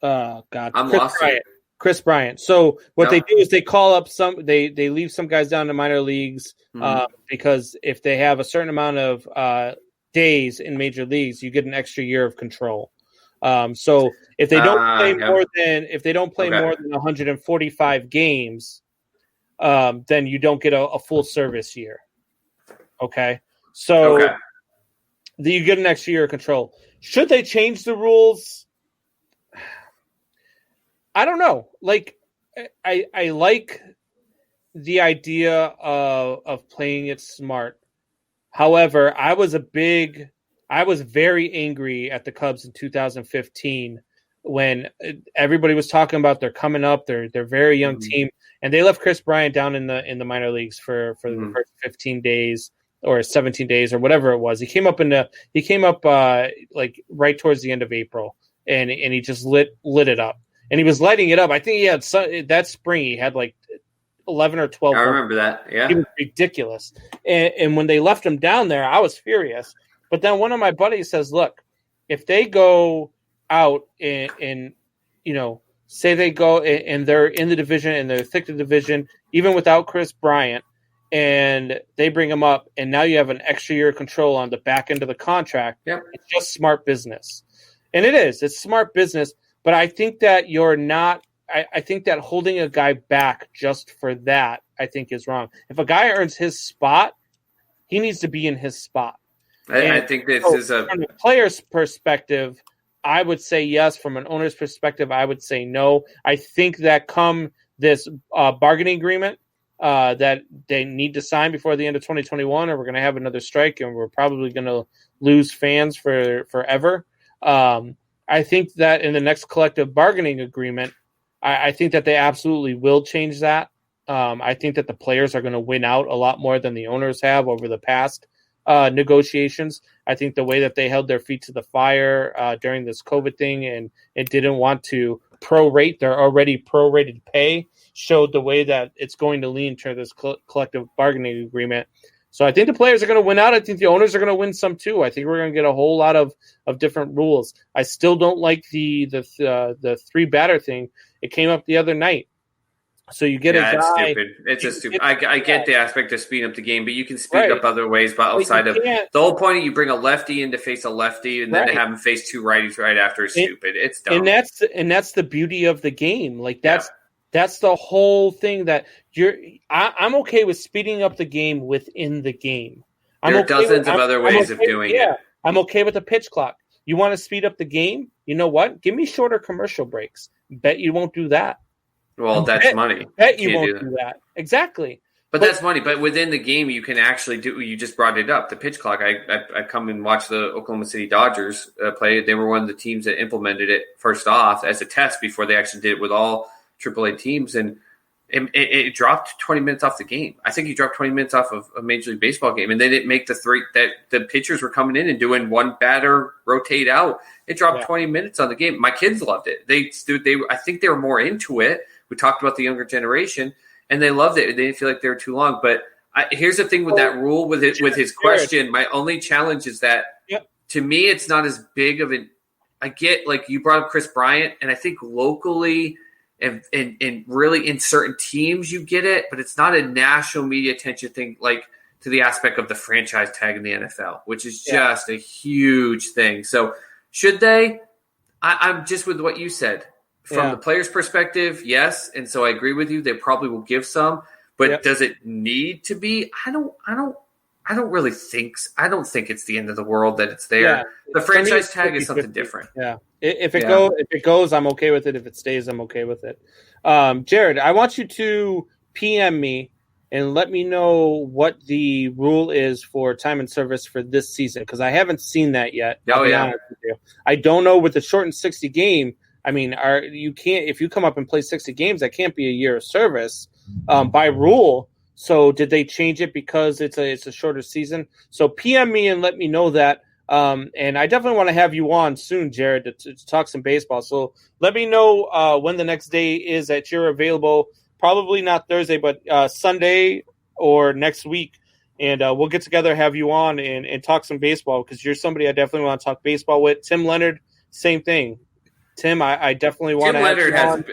God, I'm Chris lost Bryant. here. Chris Bryant. So what No. they do is they call up they leave some guys down to minor leagues because if they have a certain amount of days in major leagues, you get an extra year of control. So if they don't play more than 145 games, then you don't get a full service year. Okay, so you get an extra year of control. Should they change the rules? I don't know. Like, I like the idea of playing it smart. However, I was very angry at the Cubs in 2015 when everybody was talking about they're coming up, they're very young team, and they left Chris Bryant down in the minor leagues for the first 15 days or 17 days or whatever it was. He came up like right towards the end of April, and he just lit it up. And he was lighting it up. I think he had that spring. He had like 11 or 12. I remember that. Yeah, it was ridiculous. And when they left him down there, I was furious. But then one of my buddies says, "Look, if they go out and say they go and they're in the division and they're thick of the division, even without Chris Bryant, and they bring him up, and now you have an extra year of control on the back end of the contract. Yep. It's just smart business, and it is. It's smart business." But I think that you're not. I think that holding a guy back just for that, I think, is wrong. If a guy earns his spot, he needs to be in his spot. I think this is from a player's perspective, I would say yes. From an owner's perspective, I would say no. I think that come this bargaining agreement that they need to sign before the end of 2021, or we're going to have another strike, and we're probably going to lose fans forever. I think that in the next collective bargaining agreement, I think that they absolutely will change that. I think that the players are going to win out a lot more than the owners have over the past negotiations. I think the way that they held their feet to the fire during this COVID thing and didn't want to prorate their already prorated pay showed the way that it's going to lean toward this collective bargaining agreement. So I think the players are going to win out. I think the owners are going to win some too. I think we're going to get a whole lot of different rules. I still don't like the three batter thing. It came up the other night. So you get a guy. It's stupid. It's just stupid. I get the aspect of speeding up the game, but you can speed up other ways. But outside of the whole point, you bring a lefty in to face a lefty, and then to have him face two righties right after is stupid. It's dumb. And that's the beauty of the game. Like that's the whole thing that I'm okay with speeding up the game within the game. There are dozens of other ways of doing it. I'm okay with the pitch clock. You want to speed up the game? You know what? Give me shorter commercial breaks. Bet you won't do that. Well, that's money. Bet you won't do that. Exactly. But that's money. But within the game, you can actually do. You just brought it up. The pitch clock. I come and watch the Oklahoma City Dodgers play. They were one of the teams that implemented it first off as a test before they actually did it with all AAA teams, and it dropped 20 minutes off the game. I think he dropped 20 minutes off of a Major League Baseball game, and they didn't make the three that the pitchers were coming in and doing one batter, rotate out. It dropped 20 minutes on the game. My kids loved it. I think they were more into it. We talked about the younger generation, and they loved it. They didn't feel like they were too long. But here's the thing with that rule, with his question. My only challenge is that to me, it's not as big of an. I get, like you brought up Chris Bryant, and I think locally and really in certain teams you get it, but it's not a national media attention thing like to the aspect of the franchise tag in the NFL, which is just a huge thing. So should they? I'm just with what you said. From the player's perspective, yes, and so I agree with you. They probably will give some, but does it need to be? I don't really think. I don't think it's the end of the world that it's there. Yeah. The franchise tag is something different. Yeah, if it goes, I'm okay with it. If it stays, I'm okay with it. Jared, I want you to PM me and let me know what the rule is for time and service for this season because I haven't seen that yet. I don't know with the shortened 60 game. I mean, you can't if you come up and play 60 games, that can't be a year of service by rule. So did they change it because it's a shorter season? So PM me and let me know that. And I definitely want to have you on soon, Jared, to talk some baseball. So let me know when the next day is that you're available. Probably not Thursday, but Sunday or next week. And we'll get together, have you on, and talk some baseball because you're somebody I definitely want to talk baseball with. Tim Leonard, same thing. Tim, I definitely want to have you on.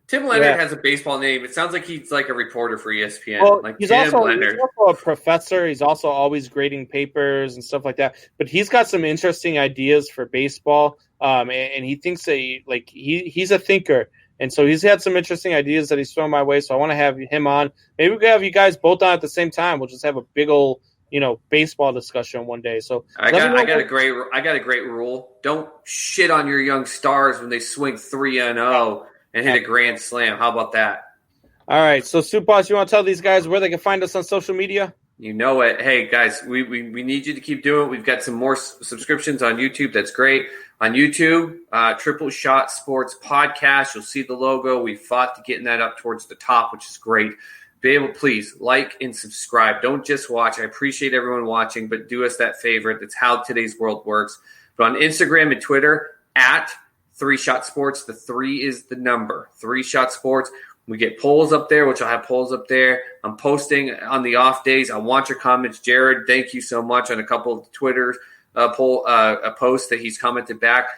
Tim Leonard has a baseball name. It sounds like he's like a reporter for ESPN. Well, like he's Tim also a professor. He's also always grading papers and stuff like that. But he's got some interesting ideas for baseball, and he thinks that he's a thinker. And so he's had some interesting ideas that he's thrown my way. So I want to have him on. Maybe we can have you guys both on at the same time. We'll just have a big old baseball discussion one day. So I got a great rule. Don't shit on your young stars when they swing 3-0 and hit a grand slam. How about that? All right. So, Soup Boss, you want to tell these guys where they can find us on social media? You know it. Hey, guys, we need you to keep doing it. We've got some more subscriptions on YouTube. That's great. On YouTube, Triple Shot Sports Podcast. You'll see the logo. We fought to getting that up towards the top, which is great. Please like and subscribe. Don't just watch. I appreciate everyone watching, but do us that favor. That's how today's world works. But on Instagram and Twitter, at 3 Shot Sports. The 3 is the number. 3 Shot Sports. We get polls up there, which I'll have polls up there. I'm posting on the off days. I want your comments. Jared, thank you so much on a couple of Twitter posts that he's commented back.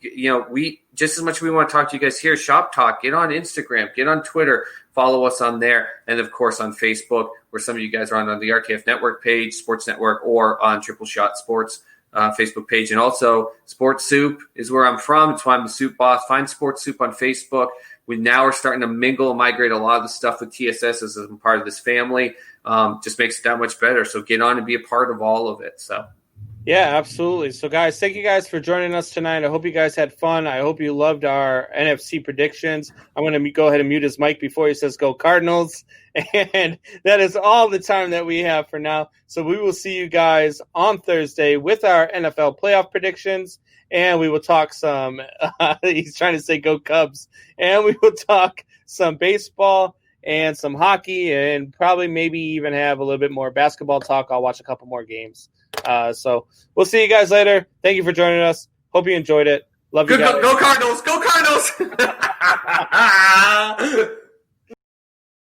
We just as much as we want to talk to you guys here, Shop Talk, get on Instagram, get on Twitter, follow us on there, and of course on Facebook, where some of you guys are on the RKF Network page, Sports Network, or on Triple Shot Sports Facebook page. And also Sports Soup is where I'm from. It's why I'm the Soup Boss. Find Sports Soup on Facebook. We now are starting to mingle and migrate a lot of the stuff with TSS as a part of this family. Just makes it that much better. So get on and be a part of all of it. So. Yeah, absolutely. So, guys, thank you guys for joining us tonight. I hope you guys had fun. I hope you loved our NFC predictions. I'm going to go ahead and mute his mic before he says go Cardinals. And that is all the time that we have for now. So we will see you guys on Thursday with our NFL playoff predictions. And we will talk some he's trying to say go Cubs. And we will talk some baseball and some hockey and probably maybe even have a little bit more basketball talk. I'll watch a couple more games. So we'll see you guys later. Thank you for joining us. Hope you enjoyed it. Love you guys. Go Cardinals! Go Cardinals!